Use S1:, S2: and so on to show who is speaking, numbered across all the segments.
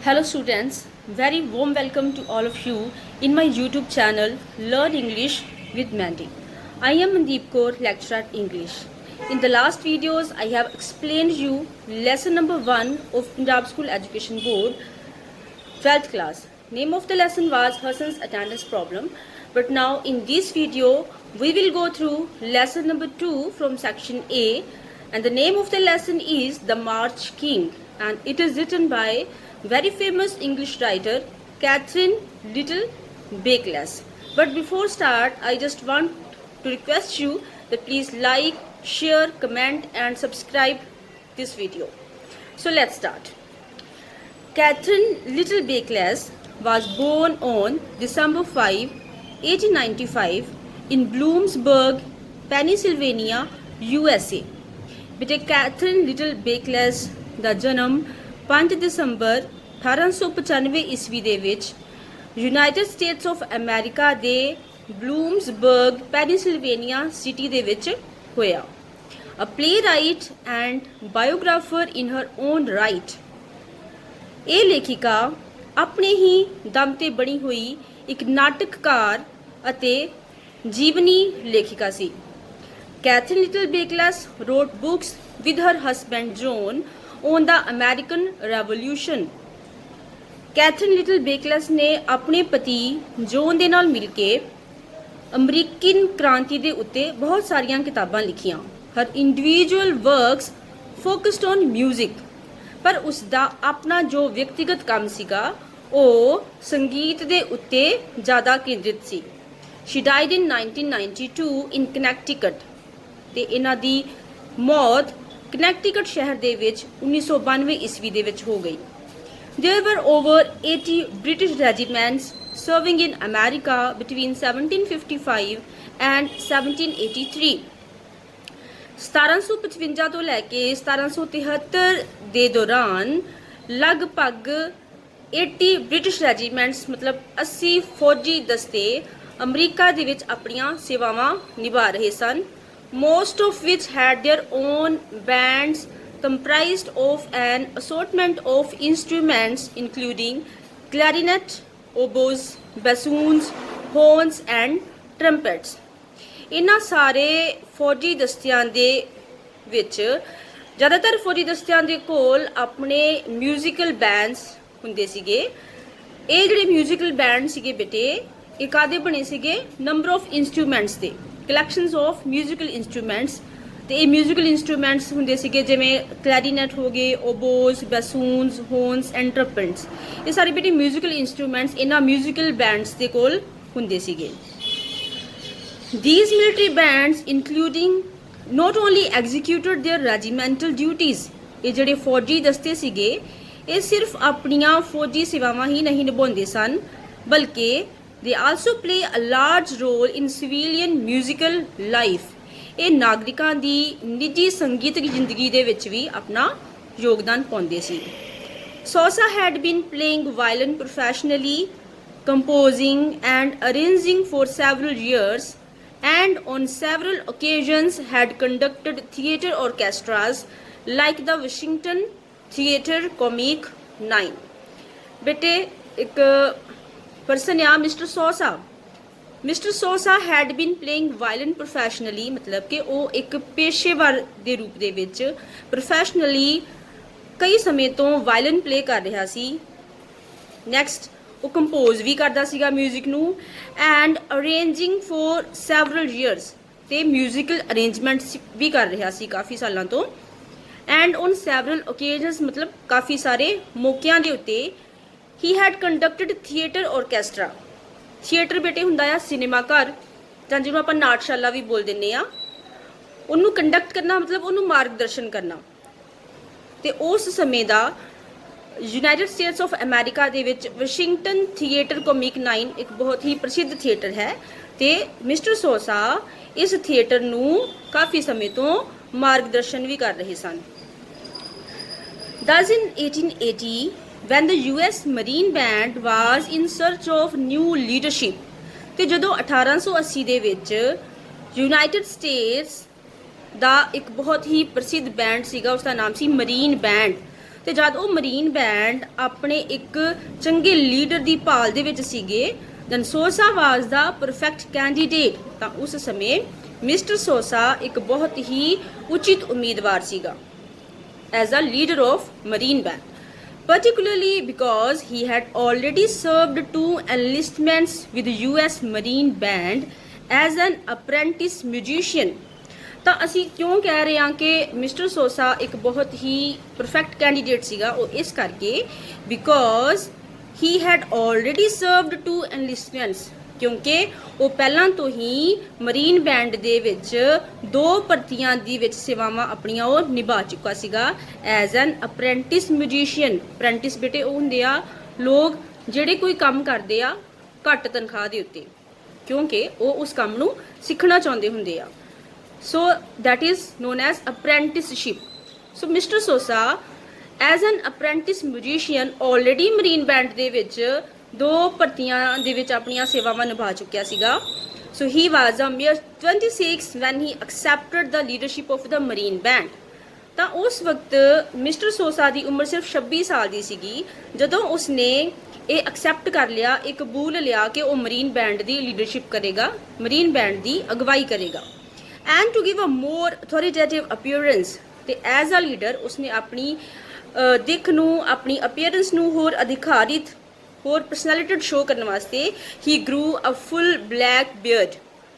S1: Hello students, very warm welcome to all of you in my YouTube channel Learn English with Mandy. I am Mandeep Kaur, lecturer at English. In the last videos I have explained you lesson number 1 of Punjab School Education Board 12th class. Name of the lesson was Hassan's attendance problem. But now in this video we will go through lesson number 2 from section A, and the name of the lesson is The March King, and it is written by very famous English writer Catherine Little Bakeless. But before start, I just want to request you that please like, share, comment and subscribe this video. So let's start. Catherine Little Bakeless was born on December 5, 1895 in Bloomsburg, Pennsylvania, USA. ਬੇਟੇ Catherine little ਬੇਕਲੈਸ ਦਾ ਜਨਮ 5 ਦਸੰਬਰ 1895 ਈਸਵੀ ਦੇ ਵਿੱਚ United States of America ਦੇ ਬਲੂਮਸਬਰਗ Pennsylvania city ਦੇ ਵਿੱਚ ਹੋਇਆ। ਅ playwright and biographer in her own right, ਇਹ ਲੇਖਿਕਾ ਆਪਣੇ ਹੀ ਦਮ ਤੇ ਬਣੀ ਹੋਈ ਇੱਕ ਨਾਟਕਕਾਰ ਅਤੇ ਜੀਵਨੀ ਲੇਖਿਕਾ ਸੀ। Catherine Little Bakeless wrote books with her husband John on the American Revolution. Catherine Little Bakeless ਨੇ ਆਪਣੇ ਪਤੀ ਜੌਨ ਦੇ ਨਾਲ ਮਿਲ ਕੇ ਅਮਰੀਕਨ ਕ੍ਰਾਂਤੀ ਦੇ ਉੱਤੇ ਬਹੁਤ ਸਾਰੀਆਂ ਕਿਤਾਬਾਂ ਲਿਖੀਆਂ। Her individual works focused on music, ਪਰ ਉਸ ਦਾ ਆਪਣਾ ਜੋ ਵਿਅਕਤੀਗਤ ਕੰਮ ਸੀਗਾ ਉਹ ਸੰਗੀਤ ਦੇ ਉੱਤੇ ਜ਼ਿਆਦਾ ਕੇਂਦਰਿਤ ਸੀ। She died in 1992 in Connecticut. ਤੇ ਇਹਨਾਂ ਦੀ ਮੌਤ ਕਨੈਕਟੀਕਟ ਸ਼ਹਿਰ ਦੇ ਵਿੱਚ 1992 ਈਸਵੀ ਦੇ ਵਿੱਚ ਹੋ ਗਈ। There were over 80 British regiments serving in America between 1755 and 1783. 1755 ਤੋਂ ਲੈ ਕੇ 1773 ਦੇ ਦੌਰਾਨ ਲਗਭਗ 80 ਬ੍ਰਿਟਿਸ਼ ਰੈਜੀਮੈਂਟਸ ਮਤਲਬ 80 ਫੌਜੀ ਦਸਤੇ ਅਮਰੀਕਾ ਦੇ ਵਿੱਚ ਆਪਣੀਆਂ ਸੇਵਾਵਾਂ ਨਿਭਾ ਰਹੇ ਸਨ। Most of which had their own bands comprised of an assortment of instruments including clarinet, oboes, bassoons, horns and trumpets. ਇਹਨਾਂ ਸਾਰੇ ਫੌਜੀ ਦਸਤਿਆਂ ਦੇ ਵਿੱਚ ਜ਼ਿਆਦਾਤਰ ਫੌਜੀ ਦਸਤਿਆਂ ਦੇ ਕੋਲ ਆਪਣੇ ਮਿਊਜ਼ੀਕਲ ਬੈਂਡਸ ਹੁੰਦੇ ਸੀਗੇ। ਇਹ ਜਿਹੜੇ ਮਿਊਜ਼ੀਕਲ ਬੈਂਡ ਸੀਗੇ ਬੇਟੇ ਇਹ ਕਾਹਦੇ ਬਣੇ ਸੀਗੇ? ਨੰਬਰ ਆਫ ਇੰਸਟਰੂਮੈਂਟਸ ਦੇ, ਕਲੈਕਸ਼ਨਸ ਆਫ ਮਿਊਜ਼ੀਕਲ ਇੰਸਟਰੂਮੈਂਟਸ। ਤੇ ਇਹ ਮਿਊਜ਼ੀਕਲ ਇੰਸਟਰੂਮੈਂਟਸ ਹੁੰਦੇ ਸੀਗੇ ਜਿਵੇਂ ਕਲੈਰੀਨੈਟ ਹੋ ਗਏ, ਓਬੋਜ਼, ਬੈਸੂਨਸ, ਹੋਰਨਸ ਐਂਡ ਟਰੰਪਟਸ। ਇਹ ਸਾਰੇ ਬੇਟੇ ਮਿਊਜ਼ੀਕਲ ਇੰਸਟਰੂਮੈਂਟਸ ਇਹਨਾਂ ਮਿਊਜ਼ੀਕਲ ਬੈਂਡਸ ਦੇ ਕੋਲ ਹੁੰਦੇ ਸੀਗੇ। These military bands including not only executed their regimental duties, ਇਹ ਜਿਹੜੇ ਫੌਜੀ ਦਸਤੇ ਸੀਗੇ ਇਹ ਸਿਰਫ ਆਪਣੀਆਂ ਫੌਜੀ ਸੇਵਾਵਾਂ ਹੀ ਨਹੀਂ ਨਿਭਾਉਂਦੇ ਸਨ ਬਲਕਿ they also play a large role in civilian musical life. ਇਹ ਨਾਗਰਿਕਾਂ ਦੀ ਨਿੱਜੀ ਸੰਗੀਤਕ ਜ਼ਿੰਦਗੀ ਦੇ ਵਿੱਚ ਵੀ ਆਪਣਾ ਯੋਗਦਾਨ ਪਾਉਂਦੇ ਸੀ। Sosa had been playing violin professionally, composing and arranging for several years, and on several occasions had conducted theatre orchestras like the Washington Theatre Comic 9. ਬੇਟੇ ਇੱਕ person ਆ mister Sousa. Mister Sosa had been playing violin professionally, ਮਤਲਬ ਕਿ ਉਹ ਇੱਕ ਪੇਸ਼ੇਵਰ ਦੇ ਰੂਪ ਦੇ ਵਿੱਚ ਪ੍ਰੋਫੈਸ਼ਨਲੀ ਕਈ ਸਮੇਂ ਤੋਂ ਵਾਇਲਨ ਪਲੇ ਕਰ ਰਿਹਾ ਸੀ। ਨੈਕਸਟ ਉਹ ਕੰਪੋਜ਼ ਵੀ ਕਰਦਾ ਸੀਗਾ ਮਿਊਜ਼ਿਕ ਨੂੰ ਐਂਡ ਅਰੇਂਜਿੰਗ ਫੋਰ ਸੈਵਰਲ ਈਅਰਸ, ਤੇ ਮਿਊਜ਼ੀਕਲ ਅਰੇਂਜਮੈਂਟਸ ਵੀ ਕਰ ਰਿਹਾ ਸੀ ਕਾਫੀ ਸਾਲਾਂ ਤੋਂ। ਐਂਡ ਔਨ ਸੈਵਰਲ ਓਕੇਜ਼ਨਸ ਮਤਲਬ ਕਾਫੀ ਸਾਰੇ ਮੌਕਿਆਂ ਦੇ ਉੱਤੇ he had conducted theatre orchestra. Theatre ਬੇਟੇ ਹੁੰਦਾ ਆ ਸਿਨੇਮਾ ਘਰ ਜਾਂ ਜਿਹਨੂੰ ਆਪਾਂ ਨਾਟਸ਼ਾਲਾ ਵੀ ਬੋਲ ਦਿੰਦੇ ਆ। ਉਹਨੂੰ ਕੰਡਕਟ ਕਰਨਾ ਮਤਲਬ ਉਹਨੂੰ ਮਾਰਗਦਰਸ਼ਨ ਕਰਨਾ। ਤੇ ਉਸ ਸਮੇਂ ਦਾ ਯੂਨਾਈਟਿਡ ਸਟੇਟਸ ਆਫ ਅਮਰੀਕਾ ਦੇ ਵਿੱਚ ਵਾਸ਼ਿੰਗਟਨ ਥੀਏਟਰ ਕੋਮਿਕ 9 ਇੱਕ ਬਹੁਤ ਹੀ ਪ੍ਰਸਿੱਧ ਥੀਏਟਰ ਹੈ ਤੇ ਮਿਸਟਰ ਸੋਸਾ ਇਸ ਥੀਏਟਰ ਨੂੰ ਕਾਫੀ ਸਮੇਂ ਤੋਂ ਮਾਰਗਦਰਸ਼ਨ ਵੀ ਕਰ ਰਹੇ ਸਨ। Thus in 1880 when the US Marine Band was in search of new leadership, ਤੇ ਜਦੋਂ 1880 ਦੇ ਵਿੱਚ ਯੂਨਾਈਟਿਡ ਸਟੇਟਸ ਦਾ ਇੱਕ ਬਹੁਤ ਹੀ ਪ੍ਰਸਿੱਧ ਬੈਂਡ ਸੀਗਾ, ਉਸ ਦਾ ਨਾਮ ਸੀ ਮਰੀਨ ਬੈਂਡ। ਤੇ ਜਦ ਉਹ ਮਰੀਨ ਬੈਂਡ ਆਪਣੇ ਇੱਕ ਚੰਗੇ ਲੀਡਰ ਦੀ ਭਾਲ ਦੇ ਵਿੱਚ ਸੀਗੇ, ਦੈਨ ਸੋਸਾ ਵਾਸ ਦਾ ਪਰਫੈਕਟ ਕੈਂਡੀਡੇਟ। ਤਾਂ ਉਸ ਸਮੇਂ ਮਿਸਟਰ ਸੋਸਾ ਇੱਕ ਬਹੁਤ ਹੀ ਉਚਿਤ ਉਮੀਦਵਾਰ ਸੀਗਾ as a leader of marine band, particularly because he had already served 2 enlistments with the US Marine Band as an apprentice musician। ਤਾਂ ਅਸੀਂ ਕਿਉਂ ਕਹਿ ਰਹੇ ਹਾਂ ਕਿ ਮਿਸਟਰ ਸੋਸਾ ਇੱਕ ਬਹੁਤ ਹੀ ਪਰਫੈਕਟ ਕੈਂਡੀਡੇਟ ਸੀਗਾ? ਉਹ ਇਸ ਕਰਕੇ because he had already served 2 enlistments, ਕਿਉਂਕਿ ਉਹ ਪਹਿਲਾਂ ਤੋਂ ਹੀ ਮਰੀਨ ਬੈਂਡ ਦੇ ਵਿੱਚ 2 ਭਰਤੀਆਂ ਦੀ ਵਿੱਚ ਸੇਵਾਵਾਂ ਆਪਣੀਆਂ ਉਹ ਨਿਭਾ ਚੁੱਕਾ ਸੀਗਾ as an apprentice musician. Apprentice ਬੇਟੇ ਉਹ ਹੁੰਦੇ ਆ ਲੋਕ ਜਿਹੜੇ ਕੋਈ ਕੰਮ ਕਰਦੇ ਆ ਘੱਟ ਤਨਖਾਹ ਦੇ ਉੱਤੇ, ਕਿਉਂਕਿ ਉਹ ਉਸ ਕੰਮ ਨੂੰ ਸਿੱਖਣਾ ਚਾਹੁੰਦੇ ਹੁੰਦੇ ਆ। So that is non as apprenticeship. So mister Sosa as an apprentice musician already marine band ਦੇ ਵਿੱਚ 2 ਭਰਤੀਆਂ ਦੇ ਵਿੱਚ ਆਪਣੀਆਂ ਸੇਵਾਵਾਂ ਨਿਭਾ ਚੁੱਕਿਆ ਸੀਗਾ। ਸੋ ਹੀ ਵਾਜ਼ ਅ mere 26 when he accepted the leadership of the marine band। ਤਾਂ ਉਸ ਵਕਤ ਮਿਸਟਰ ਸੋਸਾ ਦੀ ਉਮਰ ਸਿਰਫ 26 ਸਾਲ ਦੀ ਸੀਗੀ ਜਦੋਂ ਉਸਨੇ ਇਹ ਐਕਸੈਪਟ ਕਰ ਲਿਆ, ਇਹ ਕਬੂਲ ਲਿਆ ਕਿ ਉਹ ਮਰੀਨ ਬੈਂਡ ਦੀ ਲੀਡਰਸ਼ਿਪ ਕਰੇਗਾ, ਮਰੀਨ ਬੈਂਡ ਦੀ ਅਗਵਾਈ ਕਰੇਗਾ। And to give a more authoritative appearance, ਤੇ ਐਜ਼ ਅ ਲੀਡਰ ਉਸਨੇ ਆਪਣੀ ਦਿੱਖ ਨੂੰ, ਆਪਣੀ ਅਪੀਅਰੈਂਸ ਨੂੰ ਹੋਰ ਅਧਿਕਾਰਿਤ, ਹੋਰ ਪਰਸਨੈਲਿਟੀ ਸ਼ੋਅ ਕਰਨ ਵਾਸਤੇ ਹੀ ਗਰੂ ਅ ਫੁੱਲ ਬਲੈਕ ਬੀਅਰਡ।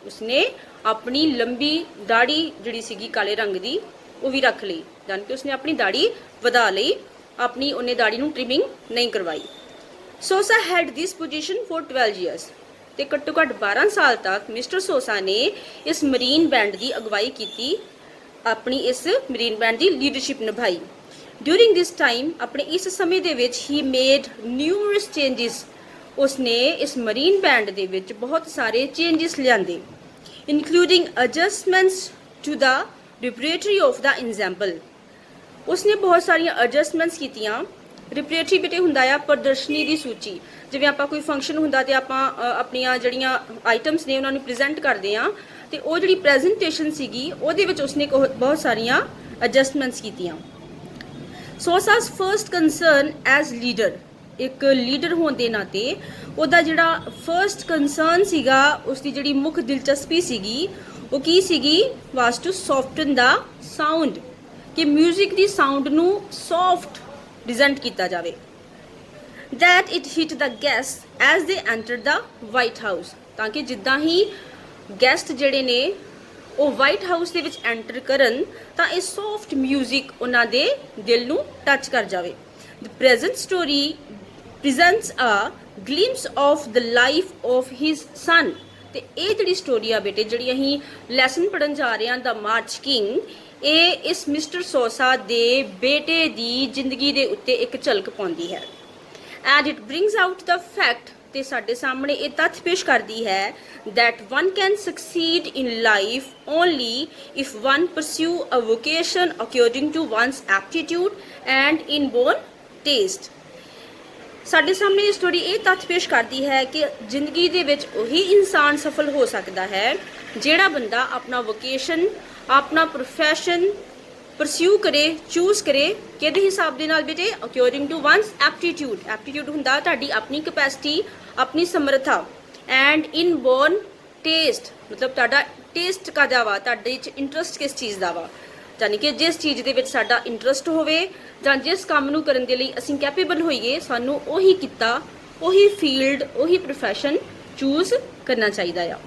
S1: ਉਸਨੇ ਆਪਣੀ ਲੰਬੀ ਦਾੜੀ ਜਿਹੜੀ ਸੀਗੀ ਕਾਲੇ ਰੰਗ ਦੀ ਉਹ ਵੀ ਰੱਖ ਲਈ, ਜਾਨ ਕਿ ਉਸਨੇ ਆਪਣੀ ਦਾੜੀ ਵਧਾ ਲਈ, ਆਪਣੀ ਉਹਨੇ ਦਾੜੀ ਨੂੰ ਟ੍ਰਿਮਿੰਗ ਨਹੀਂ ਕਰਵਾਈ। Sosa head this position for 12 years, ਤੇ ਘੱਟੋ ਘੱਟ 12 ਸਾਲ ਤੱਕ ਮਿਸਟਰ ਸੋਸਾ ਨੇ ਇਸ ਮਰੀਨ ਬੈਂਡ ਦੀ ਅਗਵਾਈ ਕੀਤੀ, ਆਪਣੀ ਇਸ ਮਰੀਨ ਬੈਂਡ ਦੀ ਲੀਡਰਸ਼ਿਪ ਨਿਭਾਈ। ਡਿਊਰਿੰਗ ਦਿਸ ਟਾਈਮ, ਆਪਣੇ ਇਸ ਸਮੇਂ ਦੇ ਵਿੱਚ ਹੀ ਮੇਡ ਨਿਊਮਰਸ ਚੇਂਜਿਸ, ਉਸਨੇ ਇਸ ਮਰੀਨ ਬੈਂਡ ਦੇ ਵਿੱਚ ਬਹੁਤ ਸਾਰੇ ਚੇਂਜਿਸ ਲਿਆਂਦੇ, including adjustments to the repertory of the ensemble. ਉਸਨੇ ਬਹੁਤ ਸਾਰੀਆਂ ਐਡਜਸਟਮੈਂਟਸ ਕੀਤੀਆਂ। ਰਿਪਰੇਟਰੀ ਬੇਟੇ ਹੁੰਦਾ ਆ ਪ੍ਰਦਰਸ਼ਨੀ ਦੀ ਸੂਚੀ, ਜਿਵੇਂ ਆਪਾਂ ਕੋਈ ਫੰਕਸ਼ਨ ਹੁੰਦਾ ਤੇ ਆਪਾਂ ਆਪਣੀਆਂ ਜਿਹੜੀਆਂ ਆਈਟਮਸ ਨੇ ਉਹਨਾਂ ਨੂੰ ਪ੍ਰੈਜ਼ੈਂਟ ਕਰਦੇ ਆ, ਤੇ ਉਹ ਜਿਹੜੀ ਪ੍ਰੈਜ਼ੈਂਟੇਸ਼ਨ ਸੀਗੀ ਉਹਦੇ ਵਿੱਚ ਉਸਨੇ ਬਹੁਤ ਸਾਰੀਆਂ ਐਡਜਸਟਮੈਂਟਸ ਕੀਤੀਆਂ। ਸੋਸਾ's ਫਰਸਟ ਕੰਸਰਨ ਐਜ਼ ਲੀਡਰ, ਇੱਕ ਲੀਡਰ ਹੋਣ ਦੇ ਨਾਤੇ ਉਹਦਾ ਜਿਹੜਾ ਫਰਸਟ ਕੰਸਰਨ ਸੀਗਾ, ਉਸਦੀ ਜਿਹੜੀ ਮੁੱਖ ਦਿਲਚਸਪੀ ਸੀਗੀ ਉਹ ਕੀ ਸੀਗੀ? ਵਾਸ ਟੂ ਸੌਫਟਨ ਦਾ ਸਾਊਂਡ, ਕਿ ਮਿਊਜ਼ਿਕ ਦੀ ਸਾਊਂਡ ਨੂੰ ਸੌਫਟ ਪ੍ਰੈਜ਼ੈਂਟ ਕੀਤਾ ਜਾਵੇ। that it hit the guests as they entered the White House, ਤਾਂ ਕਿ ਜਿੱਦਾਂ ਹੀ ਗੈਸਟ ਜਿਹੜੇ ਨੇ ਉਹ ਵਾਈਟ ਹਾਊਸ ਦੇ ਵਿੱਚ ਐਂਟਰ ਕਰਨ ਤਾਂ ਇਹ ਸੌਫਟ ਮਿਊਜ਼ਿਕ ਉਹਨਾਂ ਦੇ ਦਿਲ ਨੂੰ ਟੱਚ ਕਰ ਜਾਵੇ। The present story presents a glimpse of the life of his son, ਤੇ ਇਹ ਜਿਹੜੀ ਸਟੋਰੀ ਆ ਬੇਟੇ, ਜਿਹੜੀ ਅਸੀਂ ਲੈਸਨ ਪੜਨ ਜਾ ਰਹੇ ਹਾਂ, ਦਾ ਮਾਰਚ ਕਿੰਗ, ਇਹ ਇਸ ਮਿਸਟਰ ਸੋਸਾ ਦੇ ਬੇਟੇ ਦੀ ਜ਼ਿੰਦਗੀ ਦੇ ਉੱਤੇ ਇੱਕ ਝਲਕ ਪਾਉਂਦੀ ਹੈ। And it brings out the fact, ਤੇ ਸਾਡੇ ਸਾਹਮਣੇ ਇਹ ਤੱਥ ਪੇਸ਼ ਕਰਦੀ ਹੈ that one can succeed in life only if one pursue a vocation according to one's aptitude and inborn taste। ਸਾਡੇ ਸਾਹਮਣੇ ਇਹ ਸਟੋਰੀ ਇਹ ਤੱਥ ਪੇਸ਼ ਕਰਦੀ ਹੈ ਕਿ ਜ਼ਿੰਦਗੀ ਦੇ ਵਿੱਚ ਉਹੀ ਇਨਸਾਨ ਸਫਲ ਹੋ ਸਕਦਾ ਹੈ ਜਿਹੜਾ ਬੰਦਾ ਆਪਣਾ ਵੋਕੇਸ਼ਨ, ਆਪਣਾ ਪ੍ਰੋਫੈਸ਼ਨ ਪਰਸਿਊ ਕਰੇ, ਚੂਜ਼ ਕਰੇ, ਕਿਹਦੇ ਹਿਸਾਬ ਦੇ ਨਾਲ ਬੇਟੇ? According to one's aptitude. Aptitude ਹੁੰਦਾ ਤੁਹਾਡੀ ਆਪਣੀ ਕਪੈਸਿਟੀ, ਆਪਣੀ ਸਮਰੱਥਾ, ਐਂਡ ਇਨਬੋਰਨ ਟੇਸਟ, ਮਤਲਬ ਤੁਹਾਡਾ ਟੇਸਟ ਕਾਹਦਾ ਵਾ, ਤੁਹਾਡੇ 'ਚ ਇੰਟਰਸਟ ਕਿਸ ਚੀਜ਼ ਦਾ ਵਾ, ਯਾਨੀ ਕਿ ਜਿਸ ਚੀਜ਼ ਦੇ ਵਿੱਚ ਸਾਡਾ ਇੰਟਰਸਟ ਹੋਵੇ ਜਾਂ ਜਿਸ ਕੰਮ ਨੂੰ ਕਰਨ ਦੇ ਲਈ ਅਸੀਂ ਕੈਪੇਬਲ ਹੋਈਏ, ਸਾਨੂੰ ਉਹੀ ਕਿੱਤਾ, ਉਹੀ ਫੀਲਡ, ਉਹੀ ਪ੍ਰੋਫੈਸ਼ਨ ਚੂਜ਼ ਕਰਨਾ ਚਾਹੀਦਾ ਆ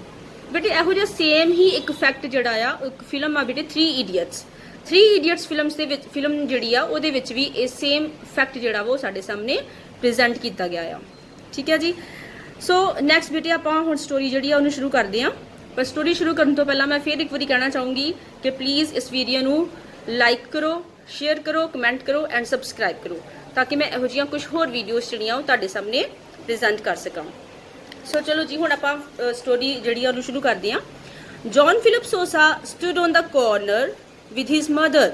S1: ਬੇਟੇ। ਇਹੋ ਜਿਹਾ ਸੇਮ ਹੀ ਇੱਕ ਫੈਕਟ ਜਿਹੜਾ ਆ, ਇੱਕ ਫਿਲਮ ਆ ਬੇਟੇ 3 Idiots। 3 Idiots ਫਿਲਮਸ ਦੇ ਵਿੱਚ, ਫਿਲਮ ਜਿਹੜੀ ਆ ਉਹਦੇ ਵਿੱਚ ਵੀ ਇਹ ਸੇਮ ਫੈਕਟ ਜਿਹੜਾ ਵਾ ਉਹ ਸਾਡੇ ਸਾਹਮਣੇ ਪ੍ਰੈਜ਼ੈਂਟ ਕੀਤਾ ਗਿਆ ਆ। ਠੀਕ ਹੈ ਜੀ। ਸੋ ਨੈਕਸਟ ਬੇਟੇ ਆਪਾਂ ਹੁਣ ਸਟੋਰੀ ਜਿਹੜੀ ਆ ਉਹਨੂੰ ਸ਼ੁਰੂ ਕਰਦੇ ਹਾਂ। ਪਰ ਸਟੋਰੀ ਸ਼ੁਰੂ ਕਰਨ ਤੋਂ ਪਹਿਲਾਂ ਮੈਂ ਫਿਰ ਇੱਕ ਵਾਰੀ ਕਹਿਣਾ ਚਾਹੂੰਗੀ ਕਿ ਪਲੀਜ਼ ਇਸ ਵੀਡੀਓ ਨੂੰ ਲਾਈਕ ਕਰੋ, ਸ਼ੇਅਰ ਕਰੋ, ਕਮੈਂਟ ਕਰੋ ਐਂਡ ਸਬਸਕ੍ਰਾਈਬ ਕਰੋ, ਤਾਂ ਕਿ ਮੈਂ ਇਹੋ ਜਿਹੀਆਂ ਕੁਝ ਹੋਰ ਵੀਡੀਓਜ਼ ਜਿਹੜੀਆਂ ਉਹ ਤੁਹਾਡੇ ਸਾਹਮਣੇ ਪ੍ਰੈਜ਼ੈਂਟ ਕਰ ਸਕਾਂ। ਸੋ ਚਲੋ ਜੀ, ਹੁਣ ਆਪਾਂ ਸਟੋਰੀ ਜਿਹੜੀ ਆ ਉਹਨੂੰ ਸ਼ੁਰੂ ਕਰਦੇ ਹਾਂ। John Philip Sousa stood on the corner with his mother.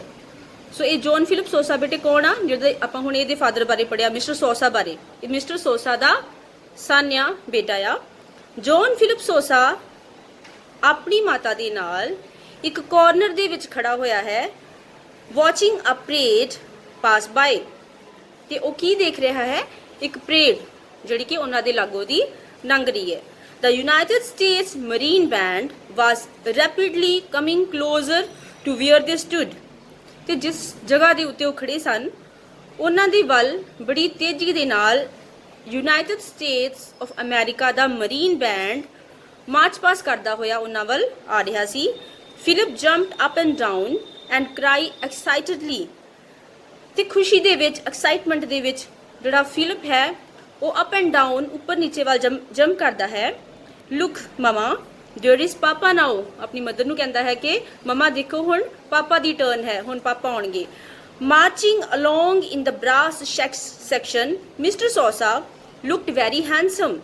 S1: So ਇਹ ਜੌਨ ਫਿਲਿਪ ਸੋਸਾ ਬੇਟੇ ਕੌਣ ਆ? ਜਿਹੜੇ ਆਪਾਂ ਹੁਣ ਇਹਦੇ ਫਾਦਰ ਬਾਰੇ ਪੜਿਆ, ਮਿਸਟਰ ਸੋਸਾ ਬਾਰੇ। ਇਹ ਮਿਸਟਰ ਸੋਸਾ ਦਾ ਸਨ ਆ, ਬੇਟਾ ਆ। ਜੌਨ ਫਿਲਿਪ ਸੋਸਾ ਆਪਣੀ ਮਾਤਾ ਦੇ ਨਾਲ ਇੱਕ ਕਾਰਨਰ ਦੇ ਵਿੱਚ ਖੜਾ ਹੋਇਆ ਹੈ, ਵਾਚਿੰਗ ਅ ਪਰੇਡ ਪਾਸ ਬਾਏ। ਤੇ ਉਹ ਕੀ ਦੇਖ ਰਿਹਾ ਹੈ? ਇੱਕ ਪਰੇਡ ਜਿਹੜੀ ਕਿ ਉਹਨਾਂ ਦੇ ਲਾਗੋਂ ਦੀ ਲੰਘ ਰਹੀ ਹੈ। The United States Marine Band was rapidly coming closer to where they stood। ਤੇ ਜਿਸ ਜਗ੍ਹਾ ਦੇ ਉੱਤੇ ਉਹ ਖੜੇ ਸਨ ਉਹਨਾਂ ਦੇ ਵੱਲ ਬੜੀ ਤੇਜ਼ੀ ਦੇ ਨਾਲ ਯੂਨਾਈਟਿਡ ਸਟੇਟਸ ਆਫ ਅਮਰੀਕਾ ਦਾ ਮਰੀਨ ਬੈਂਡ ਮਾਰਚ ਪਾਸ ਕਰਦਾ ਹੋਇਆ ਉਹਨਾਂ ਵੱਲ ਆ ਰਿਹਾ ਸੀ। Philip jumped up and down and cried excitedly. ਤੇ ਖੁਸ਼ੀ ਦੇ ਵਿੱਚ, ਐਕਸਾਈਟਮੈਂਟ ਦੇ ਵਿੱਚ ਜਿਹੜਾ ਫਿਲਿਪ ਹੈ ਉਹ ਅਪ ਐਂਡ ਡਾਊਨ, ਉੱਪਰ ਨੀਚੇ ਵੱਲ ਜੰਪ ਕਰਦਾ ਹੈ। ਲੁੱਕ ਮਮਾ, ਦੇਅਰ ਇਜ਼ ਪਾਪਾ ਨਾਓ। ਆਪਣੀ ਮਦਰ ਨੂੰ ਕਹਿੰਦਾ ਹੈ ਕਿ ਮਮਾ ਦੇਖੋ ਹੁਣ ਪਾਪਾ ਦੀ ਟਰਨ ਹੈ, ਹੁਣ ਪਾਪਾ ਆਉਣਗੇ। Marching along in the brass section mister Sousa looked very handsome.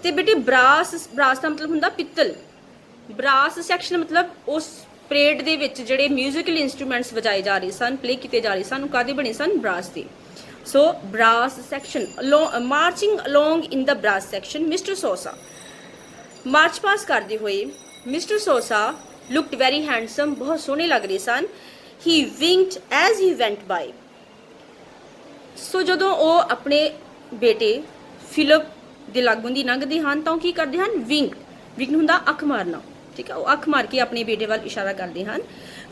S1: ਤੇ ਬੇਟੇ ਬ੍ਰਾਸ ਦਾ ਮਤਲਬ ਹੁੰਦਾ ਪਿੱਤਲ। ਬ੍ਰਾਸ ਸੈਕਸ਼ਨ ਮਤਲਬ ਉਸ ਪਰੇਡ ਦੇ ਵਿੱਚ ਜਿਹੜੇ ਮਿਊਜ਼ੀਕਲ ਇੰਸਟਰੂਮੈਂਟਸ ਵਜਾਏ ਜਾ ਰਹੇ ਸਨ, ਪਲੇ ਕੀਤੇ ਜਾ ਰਹੇ ਸਨ, ਉਹ ਕਾਹਦੇ ਬਣੇ ਸਨ? ਬ੍ਰਾਸ ਦੇ। So brass section marching along in the brass section mister Sousa, march past ਕਰਦੇ ਹੋਏ mister Sousa looked very handsome, ਬਹੁਤ ਸੋਹਣੇ ਲੱਗ ਰਹੇ ਸਨ। ਹੀ ਵਿੰਕਡ ਐਜ਼ ਹੀ ਵੈਂਟ ਬਾਈ। ਸੋ ਜਦੋਂ ਉਹ ਆਪਣੇ ਬੇਟੇ ਫਿਲਿਪ ਦੇ ਲਾਗੋਂ ਦੀ ਲੰਘਦੇ ਹਨ ਤਾਂ ਉਹ ਕੀ ਕਰਦੇ ਹਨ? ਵਿੰਕ ਹੁੰਦਾ ਅੱਖ ਮਾਰਨਾ, ਠੀਕ ਹੈ। ਉਹ ਅੱਖ ਮਾਰ ਕੇ ਆਪਣੇ ਬੇਟੇ ਵੱਲ ਇਸ਼ਾਰਾ ਕਰਦੇ ਹਨ।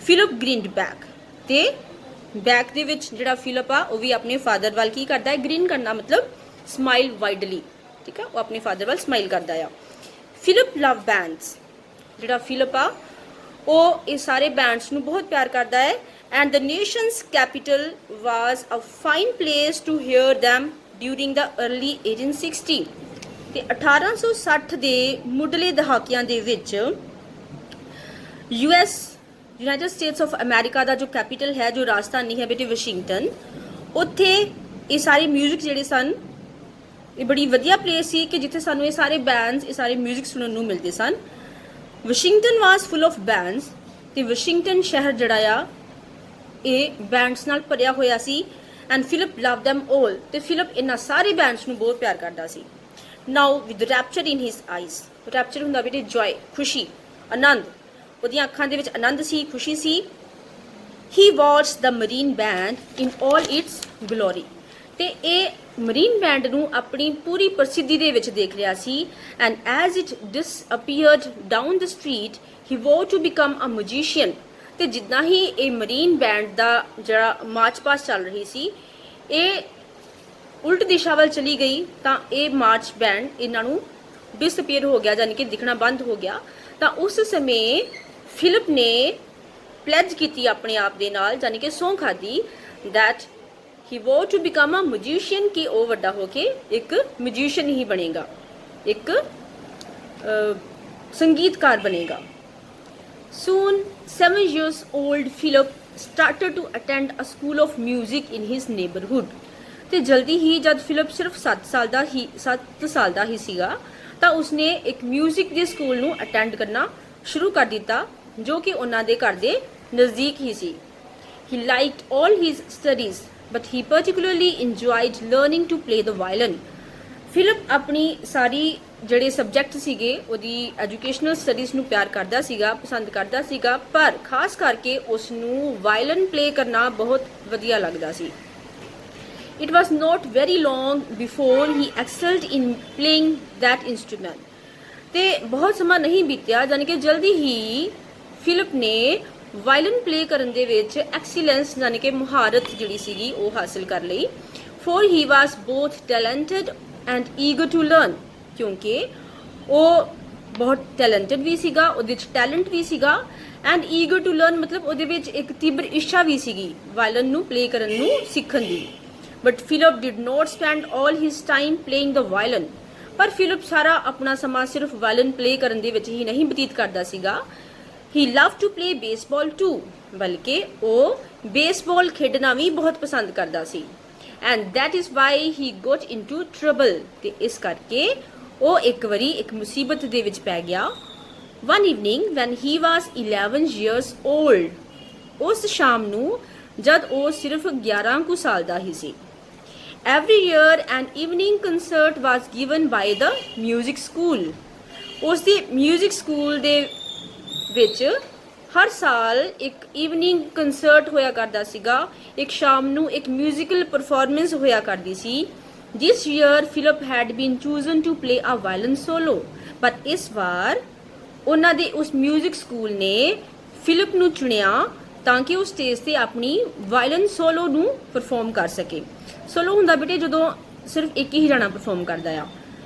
S1: ਫਿਲਿਪ ਗ੍ਰਿਨਡ ਬੈਕ, ਤੇ ਬੈਕ ਦੇ ਵਿੱਚ ਜਿਹੜਾ ਫਿਲਿਪ ਆ ਉਹ ਵੀ ਆਪਣੇ ਫਾਦਰ ਵੱਲ ਕੀ ਕਰਦਾ ਹੈ? ਗ੍ਰਿਨ ਕਰਨਾ ਮਤਲਬ ਸਮਾਈਲ ਵਾਈਡਲੀ, ਠੀਕ ਹੈ। ਉਹ ਆਪਣੇ ਫਾਦਰ ਵੱਲ ਸਮਾਈਲ ਕਰਦਾ ਆ। ਫਿਲਿਪ ਲਵ ਬੈਂਡਸ, ਜਿਹੜਾ ਫਿਲਿਪ ਆ ਉਹ ਇਹ ਸਾਰੇ ਬੈਂਡਸ ਨੂੰ ਬਹੁਤ ਪਿਆਰ ਕਰਦਾ ਹੈ। And the nation's capital was a fine place to hear them during the early 1860। ਤੇ 1860 ਦੇ ਮੁੱਢਲੇ ਦਹਾਕਿਆਂ ਦੇ ਵਿੱਚ ਯੂਨਾਈਟਿਡ ਸਟੇਟਸ ਆਫ ਅਮਰੀਕਾ ਦਾ ਜੋ ਕੈਪੀਟਲ ਹੈ, ਜੋ ਰਾਜਧਾਨੀ ਹੈ ਬੇਟੇ ਵਾਸ਼ਿੰਗਟਨ, ਉੱਥੇ ਇਹ ਸਾਰੇ ਮਿਊਜ਼ਿਕ ਜਿਹੜੇ ਸਨ, ਇਹ ਬੜੀ ਵਧੀਆ ਪਲੇਸ ਸੀ ਕਿ ਜਿੱਥੇ ਸਾਨੂੰ ਇਹ ਸਾਰੇ ਬੈਂਡਸ, ਇਹ ਸਾਰੇ ਮਿਊਜ਼ਿਕ ਸੁਣਨ ਨੂੰ ਮਿਲਦੇ ਸਨ। Washington was full of bands, ਤੇ ਵਾਸ਼ਿੰਗਟਨ ਸ਼ਹਿਰ ਜਿਹੜਾ ਆ ਇਹ ਬੈਂਡਸ ਨਾਲ ਭਰਿਆ ਹੋਇਆ ਸੀ। And Philip love them all, ਤੇ ਫਿਲਿਪ ਇਹਨਾਂ ਸਾਰੇ ਬੈਂਡਸ ਨੂੰ ਬਹੁਤ ਪਿਆਰ ਕਰਦਾ ਸੀ। Now with rapture in his eyes, rapture ਹੁੰਦਾ ਬੇਟੇ ਜੋਏ, ਖੁਸ਼ੀ, ਆਨੰਦ, ਉਹਦੀਆਂ ਅੱਖਾਂ ਦੇ ਵਿੱਚ ਆਨੰਦ ਸੀ, ਖੁਸ਼ੀ ਸੀ। He watched the Marine band in all its glory, ਤੇ ਇਹ ਮਰੀਨ ਬੈਂਡ ਨੂੰ ਆਪਣੀ ਪੂਰੀ ਪ੍ਰਸਿੱਧੀ ਦੇ ਵਿੱਚ ਦੇਖ ਰਿਹਾ ਸੀ। And as it disappeared down the street he vowed to become a magician. ਤੇ ਜਿੱਦਾਂ ਹੀ ਇਹ ਮਰੀਨ ਬੈਂਡ ਦਾ ਜਿਹੜਾ ਮਾਰਚ ਪਾਸ ਚੱਲ ਰਹੀ ਸੀ, ਇਹ ਉਲਟ ਦਿਸ਼ਾ ਵੱਲ ਚਲੀ ਗਈ ਤਾਂ ਇਹ ਮਾਰਚ ਬੈਂਡ ਇਹਨਾਂ ਨੂੰ ਡਿਸਅਪੀਅਰ ਹੋ ਗਿਆ, ਯਾਨੀ ਕਿ ਦਿਖਣਾ ਬੰਦ ਹੋ ਗਿਆ। ਤਾਂ ਉਸ ਸਮੇਂ ਫਿਲਿਪ ਨੇ ਪਲੈਜ ਕੀਤੀ ਆਪਣੇ ਆਪ ਦੇ ਨਾਲ, ਯਾਨੀ ਕਿ ਸਹੁੰ ਖਾਦੀ, that he vowed to become a magician, ਕਿ ਉਹ ਵੱਡਾ ਹੋ ਕੇ ਇੱਕ ਮੈਜੀਸ਼ੀਅਨ ਹੀ ਬਣੇਗਾ, ਇੱਕ ਸੰਗੀਤਕਾਰ ਬਣੇਗਾ। Soon 7 years old Philip started to attend a school of music in his neighborhood। ਤੇ ਜਲਦੀ ਹੀ ਜਦ ਫਿਲਿਪ ਸਿਰਫ 7 ਸਾਲ ਦਾ ਹੀ ਸੀਗਾ ਤਾਂ ਉਸਨੇ ਇੱਕ ਮਿਊਜ਼ਿਕ ਦੇ ਸਕੂਲ ਨੂੰ ਅਟੈਂਡ ਕਰਨਾ ਸ਼ੁਰੂ ਕਰ ਦਿੱਤਾ ਜੋ ਕਿ ਉਹਨਾਂ ਦੇ ਘਰ ਦੇ ਨਜ਼ਦੀਕ ਹੀ ਸੀ। He liked all his studies but he particularly enjoyed learning to play the violin। Philip ਆਪਣੀ ਸਾਰੀ ਜਿਹੜੇ ਸਬਜੈਕਟ ਸੀਗੇ ਉਹਦੀ ਐਜੂਕੇਸ਼ਨਲ ਸਟੱਡੀਜ਼ ਨੂੰ ਪਿਆਰ ਕਰਦਾ ਸੀਗਾ, ਪਸੰਦ ਕਰਦਾ ਸੀਗਾ, ਪਰ ਖਾਸ ਕਰਕੇ ਉਸ ਨੂੰ ਵਾਇਲਨ ਪਲੇ ਕਰਨਾ ਬਹੁਤ ਵਧੀਆ ਲੱਗਦਾ ਸੀ। It was not very long before he excelled in playing that instrument। ਤੇ ਬਹੁਤ ਸਮਾਂ ਨਹੀਂ ਬੀਤਿਆ, ਯਾਨੀ ਕਿ ਜਲਦੀ ਹੀ ਫਿਲਿਪ ਨੇ ਵਾਇਲਨ ਪਲੇ ਕਰਨ ਦੇ ਵਿੱਚ ਐਕਸੀਲੈਂਸ ਯਾਨੀ ਕਿ ਮੁਹਾਰਤ ਜਿਹੜੀ ਸੀਗੀ ਉਹ ਹਾਸਿਲ ਕਰ ਲਈ। For he was both talented and eager to learn, ਕਿਉਂਕਿ ਉਹ ਬਹੁਤ ਟੈਲੈਂਟਡ ਵੀ ਸੀਗਾ, ਉਹਦੇ ਵਿੱਚ ਟੈਲੈਂਟ ਵੀ ਸੀਗਾ, ਐਂਡ ਈਗਰ ਟੂ ਲਰਨ ਮਤਲਬ ਉਹਦੇ ਵਿੱਚ ਇੱਕ ਤੀਬਰ ਇੱਛਾ ਵੀ ਸੀਗੀ ਵਾਇਲਨ ਨੂੰ ਪਲੇ ਕਰਨ ਨੂੰ ਸਿੱਖਣ ਦੀ। But Philip did note spend all his time playing the violin. ਪਰ ਫਿਲਿਪ ਸਾਰਾ ਆਪਣਾ ਸਮਾਂ ਸਿਰਫ ਵਾਇਲਨ ਪਲੇ ਕਰਨ ਦੇ ਵਿੱਚ ਹੀ ਨਹੀਂ ਬਤੀਤ ਕਰਦਾ ਸੀਗਾ। He love to play baseball too, ਬਲਕਿ ਉਹ ਬੇਸਬਾਲ ਖੇਡਣਾ ਵੀ ਬਹੁਤ ਪਸੰਦ ਕਰਦਾ ਸੀ। And that is why he got into trouble, ਤੇ ਇਸ ਕਰਕੇ ਉਹ ਇੱਕ ਵਾਰੀ ਇੱਕ ਮੁਸੀਬਤ ਦੇ ਵਿੱਚ ਪੈ ਗਿਆ। ਵਨ ਈਵਨਿੰਗ ਵੈਨ ਹੀ ਵਾਸ 11 years old, ਉਸ ਸ਼ਾਮ ਨੂੰ ਜਦ ਉਹ ਸਿਰਫ 11 ਕੁ ਸਾਲ ਦਾ ਹੀ ਸੀ। Every year an evening concert was given by the music school। ਉਸ ਦੀ ਮਿਊਜ਼ਿਕ ਸਕੂਲ ਦੇ ਵਿੱਚ ਹਰ ਸਾਲ ਇੱਕ ਈਵਨਿੰਗ ਕੰਸਰਟ ਹੋਇਆ ਕਰਦਾ ਸੀਗਾ, ਇੱਕ ਸ਼ਾਮ ਨੂੰ ਇੱਕ ਮਿਊਜ਼ੀਕਲ ਪਰਫਾਰਮੈਂਸ ਹੋਇਆ ਕਰਦੀ ਸੀ। This year Philip had been chosen to play a violin solo, ਪਰ ਇਸ ਵਾਰ ਉਹਨਾਂ ਦੇ ਉਸ ਮਿਊਜ਼ਿਕ ਸਕੂਲ ਨੇ ਫਿਲਿਪ ਨੂੰ ਚੁਣਿਆ ਤਾਂ ਕਿ ਉਹ ਸਟੇਜ ਤੇ ਆਪਣੀ ਵਾਇਲਨ ਸੋਲੋ ਨੂੰ ਪਰਫਾਰਮ ਕਰ ਸਕੇ। ਸੋਲੋ ਹੁੰਦਾ ਬੇਟੇ ਜਦੋਂ ਸਿਰਫ ਇੱਕ ਹੀ ਜਣਾ ਪਰਫਾਰਮ ਕਰਦਾ ਆ।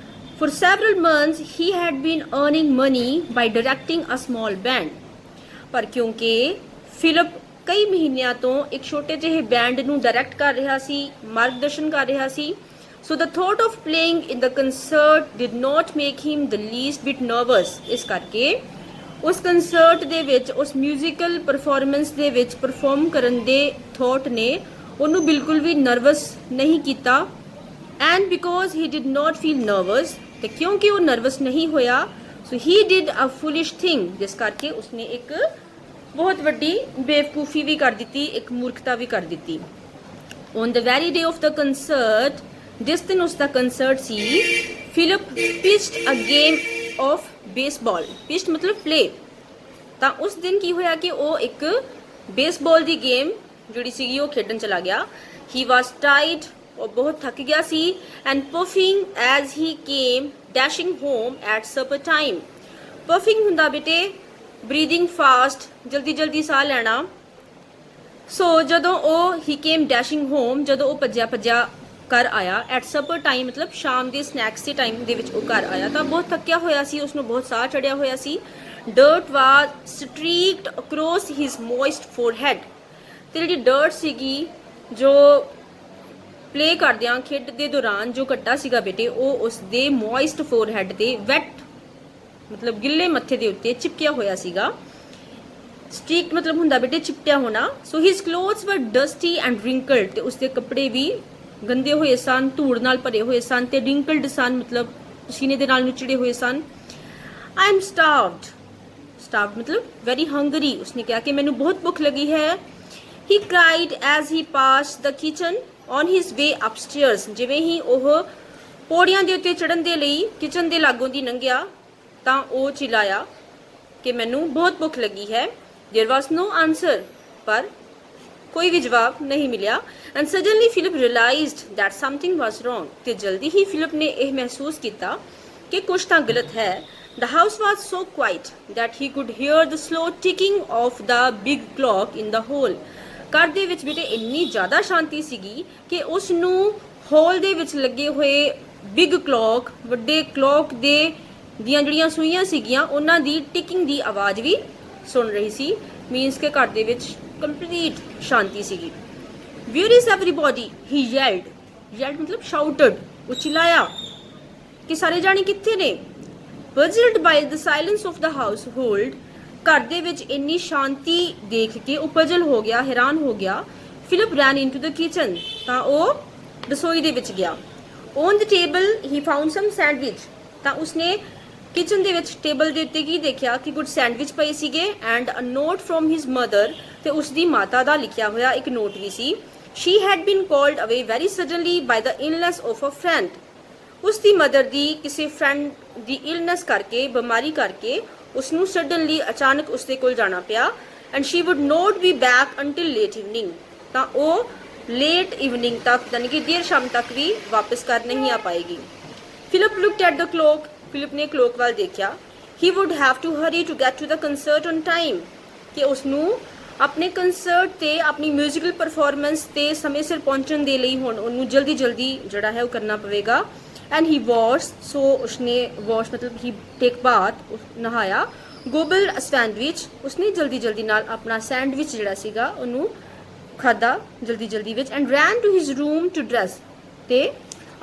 S1: For several months he had been earning money by directing a small band, ਪਰ ਕਿਉਂਕਿ ਫਿਲਿਪ ਕਈ ਮਹੀਨਿਆਂ ਤੋਂ ਇੱਕ ਛੋਟੇ ਜਿਹੇ ਬੈਂਡ ਨੂੰ ਡਾਇਰੈਕਟ ਕਰ ਰਿਹਾ ਸੀ, ਮਾਰਗਦਰਸ਼ਨ ਕਰ ਰਿਹਾ ਸੀ, so the thought of playing in the concert did not make him the least bit nervous। ਇਸ ਕਰਕੇ ਉਸ ਕੰਸਰਟ ਦੇ ਵਿੱਚ, ਉਸ ਮਿਊਜ਼ੀਕਲ ਪਰਫਾਰਮੈਂਸ ਦੇ ਵਿੱਚ ਪਰਫਾਰਮ ਕਰਨ ਦੇ ਥੋਟ ਨੇ ਉਹਨੂੰ ਬਿਲਕੁਲ ਵੀ ਨਰਵਸ ਨਹੀਂ ਕੀਤਾ। And because he did note feel nervous, ਤੇ ਕਿਉਂਕਿ ਉਹ ਨਰਵਸ ਨਹੀਂ ਹੋਇਆ, ਸੋ ਹੀ ਡਿਡ ਅ ਫੁਲਿਸ਼ ਥਿੰਗ, ਜਿਸ ਕਰਕੇ ਉਸਨੇ ਇੱਕ ਬਹੁਤ ਵੱਡੀ ਬੇਵਕੂਫੀ ਵੀ ਕਰ ਦਿੱਤੀ, ਇੱਕ ਮੂਰਖਤਾ ਵੀ ਕਰ ਦਿੱਤੀ। On the very day of the concert, ਜਿਸ ਦਿਨ ਉਸਦਾ ਕੰਸਰਟ ਸੀ, Philip pitched a game of baseball. Pitched ਮਤਲਬ ਪਲੇ। ਤਾਂ ਉਸ ਦਿਨ ਕੀ ਹੋਇਆ ਕਿ ਉਹ ਇੱਕ ਬੇਸਬਾਲ ਦੀ ਗੇਮ ਜਿਹੜੀ ਸੀਗੀ ਉਹ ਖੇਡਣ ਚਲਾ ਗਿਆ। ਹੀ ਵਾਸ ਟਾਇਰਡ, ਉਹ ਬਹੁਤ ਥੱਕ ਗਿਆ ਸੀ, and puffing as he came dashing home at supper time. Puffing ਹੁੰਦਾ ਬੇਟੇ ਬਰੀਦਿੰਗ ਫਾਸਟ, ਜਲਦੀ ਜਲਦੀ ਸਾਹ ਲੈਣਾ। ਸੋ ਜਦੋਂ ਉਹ ਹੀ ਕੇਮ ਡੈਸ਼ਿੰਗ ਹੋਮ, ਜਦੋਂ ਉਹ ਭੱਜਿਆ ਭੱਜਿਆ ਘਰ ਆਇਆ, ਐਟ ਸਪਰ ਟਾਈਮ ਮਤਲਬ ਸ਼ਾਮ ਦੇ ਸਨੈਕਸ ਦੇ ਟਾਈਮ ਦੇ ਵਿੱਚ ਉਹ ਘਰ ਆਇਆ, ਤਾਂ ਬਹੁਤ ਥੱਕਿਆ ਹੋਇਆ ਸੀ, ਉਸਨੂੰ ਬਹੁਤ ਸਾਹ ਚੜਿਆ ਹੋਇਆ ਸੀ। ਡਰਟ ਵਾਸ ਸਟ੍ਰੀਕਡ ਅਕ੍ਰੋਸ ਹਿਜ਼ ਮੋਇਸਟ ਫੋਰਹੈਡ, ਤੇ ਜਿਹੜੀ ਡਰਟ ਸੀਗੀ ਜੋ ਪਲੇ ਕਰਦਿਆਂ ਖੇਡ ਦੇ ਦੌਰਾਨ ਜੋ ਘੱਟਾ ਸੀਗਾ ਬੇਟੇ, ਉਹ ਉਸਦੇ ਮੋਇਸਟ ਫੋਰਹੈਡ ਤੇ ਵੈਟ ਮਤਲਬ ਗਿੱਲੇ ਮੱਥੇ ਦੇ ਉੱਤੇ ਚਿਪਕਿਆ ਹੋਇਆ ਸੀਗਾ। ਸਟ੍ਰੀਕਡ ਮਤਲਬ ਹੁੰਦਾ ਬੇਟੇ ਚਿਪਟਿਆ ਹੋਣਾ। ਸੋ ਹਿਸ ਕਲੋਥਸ ਵਰ ਡਸਟੀ ਐਂਡ ਰਿੰਕਲਡ, ਤੇ ਉਸਦੇ ਕੱਪੜੇ ਵੀ ਗੰਦੇ ਹੋਏ ਸਨ, ਧੂੜ ਨਾਲ ਭਰੇ ਹੋਏ ਸਨ, ਤੇ ਰਿੰਕਲਡ ਸਨ ਮਤਲਬ ਪਸੀਨੇ ਦੇ ਨਾਲ ਨੁਚੜੇ ਹੋਏ ਸਨ। ਆਈ ਐਮ ਸਟਾਰਵਡ, ਸਟਾਰਵਡ ਮਤਲਬ ਵੈਰੀ ਹੰਗਰੀ, ਉਸਨੇ ਕਿਹਾ ਕਿ ਮੈਨੂੰ ਬਹੁਤ ਭੁੱਖ ਲੱਗੀ ਹੈ। He cried as he passed the kitchen on his way upstairs, ਜਿਵੇਂ ਹੀ ਉਹ ਪੌੜੀਆਂ ਦੇ ਉੱਤੇ ਚੜ੍ਹਨ ਦੇ ਲਈ ਕਿਚਨ ਦੇ ਲਾਗੋਂ ਦੀ ਲੰਘਿਆ ਤਾਂ ਉਹ ਚਿਲਾਇਆ ਕਿ ਮੈਨੂੰ ਬਹੁਤ ਭੁੱਖ ਲੱਗੀ ਹੈ। ਦੇਅਰ ਵਾਸ ਨੋ ਆਨਸਰ, ਪਰ ਕੋਈ ਵੀ ਜਵਾਬ ਨਹੀਂ ਮਿਲਿਆ। And suddenly Philip realised that something was wrong, ਤੇ ਜਲਦੀ ਹੀ ਫਿਲਿਪ ਨੇ ਇਹ ਮਹਿਸੂਸ ਕੀਤਾ ਕਿ ਕੁਝ ਤਾਂ ਗਲਤ ਹੈ। The house was so quiet that he could hear the slow ticking of the big clock in the hall। ਘਰ ਦੇ ਵਿੱਚ ਬੇਟੇ ਇੰਨੀ ਜ਼ਿਆਦਾ ਸ਼ਾਂਤੀ ਸੀਗੀ ਕਿ ਉਸ ਨੂੰ ਹਾਲ ਦੇ ਵਿੱਚ ਲੱਗੇ ਹੋਏ ਬਿਗ ਕਲੌਕ, ਵੱਡੇ ਕਲੌਕ ਦੀਆਂ ਜਿਹੜੀਆਂ ਸੂਈਆਂ ਸੀਗੀਆਂ ਉਹਨਾਂ ਦੀ ਟਿਕਿੰਗ ਦੀ ਆਵਾਜ਼ ਵੀ ਸੁਣ ਰਹੀ ਸੀ। ਮੀਨਸ ਕਿ ਘਰ ਦੇ ਵਿੱਚ ਕੰਪਲੀਟ ਸ਼ਾਂਤੀ ਸੀਗੀ। Where is everybody? He yelled। yelled ਮਤਲਬ shouted, ਉਹ ਚਿਲਾਇਆ ਕਿ ਸਾਰੇ ਜਾਣੇ ਕਿੱਥੇ ਨੇ। Puzzled by the silence of the household, ਘਰ ਦੇ ਵਿੱਚ ਇੰਨੀ ਸ਼ਾਂਤੀ ਦੇਖ ਕੇ ਉਹ ਪਜ਼ਲ ਹੋ ਗਿਆ, ਹੈਰਾਨ ਹੋ ਗਿਆ। Philip ran into the kitchen, ਤਾਂ ਉਹ ਰਸੋਈ ਦੇ ਵਿੱਚ ਗਿਆ। On the table he found some sandwich, ਤਾਂ ਉਸਨੇ ਕਿਚਨ ਦੇ ਵਿੱਚ ਟੇਬਲ ਦੇ ਉੱਤੇ ਕੀ ਦੇਖਿਆ ਕਿ ਕੁਝ ਸੈਂਡਵਿਚ ਪਏ ਸੀਗੇ, and a note from his mother, ਤੇ ਉਸਦੀ ਮਾਤਾ ਦਾ ਲਿਖਿਆ ਹੋਇਆ ਇੱਕ ਨੋਟ ਵੀ ਸੀ। She had been called away very suddenly by the illness of a friend। ਉਸਦੀ ਮਦਰ ਦੀ ਕਿਸੇ ਫਰੈਂਡ ਦੀ ਇਲਨੈਸ ਕਰਕੇ, ਬਿਮਾਰੀ ਕਰਕੇ ਉਸਨੂੰ ਸਡਨਲੀ ਅਚਾਨਕ ਉਸਦੇ ਕੋਲ ਜਾਣਾ ਪਿਆ। And she would note B back until late evening, ਤਾਂ ਉਹ ਲੇਟ ਇਵਨਿੰਗ ਤੱਕ ਯਾਨੀ ਕਿ ਦੇਰ ਸ਼ਾਮ ਤੱਕ ਵੀ ਵਾਪਸ ਕਰ ਨਹੀਂ ਆ ਪਾਏਗੀ। Philip looked at the clock, Philip ਨੇ ਕਲੋਕ ਵੱਲ ਦੇਖਿਆ। He would have to hurry to get to the concert on time, ਕਿ ਉਸਨੂੰ ਆਪਣੇ ਕੰਸਰਟ ਤੇ, ਆਪਣੀ ਮਿਊਜ਼ੀਕਲ ਪਰਫਾਰਮੈਂਸ ਤੇ ਸਮੇਂ ਸਿਰ ਪਹੁੰਚਣ ਦੇ ਲਈ ਹੁਣ ਉਹਨੂੰ ਜਲਦੀ ਜਲਦੀ ਜਿਹੜਾ ਹੈ ਉਹ ਕਰਨਾ ਪਵੇਗਾ। ਐਂਡ ਹੀ ਵਾਸ਼, ਸੋ ਉਸਨੇ ਵਾਸ਼ ਮਤਲਬ ਹੀ ਟੇਕ ਬਾਥ, ਨਹਾਇਆ। ਗੋਬਲ ਸੈਂਡਵਿਚ, ਉਸਨੇ ਜਲਦੀ ਜਲਦੀ ਨਾਲ ਆਪਣਾ ਸੈਂਡਵਿਚ ਜਿਹੜਾ ਸੀਗਾ ਉਹਨੂੰ ਖਾਧਾ ਜਲਦੀ ਜਲਦੀ ਵਿੱਚ। And ran to his room to dress, ਤੇ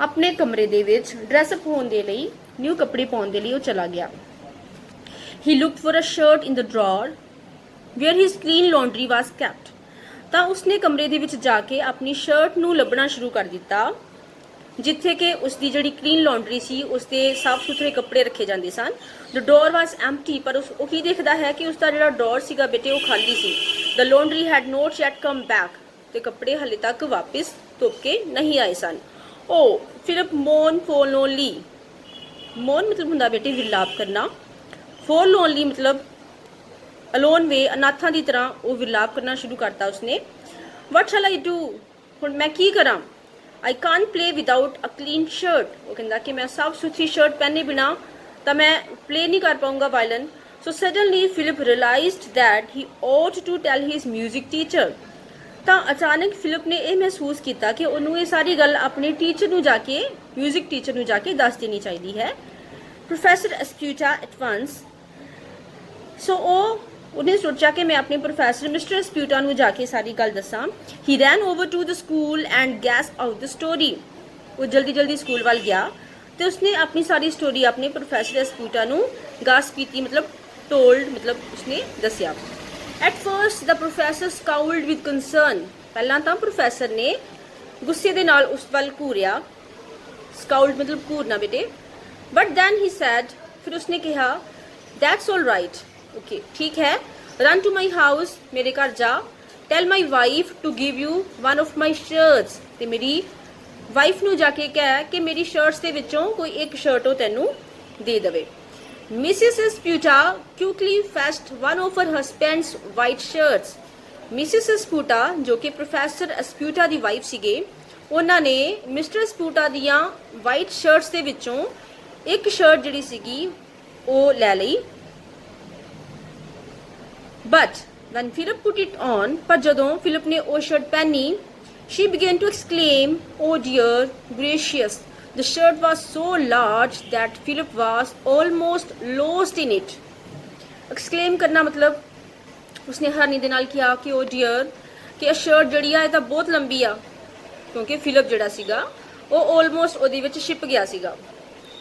S1: ਆਪਣੇ ਕਮਰੇ ਦੇ ਵਿੱਚ ਡਰੈਸਅਪ ਹੋਣ ਦੇ ਲਈ, ਨਿਊ ਕੱਪੜੇ ਪਾਉਣ ਦੇ ਲਈ ਉਹ ਚਲਾ ਗਿਆ। He looked for a shirt in the drawer where his clean laundry was kept, ਤਾਂ ਉਸਨੇ ਕਮਰੇ ਦੇ ਵਿੱਚ ਜਾ ਕੇ ਆਪਣੀ ਸ਼ਰਟ ਨੂੰ ਲੱਭਣਾ ਸ਼ੁਰੂ ਕਰ ਦਿੱਤਾ ਜਿੱਥੇ ਕਿ ਉਸਦੀ ਜਿਹੜੀ ਕਲੀਨ ਲਾਂਡਰੀ ਸੀ, ਉਸਦੇ ਸਾਫ ਸੁਥਰੇ ਕੱਪੜੇ ਰੱਖੇ ਜਾਂਦੇ ਸਨ। ਦ ਡੋਰ ਵਾਸ ਐਮਪਟੀ, ਪਰ ਉਹ ਕੀ ਦੇਖਦਾ ਹੈ ਕਿ ਉਸਦਾ ਜਿਹੜਾ ਡੋਰ ਸੀਗਾ ਬੇਟੇ ਉਹ ਖਾਲੀ ਸੀ। The laundry had not yet come back, ਤੇ ਕੱਪੜੇ ਹਲੇ ਤੱਕ ਵਾਪਿਸ ਧੁੱਪ ਕੇ ਨਹੀਂ ਆਏ ਸਨ। ਓ ਫਿਲਿਪ ਮੋਨ ਫੋਰਲੋਨਲੀ, ਮੋਨ ਮਤਲਬ ਹੁੰਦਾ ਬੇਟੇ ਵਿਰਲਾਪ ਕਰਨਾ, ਫੋਰਲੋਨਲੀ ਮਤਲਬ ਅਲੋਨ ਵੇ ਅਨਾਥਾਂ ਦੀ ਤਰ੍ਹਾਂ ਉਹ ਵਿਲਾਪ ਕਰਨਾ ਸ਼ੁਰੂ ਕਰਤਾ ਉਸਨੇ। ਵਟ ਸ਼ੈਲ ਆਈ ਡੂ, ਹੁਣ ਮੈਂ ਕੀ ਕਰਾਂ। ਆਈ ਕਾਨ ਪਲੇ ਵਿਦਾਊਟ ਅ ਕਲੀਨ ਸ਼ਰਟ, ਉਹ ਕਹਿੰਦਾ ਕਿ ਮੈਂ ਸਾਫ ਸੁਥਰੀ ਸ਼ਰਟ ਪਹਿਨੇ ਬਿਨਾ ਤਾਂ ਮੈਂ ਪਲੇ ਨਹੀਂ ਕਰ ਪਾਊਂਗਾ violin. So suddenly Philip realised that he ought to tell his music teacher. ਤਾਂ ਅਚਾਨਕ ਫਿਲਿਪ ਨੇ ਇਹ ਮਹਿਸੂਸ ਕੀਤਾ ਕਿ ਉਹਨੂੰ ਇਹ ਸਾਰੀ ਗੱਲ ਆਪਣੇ ਟੀਚਰ ਨੂੰ ਜਾ ਕੇ, ਮਿਊਜ਼ਿਕ ਟੀਚਰ ਨੂੰ ਜਾ ਕੇ ਦੱਸ ਦੇਣੀ ਚਾਹੀਦੀ ਹੈ। ਪ੍ਰੋਫੈਸਰ ਐਸਪਿਊਟਾ ਐਟ ਵੰਸ, ਸੋ ਉਹਨੇ ਸੋਚਿਆ ਕਿ ਮੈਂ ਆਪਣੇ ਪ੍ਰੋਫੈਸਰ ਮਿਸਟਰ ਐਸਪਿਊਟਾ ਨੂੰ ਜਾ ਕੇ ਸਾਰੀ ਗੱਲ ਦੱਸਾਂ। He ran over to the school and gasp out the story, ਉਹ ਜਲਦੀ ਜਲਦੀ ਸਕੂਲ ਵੱਲ ਗਿਆ ਤੇ ਉਸਨੇ ਆਪਣੀ ਸਾਰੀ ਸਟੋਰੀ ਆਪਣੇ ਪ੍ਰੋਫੈਸਰ ਐਸਪਿਊਟਾ ਨੂੰ ਗਾਸਪ ਕੀਤੀ, ਮਤਲਬ ਟੋਲਡ, ਮਤਲਬ ਉਸਨੇ ਦੱਸਿਆ। At first the professor scowled with concern, ਪਹਿਲਾਂ ਤਾਂ ਪ੍ਰੋਫੈਸਰ ਨੇ ਗੁੱਸੇ ਦੇ ਨਾਲ ਉਸ ਵੱਲ ਘੂਰਿਆ, ਸਕਾਊਲਡ ਮਤਲਬ ਘੂਰਨਾ ਬੇਟੇ। ਬਟ ਦੈਨ ਹੀ ਸੈਡ, ਫਿਰ ਉਸਨੇ ਕਿਹਾ ਦੈਟਸ ਆਲ ਰਾਈਟ, ਓਕੇ ਠੀਕ ਹੈ, ਰਨ ਟੂ ਮਾਈ ਹਾਊਸ, ਮੇਰੇ ਘਰ ਜਾ, tell my wife to give you one of my shirts, ਤੇ ਮੇਰੀ ਵਾਈਫ ਨੂੰ ਜਾ ਕੇ ਕਹਿ ਕਿ ਮੇਰੀ ਸ਼ਰਟਸ ਦੇ ਵਿੱਚੋਂ ਕੋਈ ਇੱਕ ਸ਼ਰਟ ਉਹ ਤੈਨੂੰ ਦੇ ਦੇਵੇ। Mrs Esputa quickly fetched one of her husband's white shirts, Mrs Esputa ਜੋ ਕਿ ਪ੍ਰੋਫੈਸਰ ਐਸਪਿਊਟਾ ਦੀ ਵਾਈਫ ਸੀਗੇ, ਉਹਨਾਂ ਨੇ ਮਿਸਟਰ ਐਸਪਿਊਟਾ ਦੀਆਂ ਵਾਈਟ ਸ਼ਰਟਸ ਦੇ ਵਿੱਚੋਂ ਇੱਕ ਸ਼ਰਟ ਜਿਹੜੀ ਸੀਗੀ ਉਹ ਲੈ ਲਈ। But van Philip put it on, ਪਰ ਜਦੋਂ ਫਿਲਿਪ ਨੇ ਉਹ shirt ਪਹਿਨੀ, she began to exclaim, oh dear gracious, the shirt was so large that Philip was almost lost in it। exclaim ਕਰਨਾ ਮਤਲਬ ਉਸਨੇ ਹੈਰਾਨੀ ਦੇ ਨਾਲ ਕਿਹਾ ਕਿ oh dear, ਕਿ ਇਹ ਸ਼ਰਟ ਜਿਹੜੀ ਆ ਇਹ ਤਾਂ ਬਹੁਤ ਲੰਬੀ ਆ, ਕਿਉਂਕਿ ਫਿਲਿਪ ਜਿਹੜਾ ਸੀਗਾ ਉਹ ਆਲਮੋਸਟ ਉਹਦੇ ਵਿੱਚ ਛਿਪ ਗਿਆ ਸੀਗਾ।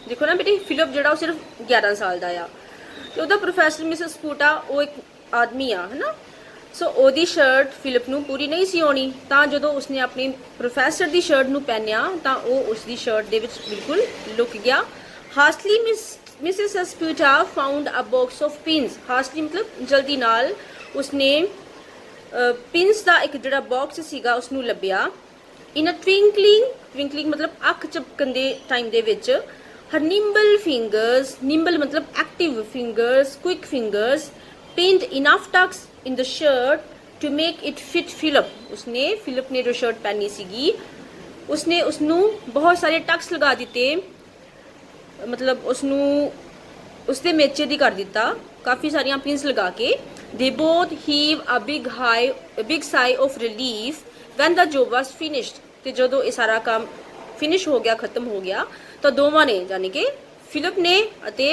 S1: ਦੇਖੋ ਨਾ ਬੇਟੀ, ਫਿਲਿਪ ਜਿਹੜਾ ਉਹ ਸਿਰਫ 11 ਸਾਲ ਦਾ ਆ ਤੇ ਉਹਦਾ ਪ੍ਰੋਫੈਸਰ ਮਿਸਿਸ ਸਪੂਟਾ ਉਹ ਇੱਕ ਆਦਮੀ ਆ, ਹੈ ਨਾ। ਸੋ ਉਹਦੀ ਸ਼ਰਟ ਫਿਲਿਪ ਨੂੰ ਪੂਰੀ ਨਹੀਂ ਸੀ ਆਉਣੀ, ਤਾਂ ਜਦੋਂ ਉਸਨੇ ਆਪਣੀ ਪ੍ਰੋਫੈਸਰ ਦੀ ਸ਼ਰਟ ਨੂੰ ਪਹਿਨਿਆ ਤਾਂ ਉਹ ਉਸਦੀ ਸ਼ਰਟ ਦੇ ਵਿੱਚ ਬਿਲਕੁਲ ਲੁਕ ਗਿਆ। Hastily Mrs Esputa found a box of pins, hastily ਮਤਲਬ ਜਲਦੀ ਨਾਲ ਉਸਨੇ ਪਿੰਸ ਦਾ ਇੱਕ ਜਿਹੜਾ ਬਾਕਸ ਸੀਗਾ ਉਸਨੂੰ ਲੱਭਿਆ। ਇਨ ਅ ਟਵਿੰਕਲਿੰਗ, ਟਵਿੰਕਲਿੰਗ ਮਤਲਬ ਅੱਖ ਝਪਕਣ ਦੇ ਟਾਈਮ ਦੇ ਵਿੱਚ, ਹਰ ਨਿੰਬਲ ਫਿੰਗਰਸ, ਨਿੰਬਲ ਮਤਲਬ active fingers, quick fingers, pinned enough tucks in the shirt to make it fit Philip। उसने फिलिप ने जो शर्ट पहनी सीगी उसने उसनू बहुत सारे टक्स लगा दिते, मतलब उसनू उसदे मेचे दी कर दिता, काफ़ी सारियां पिन्स लगा के। They both heave a big sigh of relief when the job was finished। ते जदों ये सारा काम फिनिश हो गया, खत्म हो गया, तो दोवां ने यानी कि फिलिप ने अते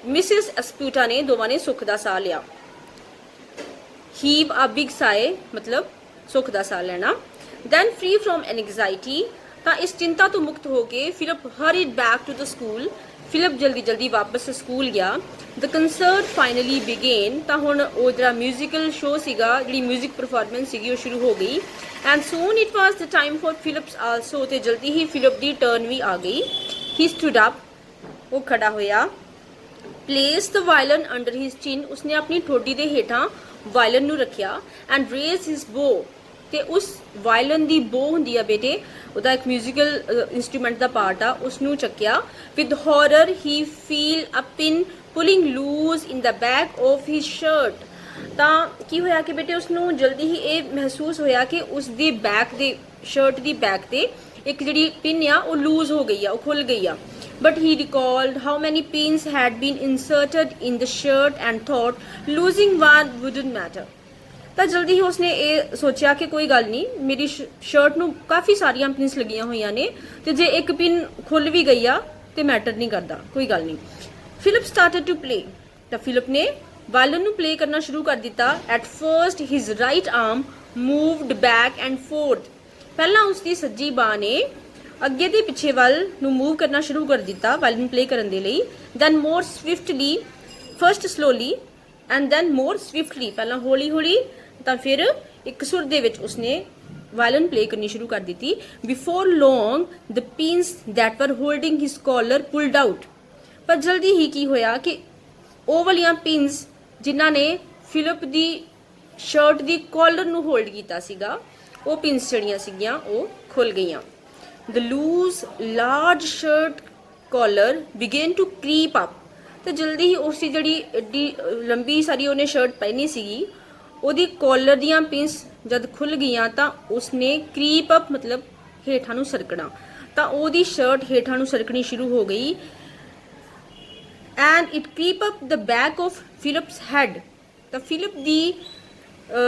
S1: मिसिस एस्प्यूटा ने दोवां ने सुख दा साह लिया। हीव अ बिग साए मतलब सुख दा साह लेना। दैन फ्री फ्रॉम एंग्जाइटी, ਤਾਂ ਇਸ ਚਿੰਤਾ ਤੋਂ ਮੁਕਤ ਹੋ ਕੇ Philip hurried back to the school, Philip ਜਲਦੀ ਜਲਦੀ ਵਾਪਸ ਸਕੂਲ ਗਿਆ। ਦ ਕੰਸਰਟ ਫਾਈਨਲੀ ਬਿਗੇਨ, ਤਾਂ ਹੁਣ ਉਹ ਜਿਹੜਾ ਮਿਊਜ਼ੀਕਲ ਸ਼ੋਅ ਸੀਗਾ, ਜਿਹੜੀ ਮਿਊਜ਼ਿਕ ਪਰਫਾਰਮੈਂਸ ਸੀਗੀ ਉਹ ਸ਼ੁਰੂ ਹੋ ਗਈ। And soon it was the time for Philip's also, ਤੇ ਜਲਦੀ ਹੀ ਫਿਲਿਪ ਦੀ ਟਰਨ ਵੀ ਆ ਗਈ। ਹੀ ਸਟੂਡ ਅਪ, ਉਹ ਖੜਾ ਹੋਇਆ। ਪਲੇਸ ਦ ਵਾਇਲਨ ਅੰਡਰ ਹਿਜ਼ ਚਿਨ, ਉਸਨੇ ਆਪਣੀ ਠੋਡੀ ਦੇ ਹੇਠਾਂ ਵਾਇਲਨ ਨੂੰ ਰੱਖਿਆ। ਐਂਡ ਰੇਜ਼ ਹਿਜ਼ ਬੋ, ਤੇ ਉਸ ਵਾਇਲਨ ਦੀ ਬੋ ਹੁੰਦੀ ਆ ਬੇਟੇ, ਉਹਦਾ ਇੱਕ ਮਿਊਜ਼ੀਕਲ ਇੰਸਟਰੂਮੈਂਟ ਦਾ ਪਾਰਟ ਆ, ਉਸਨੂੰ ਚੱਕਿਆ। With horror he feel a pin pulling loose in the back of his shirt, ਤਾਂ ਕੀ ਹੋਇਆ ਕਿ ਬੇਟੇ ਉਸਨੂੰ ਜਲਦੀ ਹੀ ਇਹ ਮਹਿਸੂਸ ਹੋਇਆ ਕਿ ਉਸਦੀ ਬੈਕ ਦੇ ਸ਼ਰਟ ਦੀ ਬੈਕ ਤੇ ਇੱਕ ਜਿਹੜੀ ਪਿਨ ਆ ਉਹ ਲੂਜ਼ ਹੋ ਗਈ ਆ, ਉਹ ਖੁੱਲ ਗਈ ਆ। But he recalled how many pins had been inserted in the shirt and thought losing one wouldn't matter। ਤਾਂ ਜਲਦੀ ਹੀ ਉਸਨੇ ਇਹ ਸੋਚਿਆ ਕਿ ਕੋਈ ਗੱਲ ਨਹੀਂ, ਮੇਰੀ ਸ਼ਰਟ ਨੂੰ ਕਾਫੀ ਸਾਰੀਆਂ ਪਿੰਸ ਲੱਗੀਆਂ ਹੋਈਆਂ ਨੇ, ਤੇ ਜੇ ਇੱਕ ਪਿਨ ਖੁੱਲ ਵੀ ਗਈ ਆ ਤੇ ਮੈਟਰ ਨਹੀਂ ਕਰਦਾ, ਕੋਈ ਗੱਲ ਨਹੀਂ। ਫਿਲਿਪ ਸਟਾਰਟਡ ਟੂ ਪਲੇ, ਤਾਂ ਫਿਲਿਪ ਨੇ ਵਾਇਲਨ ਨੂੰ ਪਲੇ ਕਰਨਾ ਸ਼ੁਰੂ ਕਰ ਦਿੱਤਾ। At first his right arm moved back and fourth, ਪਹਿਲਾਂ ਉਸਦੀ ਸੱਜੀ ਬਾਂਹ ਨੇ ਅੱਗੇ ਦੇ ਪਿੱਛੇ ਵੱਲ ਨੂੰ ਮੂਵ ਕਰਨਾ ਸ਼ੁਰੂ ਕਰ ਦਿੱਤਾ ਵਾਇਲਨ ਪਲੇ ਕਰਨ ਦੇ ਲਈ। Then more swiftly, first slowly and then more swiftly, ਪਹਿਲਾਂ ਹੌਲੀ ਹੌਲੀ ਤਾਂ ਫਿਰ ਇੱਕ ਸੁਰ ਦੇ ਵਿੱਚ ਉਸਨੇ ਵਾਇਲਨ ਪਲੇ ਕਰਨੀ ਸ਼ੁਰੂ ਕਰ ਦਿੱਤੀ। Before long the PIMS that ਵਰ ਹੋਲਡਿੰਗ ਹਿਸ ਕਾਲਰ ਪੁਲਡ ਆਊਟ, ਪਰ ਜਲਦੀ ਹੀ ਕੀ ਹੋਇਆ ਕਿ ਉਹ ਵਾਲੀਆਂ ਪਿੰਸ ਜਿਨ੍ਹਾਂ ਨੇ ਫਿਲਿਪ ਦੀ ਸ਼ਰਟ ਦੀ ਕਾਲਰ ਨੂੰ ਹੋਲਡ ਕੀਤਾ ਸੀਗਾ, ਉਹ ਪਿੰਸ ਜਿਹੜੀਆਂ ਸੀਗੀਆਂ ਉਹ ਖੁੱਲ ਗਈਆਂ। The loose large shirt collar began to creep up, तो जल्दी ही उसकी जिहड़ी एड्डी लंबी सारी उन्हें शर्ट पहनी सीगी ਉਹਦੀ कॉलर ਦੀਆਂ पिंस जद खुल गईयां ਤਾਂ उसने क्रीप अप मतलब ਹੇਠਾਂ ਨੂੰ ਸਰਕਣਾ ਤਾਂ ਉਹਦੀ ਸ਼ਰਟ ਹੇਠਾਂ ਨੂੰ ਸਰਕਣੀ ਸ਼ੁਰੂ ਹੋ ਗਈ and it creep up the back of Philip's head ਤਾਂ ਫਿਲਿਪ ਦੀ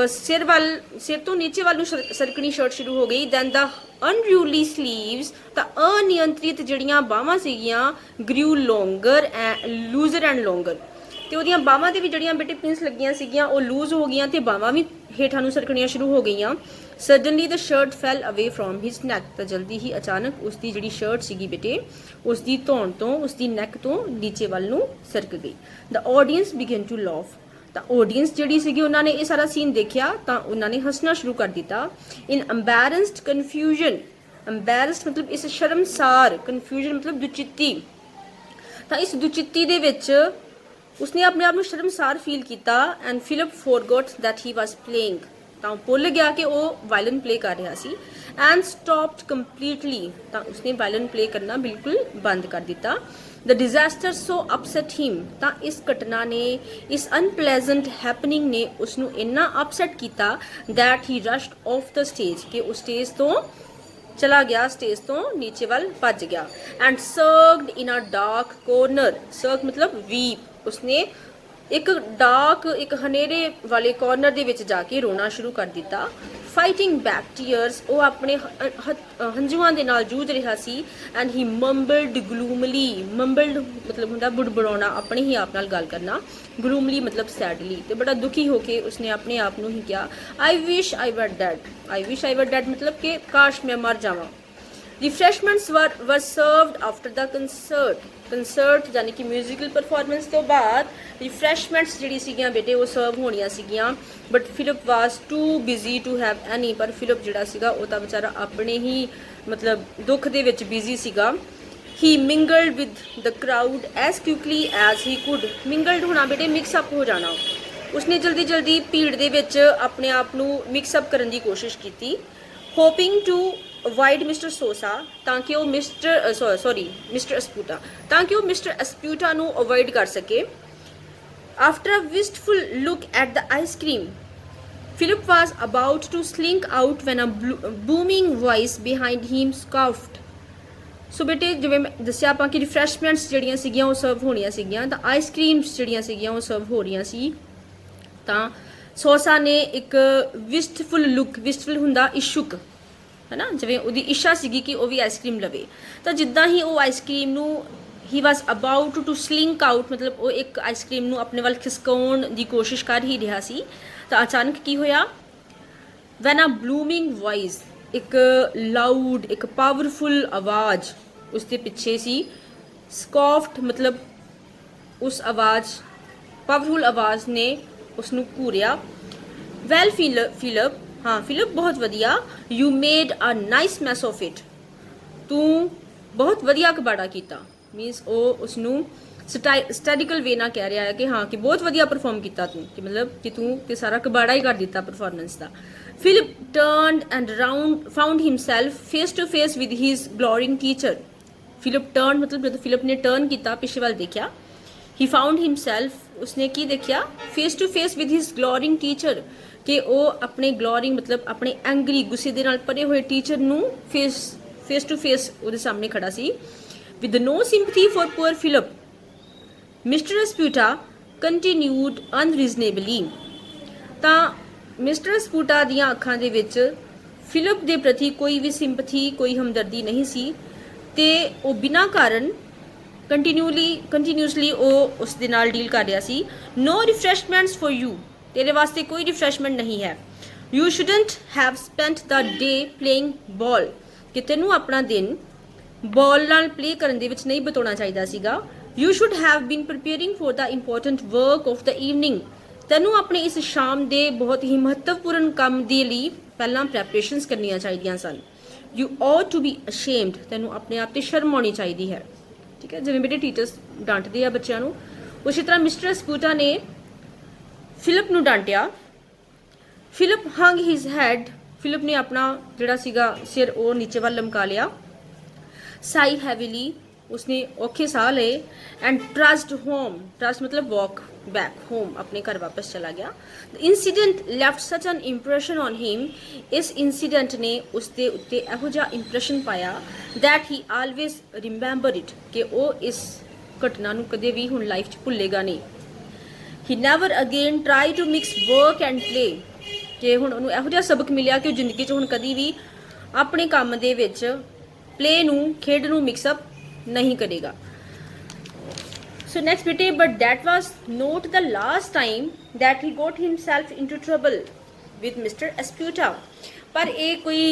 S1: ਸਿਰ ਤੋਂ ਨੀਚੇ ਵੱਲ ਨੂੰ ਸਰਕਣੀ ਸ਼ਰਟ ਸ਼ੁਰੂ ਹੋ ਗਈ then the unruly sleeves ਤਾਂ ਅਨਿਯੰਤਰਿਤ ਜਿਹੜੀਆਂ ਬਾਹਾਂ ਸੀਗੀਆਂ grew longer and looser and longer ਤੇ ਉਹਦੀਆਂ ਬਾਹਾਂ ਤੇ ਵੀ ਜਿਹੜੀਆਂ ਬੇਟੇ ਪਿੰਸ ਲੱਗੀਆਂ ਸੀਗੀਆਂ ਉਹ ਲੂਜ਼ ਹੋ ਗਈਆਂ ਤੇ ਬਾਹਾਂ ਵੀ ਹੇਠਾਂ ਨੂੰ ਸਰਕਣੀਆਂ ਸ਼ੁਰੂ ਹੋ ਗਈਆਂ ਸਡਨਲੀ ਦ ਸ਼ਰਟ ਫੈਲ ਅਵੇ ਫਰੋਮ ਹਿਸ ਨੈਕ ਤਾਂ ਜਲਦੀ ਹੀ ਅਚਾਨਕ ਉਸ ਦੀ ਜਿਹੜੀ ਸ਼ਰਟ ਸੀਗੀ ਬੇਟੇ ਉਸ ਦੀ ਧੌਣ ਤੋਂ ਉਸ ਦੀ ਨੈਕ ਤੋਂ ਨੀਚੇ ਵੱਲ ਨੂੰ ਸਰਕ ਗਈ ਦ ਆਡੀਅנס ਬਿਗਨ ਟੂ ਲਾਫ ਤਾਂ ਆਡੀਅנס ਜਿਹੜੀ ਸੀਗੀ ਉਹਨਾਂ ਨੇ ਇਹ ਸਾਰਾ ਸੀਨ ਦੇਖਿਆ ਤਾਂ ਉਹਨਾਂ ਨੇ ਹੱਸਣਾ ਸ਼ੁਰੂ ਕਰ ਦਿੱਤਾ ਇਨ ਐਮਬੈਰੈਂਸਡ ਕਨਫਿਊਜ਼ਨ ਐਮਬੈਰੈਂਸਡ ਮਤਲਬ ਇਸ ਸ਼ਰਮਸਾਰ ਕਨਫਿਊਜ਼ਨ ਮਤਲਬ ਦੁਚਿੱਤੀ ਤਾਂ ਇਸ ਦੁਚਿੱਤੀ ਦੇ ਵਿੱਚ उसने अपने आप में शर्मसार फील किया and Philip forgot that he was playing ਤਾਂ ਭੁੱਲ ਗਿਆ ਕਿ ਉਹ ਵਾਇਲਨ ਪਲੇ ਕਰ ਰਿਹਾ ਸੀ ਐਂਡ ਸਟਾਪਡ ਕੰਪਲੀਟਲੀ ਤਾਂ ਉਸਨੇ ਵਾਇਲਨ ਪਲੇ ਕਰਨਾ ਬਿਲਕੁਲ ਬੰਦ ਕਰ ਦਿੱਤਾ ਦ ਡਿਜ਼ਾਸਟਰ ਸੋ ਅਪਸੈਟ ਹਿਮ ਤਾਂ ਇਸ ਘਟਨਾ ਨੇ ਇਸ ਅਨਪਲੇਜ਼ੈਂਟ ਹੈਪਨਿੰਗ ਨੇ ਉਸ ਨੂੰ ਇੰਨਾ ਅਪਸੈਟ ਕੀਤਾ that he rushed off the stage ਕਿ ਉਹ ਸਟੇਜ ਤੋਂ ਚਲਾ ਗਿਆ ਸਟੇਜ ਤੋਂ ਨੀਚੇ ਵੱਲ ਭੱਜ ਗਿਆ and sulked in a dark corner sulk ਮਤਲਬ ਵੀਪ ਉਸਨੇ ਇੱਕ ਡਾਰਕ ਇੱਕ ਹਨੇਰੇ ਵਾਲੇ ਕਾਰਨਰ ਦੇ ਵਿੱਚ ਜਾ ਕੇ ਰੋਣਾ ਸ਼ੁਰੂ ਕਰ ਦਿੱਤਾ ਫਾਈਟਿੰਗ ਬੈਕ ਟੀਅਰਸ ਉਹ ਆਪਣੇ ਹੰਝੂਆਂ ਦੇ ਨਾਲ ਜੂਝ ਰਿਹਾ ਸੀ ਐਂਡ ਹੀ ਮੰਬਲਡ ਗਲੂਮਲੀ ਮੰਬਲਡ ਮਤਲਬ ਹੁੰਦਾ ਬੁੜਬੁੜਾਉਣਾ ਆਪਣੇ ਹੀ ਆਪ ਨਾਲ ਗੱਲ ਕਰਨਾ ਗਲੂਮਲੀ ਮਤਲਬ ਸੈਡਲੀ ਤੇ ਬੜਾ ਦੁਖੀ ਹੋ ਕੇ ਉਸਨੇ ਆਪਣੇ ਆਪ ਨੂੰ ਹੀ ਕਿਹਾ ਆਈ ਵਿਸ਼ ਆਈ ਵਰ ਡੈਡ ਮਤਲਬ ਕਿ ਕਾਸ਼ ਮੈਂ ਮਰ ਜਾਵਾਂ refreshments were served after the concert यानी कि म्यूजिकल परफॉर्मेंस तो बाद रिफ्रेशमेंट्स जिहड़ी सीगियां बेटे वो सर्व होणियां सीगियां but Philip was too busy to have any पर फिलिप जिहड़ा सीगा वो तां बेचारा अपने ही मतलब दुख दे विच बिजी सीगा he mingled with the crowd as quickly as he could mingled होना बेटे मिक्सअप हो जाना उसने जल्दी जल्दी भीड़ दे विच अपने आप नूं मिक्सअप करन दी कोशिश कीती होपिंग टू अवॉइड मिस्टर सोसा ताकि वो मिस्टर अस्पूटा ताकि वो मिस्टर अस्पूटा नू अवॉइड कर सके after a wistful look at the ice cream Philip was about to slink out when a booming voice behind him scoffed सो बेटे जिवें मैं दस्सिया आपां कि रिफ्रेशमेंट्स जिहड़ियां सीगियां वो सर्व होणियां सीगियां तां आइसक्रीम्स जिहड़ियां सीगियां वो सर्व हो रहियां सी तां सोसा ने एक विस्टफुल लुक विस्टफुल हुंदा इशुक है ना जिवें उहदी इच्छा सीगी कि वो भी आइसक्रीम लवे तो जिद्दां ही वो आइसक्रीम नू he was about to slink out मतलब वो एक आइसक्रीम नू अपने वाल खिसकाउण दी कोशिश कर ही रहा सी तो अचानक की होया वैन अ ब्लूमिंग वॉइस एक लाउड एक पावरफुल आवाज़ उसके पिछे सी स्कॉफ्ट मतलब उस आवाज़ पावरफुल आवाज़ ने उसनू घूरिया वैल फिलिप हाँ फिलिप बहुत वधिया you made a nice mass of it तू बहुत वधिया कबाड़ा किया मीनस वो उसनू स्टैटिकल वे ना कह रहा है कि हाँ कि बहुत वधिया परफॉर्म किया तू कि मतलब कि तू ते सारा कबाड़ा ही कर दिता परफॉर्मेंस का Philip turned and round found himself face to face with his glowering teacher Philip turn मतलब जब फिलिप ने टर्न किया पिछे वाल देखा ही फाउंड हिमसैल्फ उसने की देखा face to face with his glowering teacher कि वो अपने ग्लोरिंग मतलब अपने एंग्री गुस्से दे नाल भरे हुए टीचर नू फेस टू फेस उहदे सामने खड़ा सी with no sympathy for poor Philip mister Esputa continued unreasonably तां मिस्टर अस्पूटा दीआं अखां दे विच फिलिप दे प्रति कोई भी सिंपैथी कोई हमदर्दी नहीं सी ते वो बिना कारण कंटिन्यूसली वो उस दे नाल डील कर रहा सी नो रिफ्रेशमेंट्स फॉर यू तेरे वास्ते कोई रिफ्रेशमेंट नहीं है you shouldn't have spent the day playing ball कि तेनू अपना दिन बॉल नाल प्ले करन दे विच नहीं बिताउणा चाहीदा सीगा you should have been preparing for the important work of the evening तेनू अपने इस शाम दे बहुत ही महत्वपूर्ण काम दे लई पहलां प्रैपरेशनस करनियां चाहीदियां सन you ought to be ashamed तेनू अपने आप ते शर्म आउणी चाहीदी है ठीक है जिवें बेटे टीचर्स डांटदे आ बच्चों नू उसी तरह मिस्टर अस्पूटा ने फिलिप नू डांटिया Philip hung his head Philip ने अपना जिहड़ा सीगा सिर वो नीचे वाल लमका लिया साई हैवीली उसने औखे साह लए एंड ट्रस्ट होम, ट्रस्ट मतलब वॉक बैक होम, अपने घर वापस चला गया। The incident left such an impression on him, इस इंसीडेंट ने उसके उत्ते ਇਹੋ ਜਿਹਾ इंप्रैशन पाया that he always remember it, कि वो इस घटना ਨੂੰ ਕਦੇ ਵੀ ਹੁਣ ਲਾਈਫ 'ਚ ਭੁੱਲੇਗਾ ਨਹੀਂ। He never again try to mix work and play, कि ਹੁਣ ਉਹਨੂੰ ਇਹੋ ਜਿਹਾ ਸਬਕ ਮਿਲਿਆ ਕਿ ਉਹ ਜ਼ਿੰਦਗੀ 'ਚ ਹੁਣ ਕਦੀ ਵੀ ਆਪਣੇ ਕੰਮ ਦੇ ਵਿੱਚ प्ले ਨੂੰ ਖੇਡ ਨੂੰ ਮਿਕਸਅਪ नहीं करेगा। So next बेटे, but that was not the last time that he got himself into trouble with Mr. Esputa, पर ਇਹ ਕੋਈ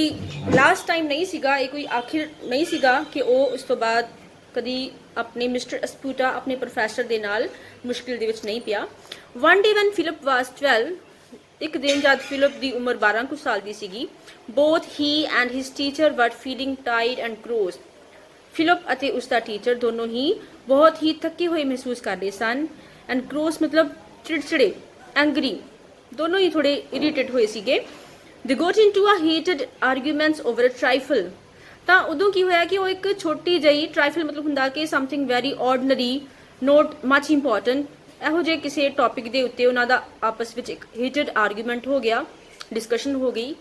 S1: लास्ट टाइम नहीं सीगा, ਇਹ ਕੋਈ आखिर नहीं सीगा कि ਉਹ ਉਸ ਤੋਂ ਬਾਅਦ ਕਦੀ ਆਪਣੇ ਮਿਸਟਰ ਐਸਪੂਟਾ ਆਪਣੇ ਪ੍ਰੋਫੈਸਰ ਦੇ ਨਾਲ ਮੁਸ਼ਕਿਲ ਦੇ ਵਿੱਚ ਨਹੀਂ ਪਿਆ। One day when Philip was 12, ਇੱਕ ਦਿਨ ਜਦ ਫਿਲਿਪ ਦੀ ਉਮਰ 12 ਕੁ ਸਾਲ ਦੀ ਸੀਗੀ, both he and his teacher were feeling tired and cross, Philip ਅਤੇ ਉਸਦਾ ਟੀਚਰ ਦੋਨੋਂ ਹੀ ਬਹੁਤ ਹੀ ਥੱਕੇ ਹੋਏ ਮਹਿਸੂਸ ਕਰਦੇ ਸਨ। ਐਂਡ ਕ੍ਰੋਸ ਮਤਲਬ ਚਿੜਚਿੜੇ, ਐਂਗਰੀ, ਦੋਨੋਂ ਹੀ ਥੋੜੇ ਇਰੀਟੇਟ ਹੋਏ ਸੀਗੇ। They got into a heated arguments over a trifle, ਤਾਂ ਉਦੋਂ ਕੀ ਹੋਇਆ ਕਿ ਉਹ ਇੱਕ ਛੋਟੀ ਜਿਹੀ ਟ੍ਰਾਈਫਲ ਮਤਲਬ ਹੁੰਦਾ ਕਿ something very ordinary, note much important, ਇਹੋ ਜਿਹੇ ਕਿਸੇ ਟੌਪਿਕ ਦੇ ਉੱਤੇ ਉਹਨਾਂ ਦਾ ਆਪਸ ਵਿੱਚ ਇੱਕ ਹੀਟਡ ਆਰਗੂਮੈਂਟ ਹੋ ਗਿਆ, ਡਿਸਕਸ਼ਨ ਹੋ ਗਈ।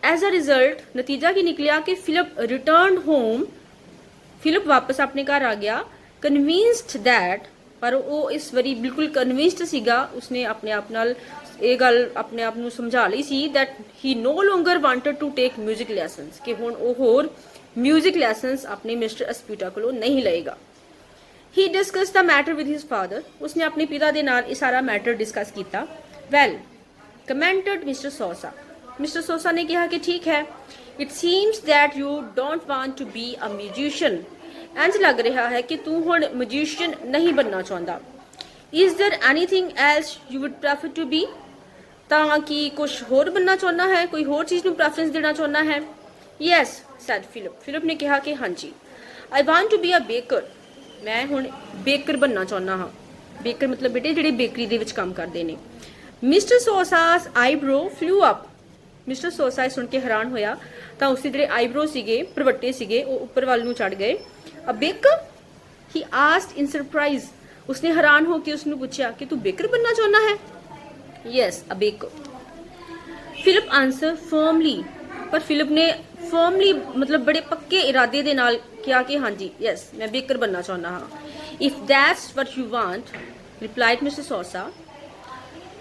S1: ਐਜ਼ ਅ ਰਿਜ਼ਲਟ ਨਤੀਜਾ ਕੀ ਨਿਕਲਿਆ ਕਿ ਫਿਲਿਪ ਰਿਟਰਨਡ ਹੋਮ, ਫਿਲਿਪ ਵਾਪਸ ਆਪਣੇ ਘਰ ਆ ਗਿਆ, ਕਨਵਿੰਸਡ ਦੈਟ, ਪਰ ਉਹ ਇਸ ਵਾਰੀ ਬਿਲਕੁਲ ਕਨਵਿੰਸਡ ਸੀਗਾ, ਉਸਨੇ ਆਪਣੇ ਆਪ ਨਾਲ ਇਹ ਗੱਲ ਆਪਣੇ ਆਪ ਨੂੰ ਸਮਝਾ ਲਈ ਸੀ that he no longer wanted to take music lessons, ਕਿ ਹੁਣ ਉਹ ਹੋਰ ਮਿਊਜ਼ਿਕ ਲੈਸਨਸ ਆਪਣੇ ਮਿਸਟਰ ਐਸਪੂਟਾ ਕੋਲੋਂ ਨਹੀਂ ਲਏਗਾ। He discuss the matter with his father, ਉਸਨੇ ਆਪਣੇ ਪਿਤਾ ਦੇ ਨਾਲ ਇਹ ਸਾਰਾ ਮੈਟਰ ਡਿਸਕਸ ਕੀਤਾ। Well commented mister Sousa, mister Sousa ਨੇ ਕਿਹਾ ਕਿ ਠੀਕ ਹੈ, it seems that you don't want to be a musician, ਇੰਜ ਲੱਗ ਰਿਹਾ ਹੈ ਕਿ ਤੂੰ ਹੁਣ ਮਿਊਜ਼ੀਸ਼ੀਅਨ ਨਹੀਂ ਬਣਨਾ ਚਾਹੁੰਦਾ। Is there anything else you would prefer to be, ਤਾਂ ਕੀ ਕੁਛ ਹੋਰ ਬਣਨਾ ਚਾਹੁੰਦਾ ਹੈ, ਕੋਈ ਹੋਰ ਚੀਜ਼ ਨੂੰ ਪ੍ਰੈਫਰੈਂਸ ਦੇਣਾ ਚਾਹੁੰਦਾ ਹੈ। ਯੈਸ ਸੈਡ ਫਿਲਿਪ, ਫਿਲਿਪ ਨੇ ਕਿਹਾ ਕਿ ਹਾਂਜੀ। I want to be a baker, ਮੈਂ ਹੁਣ ਬੇਕਰ ਬਣਨਾ ਚਾਹੁੰਦਾ ਹਾਂ। ਬੇਕਰ ਮਤਲਬ ਬੇਟੇ ਜਿਹੜੇ ਬੇਕਰੀ ਦੇ ਵਿੱਚ ਕੰਮ ਕਰਦੇ ਨੇ। Mister Sousa's eyebrow flew up, mister Sousa ਸੁਣ ਕੇ ਹੈਰਾਨ ਹੋਇਆ, ਤਾਂ ਉਸਦੇ ਜਿਹੜੇ ਆਈਬ੍ਰੋ ਸੀਗੇ, ਪ੍ਰਵੱਟੇ ਸੀਗੇ, ਉਹ ਉੱਪਰ ਵੱਲ ਨੂੰ ਚੜ ਗਏ। ਅ ਬੇਕਰ, ਹੀ ਆਸਕਡ ਇਨ ਸਰਪ੍ਰਾਈਜ਼, ਉਸਨੇ ਹੈਰਾਨ ਹੋ ਕੇ ਉਸਨੂੰ ਪੁੱਛਿਆ ਕਿ ਤੂੰ ਬੇਕਰ ਬਣਨਾ ਚਾਹੁੰਦਾ ਹੈ। ਯੈਸ ਅ ਬੇਕਰ, ਫਿਲਿਪ ਆਂਸਰ ਫਰਮਲੀ, ਪਰ ਫਿਲਿਪ ਨੇ ਫਰਮਲੀ ਮਤਲਬ ਬੜੇ ਪੱਕੇ ਇਰਾਦੇ ਦੇ ਨਾਲ ਕਿਹਾ ਕਿ ਹਾਂਜੀ ਯੈਸ ਮੈਂ ਬੇਕਰ ਬਣਨਾ ਚਾਹੁੰਦਾ ਹਾਂ। If that's what you want, replied mister Sousa,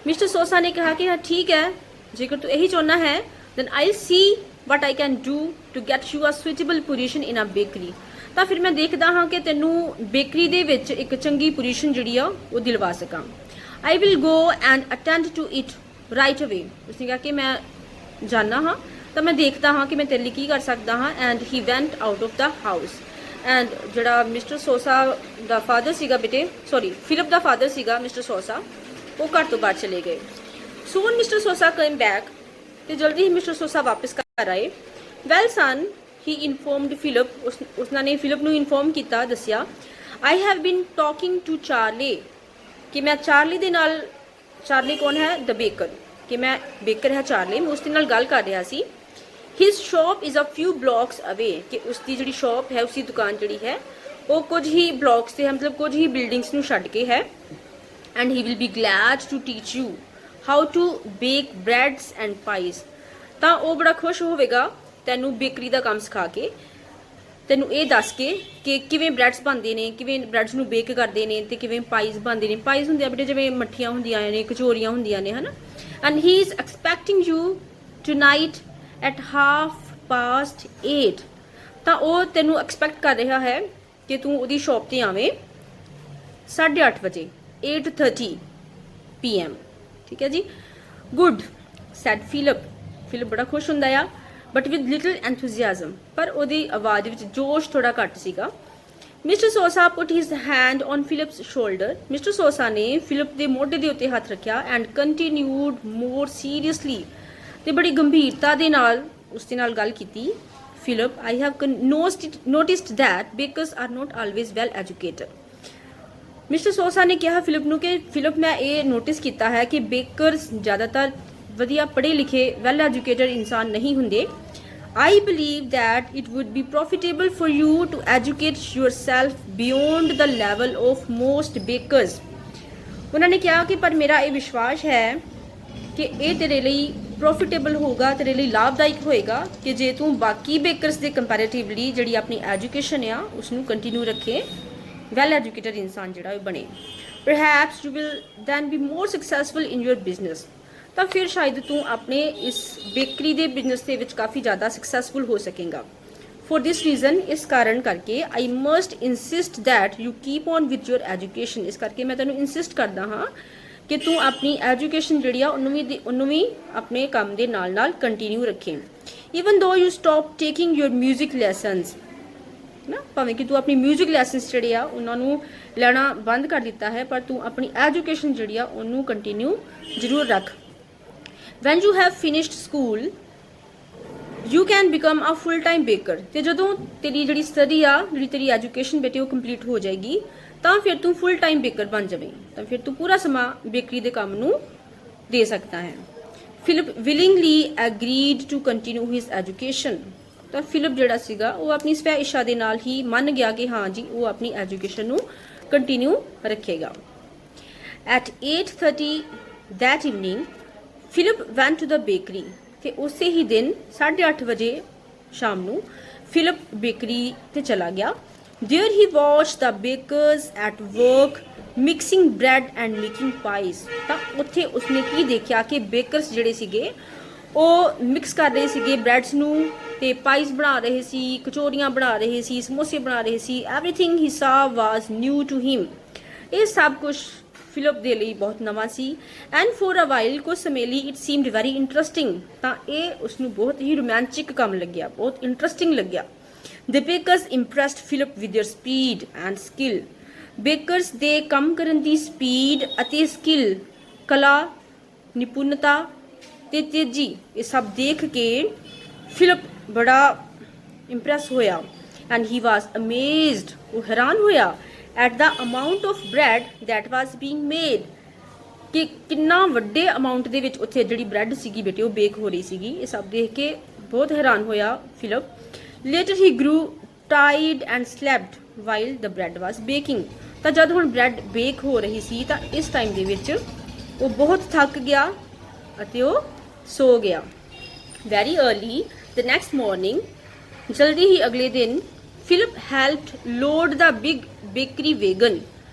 S1: mister Sousa ਨੇ ਕਿਹਾ ਕਿ ਹਾਂ ਠੀਕ ਹੈ, ਜੇਕਰ ਤੂੰ ਇਹੀ ਚਾਹੁੰਦਾ ਹੈ then I'll see what I can do to get you a suitable position in a bakery, ਤਾਂ ਫਿਰ ਮੈਂ ਦੇਖਦਾ ਹਾਂ ਕਿ ਤੈਨੂੰ ਬੇਕਰੀ ਦੇ ਵਿੱਚ ਇੱਕ ਚੰਗੀ ਪੋਜੀਸ਼ਨ ਜਿਹੜੀ ਆ ਉਹ ਦਿਲਵਾ ਸਕਾਂ। I will go and attend to it right away, ਉਸਨੇ ਕਿਹਾ ਕਿ ਮੈਂ ਜਾਣਾ ਹਾਂ ਤਾਂ ਮੈਂ ਦੇਖਦਾ ਹਾਂ ਕਿ ਮੈਂ ਤੇਰੇ ਲਈ ਕੀ ਕਰ ਸਕਦਾ ਹਾਂ। And he went out of the house, and ਜਿਹੜਾ ਮਿਸਟਰ ਸੋਸਾ ਦਾ ਫਾਦਰ ਸੀਗਾ ਬੇਟੇ, ਸੌਰੀ ਫਿਲਿਪ ਦਾ ਫਾਦਰ ਸੀਗਾ ਮਿਸਟਰ ਸੋਸਾ, ਉਹ ਘਰ ਤੋਂ ਬਾਹਰ ਚਲੇ ਗਏ। Soon Mister Sousa came back, ਤੇ ਜਲਦੀ ਹੀ ਮਿਸਟਰ ਸੋਸਾ ਵਾਪਸ ਘਰ ਆਏ। Well son, he informed Philip, ਉਸਨਾਂ ਨੇ ਫਿਲਿਪ ਨੂੰ ਇਨਫੋਰਮ ਕੀਤਾ, ਦੱਸਿਆ I have been talking to Charlie, ਕਿ ਮੈਂ ਚਾਰਲੀ ਦੇ ਨਾਲ, ਚਾਰਲੀ ਕੌਣ ਹੈ, ਦ ਬੇਕਰ, ਕਿ ਮੈਂ ਬੇਕਰ ਹੈ ਚਾਰਲੀ, ਮੈਂ ਉਸਦੇ ਨਾਲ ਗੱਲ ਕਰ ਰਿਹਾ ਸੀ। ਹਿਸ ਸ਼ॉप ਇਜ਼ ਅ ਫਿਊ ਬਲੌਕਸ ਅਵੇ, ਕਿ ਉਸਦੀ ਜਿਹੜੀ ਸ਼ॉप ਹੈ, ਉਸਦੀ ਦੁਕਾਨ ਜਿਹੜੀ ਹੈ ਉਹ ਕੁਝ ਹੀ ਬਲੌਕਸ ਤੇ ਹੈ, ਮਤਲਬ ਕੁਝ ਹੀ ਬਿਲਡਿੰਗਸ ਨੂੰ ਛੱਡ ਕੇ ਹੈ। And he will be glad to teach you how to bake breads and pies, ਤਾਂ ਉਹ ਬੜਾ ਖੁਸ਼ ਹੋਵੇਗਾ ਤੈਨੂੰ ਬੇਕਰੀ ਦਾ ਕੰਮ ਸਿਖਾ ਕੇ, ਤੈਨੂੰ ਇਹ ਦੱਸ ਕੇ ਕਿ ਕਿਵੇਂ ਬ੍ਰੈਡਸ ਬਣਦੇ ਨੇ, ਕਿਵੇਂ ਬ੍ਰੈਡਸ ਨੂੰ ਬੇਕ ਕਰਦੇ ਨੇ, ਤੇ ਕਿਵੇਂ ਪਾਈਜ਼ ਬਣਦੇ ਨੇ। ਪਾਈਜ਼ ਹੁੰਦੇ ਆ ਬੇਟੇ ਜਿਵੇਂ ਮੱਠੀਆਂ ਹੁੰਦੀਆਂ ਨੇ, ਕਚੋਰੀਆਂ ਹੁੰਦੀਆਂ ਨੇ, ਹਨਾ। And he is expecting you tonight at 8:30, ਤਾਂ ਉਹ ਤੈਨੂੰ ਐਕਸਪੈਕਟ ਕਰ ਰਿਹਾ ਹੈ ਕਿ ਤੂੰ ਉਹਦੀ ਸ਼ੌਪ ਤੇ ਆਵੇਂ 8:30 ਵਜੇ, 8:30 PM, ਠੀਕ ਹੈ ਜੀ। ਗੁੱਡ ਸੈਡ ਫਿਲਿਪ, ਫਿਲਿਪ ਬੜਾ ਖੁਸ਼ ਹੁੰਦਾ ਆ, ਬਟ ਵਿਦ ਲਿਟਲ ਐਂਥੂਜ਼ੀਆਜ਼ਮ, ਪਰ ਉਹਦੀ ਆਵਾਜ਼ ਵਿੱਚ ਜੋਸ਼ ਥੋੜਾ ਘੱਟ ਸੀਗਾ। Mister Sousa put his hand on Philip's shoulder, Mister Sousa ਨੇ ਫਿਲਿਪ ਦੇ ਮੋਢੇ ਦੇ ਉੱਤੇ ਹੱਥ ਰੱਖਿਆ। ਐਂਡ ਕੰਟੀਨਿਊਡ ਮੋਰ ਸੀਰੀਅਸਲੀ, ਤੇ ਬੜੀ ਗੰਭੀਰਤਾ ਦੇ ਨਾਲ ਉਸਦੇ ਨਾਲ ਗੱਲ ਕੀਤੀ। Philip, I have noticed that bakers are not always well educated, mister Sousa ਨੇ ਕਿਹਾ ਫਿਲਿਪ ਨੂੰ ਕਿ ਫਿਲਿਪ ਮੈਂ ਇਹ ਨੋਟਿਸ ਕੀਤਾ ਹੈ ਕਿ ਬੇਕਰਸ ਜ਼ਿਆਦਾਤਰ ਵਧੀਆ ਪੜ੍ਹੇ ਲਿਖੇ ਵੈਲ ਐਜੂਕੇਟਡ ਇਨਸਾਨ ਨਹੀਂ ਹੁੰਦੇ। I believe that it would be profitable for you to educate yourself beyond the level of most bakers. उन्होंने कहा कि पर मेरा ये विश्वास है कि ये तेरे लिए प्रॉफिटेबल होगा, तेरे लिए लाभदायक होएगा कि जे तू बाकी बेकर्स के कंपैरेटिवली जी अपनी एजुकेशन आ उसनू कंटिन्यू रखे, वैल एजुकेटेड इंसान जो बने. Perhaps you will then be more successful in your business. तो फिर शायद तू अपने इस बेकरी के बिजनेस के काफ़ी ज़्यादा सक्सैसफुल हो सकेगा. फॉर दिस रीज़न, इस कारण करके I must insist that you keep on with your education. इस करके मैं तेन इंसिस्ट करदा हाँ कि तू अपनी एजुकेशन जी उन्होंने भी अपने काम के नाल नाल कंटिन्यू रखें. Even though you stop taking your music lessons ना, भावें कि तू अपनी म्यूजिक लैसनस जोड़े आ उन्होंने लेना बंद कर दिता है, पर तू अपनी एजुकेशन जी उन्होंने कंटिन्यू जरूर रख. When you have finished school, you can become a full time baker. ਤੇ ਜਦੋਂ ਤੇਰੀ ਜਿਹੜੀ ਸਟੱਡੀ ਆ, ਜਿਹੜੀ ਤੇਰੀ ਐਜੂਕੇਸ਼ਨ ਬੇਟੇ ਉਹ ਕੰਪਲੀਟ ਹੋ ਜਾਏਗੀ, ਤਾਂ ਫਿਰ ਤੂੰ ਫੁੱਲ ਟਾਈਮ ਬੇਕਰ ਬਣ ਜਾਵੇਂ. ਤਾਂ ਫਿਰ ਤੂੰ ਪੂਰਾ ਸਮਾਂ ਬੇਕਰੀ ਦੇ ਕੰਮ ਨੂੰ ਦੇ ਸਕਦਾ ਹੈ. Philip willingly agreed to continue his education. ਤਾਂ ਫਿਲਿਪ ਜਿਹੜਾ ਸੀਗਾ ਉਹ ਆਪਣੀ ਸਵੈ ਇੱਛਾ ਦੇ ਨਾਲ ਹੀ ਮੰਨ ਗਿਆ ਕਿ ਹਾਂ ਜੀ ਉਹ ਆਪਣੀ ਐਜੂਕੇਸ਼ਨ ਨੂੰ ਕੰਟੀਨਿਊ ਰੱਖੇਗਾ. At 8:30 that evening, Philip went to the bakery. ਤੇ ਉਸੇ ਹੀ ਦਿਨ 8:30 ਵਜੇ ਸ਼ਾਮ ਨੂੰ ਫਿਲਿਪ ਬੇਕਰੀ ਤੇ ਚਲਾ ਗਿਆ. There he watched the bakers at work mixing bread and making pies. ਤਾਂ ਉੱਥੇ ਉਸਨੇ ਕੀ ਦੇਖਿਆ ਕਿ ਬੇਕਰਸ ਜਿਹੜੇ ਸੀਗੇ ਉਹ ਮਿਕਸ ਕਰ ਰਹੇ ਸੀਗੇ ਬ੍ਰੈਡਸ ਨੂੰ, ਤੇ ਪਾਈਜ਼ ਬਣਾ ਰਹੇ ਸੀ, ਕਚੋਰੀਆਂ ਬਣਾ ਰਹੇ ਸੀ, ਸਮੋਸੇ ਬਣਾ ਰਹੇ ਸੀ. ਐਵਰੀਥਿੰਗ ਹੀ ਸਾ ਵਾਜ਼ ਨਿਊ ਟੂ ਹਿਮ. ਇਹ ਸਭ ਕੁਛ ਫਿਲਿਪ ਦੇ ਲਈ ਬਹੁਤ ਨਵਾਂ ਸੀ. ਐਂਡ ਫੋਰ ਅ ਵਾਈਲ ਕੁਝ ਸਮੇਂ ਲਈ ਇਟ ਸੀਮਡ ਵੈਰੀ ਇੰਟਰਸਟਿੰਗ. ਤਾਂ ਇਹ ਉਸਨੂੰ ਬਹੁਤ ਹੀ ਰੋਮਾਂਚਿਕ ਕੰਮ ਲੱਗਿਆ, ਬਹੁਤ ਇੰਟਰਸਟਿੰਗ ਲੱਗਿਆ. The bakers impressed Philip with their speed and skill. Bakers ਦੇ ਕੰਮ ਕਰਨ ਦੀ ਸਪੀਡ ਅਤੇ ਸਕਿੱਲ, ਕਲਾ, ਨਿਪੁੰਨਤਾ ਤੇ ਤੇਜ਼ੀ, ਇਹ ਸਭ ਦੇਖ ਕੇ ਫਿਲਿਪ ਬੜਾ ਇੰਪ੍ਰੈਸ ਹੋਇਆ. ਐਂਡ ਹੀ ਵਾਜ਼ ਅਮੇਜ਼ਡ, ਉਹ ਹੈਰਾਨ ਹੋਇਆ at the amount of bread that was being made. ਕਿ ਕਿੰਨਾ ਵੱਡੇ ਅਮਾਉਂਟ ਦੇ ਵਿੱਚ ਉੱਥੇ ਜਿਹੜੀ ਬ੍ਰੈਡ ਸੀਗੀ ਬੇਟੇ ਉਹ ਬੇਕ ਹੋ ਰਹੀ ਸੀਗੀ. ਇਹ ਸਭ ਦੇਖ ਕੇ ਬਹੁਤ ਹੈਰਾਨ ਹੋਇਆ Philip. Later he grew tired and slept while the bread was baking. ਤਾਂ ਜਦ ਹੁਣ ਬ੍ਰੈਡ ਬੇਕ ਹੋ ਰਹੀ ਸੀ ਤਾਂ ਇਸ ਟਾਈਮ ਦੇ ਵਿੱਚ ਉਹ ਬਹੁਤ ਥੱਕ ਗਿਆ ਅਤੇ ਉਹ ਸੋ ਗਿਆ. Very early the next morning, ਜਲਦੀ ਹੀ ਅਗਲੇ ਦਿਨ ਫਿਲਿਪ ਹੈਲਪਡ ਲੋਡ ਦਾ ਬਿਗ ਬੇਕਰੀ ਵੈਗਨ.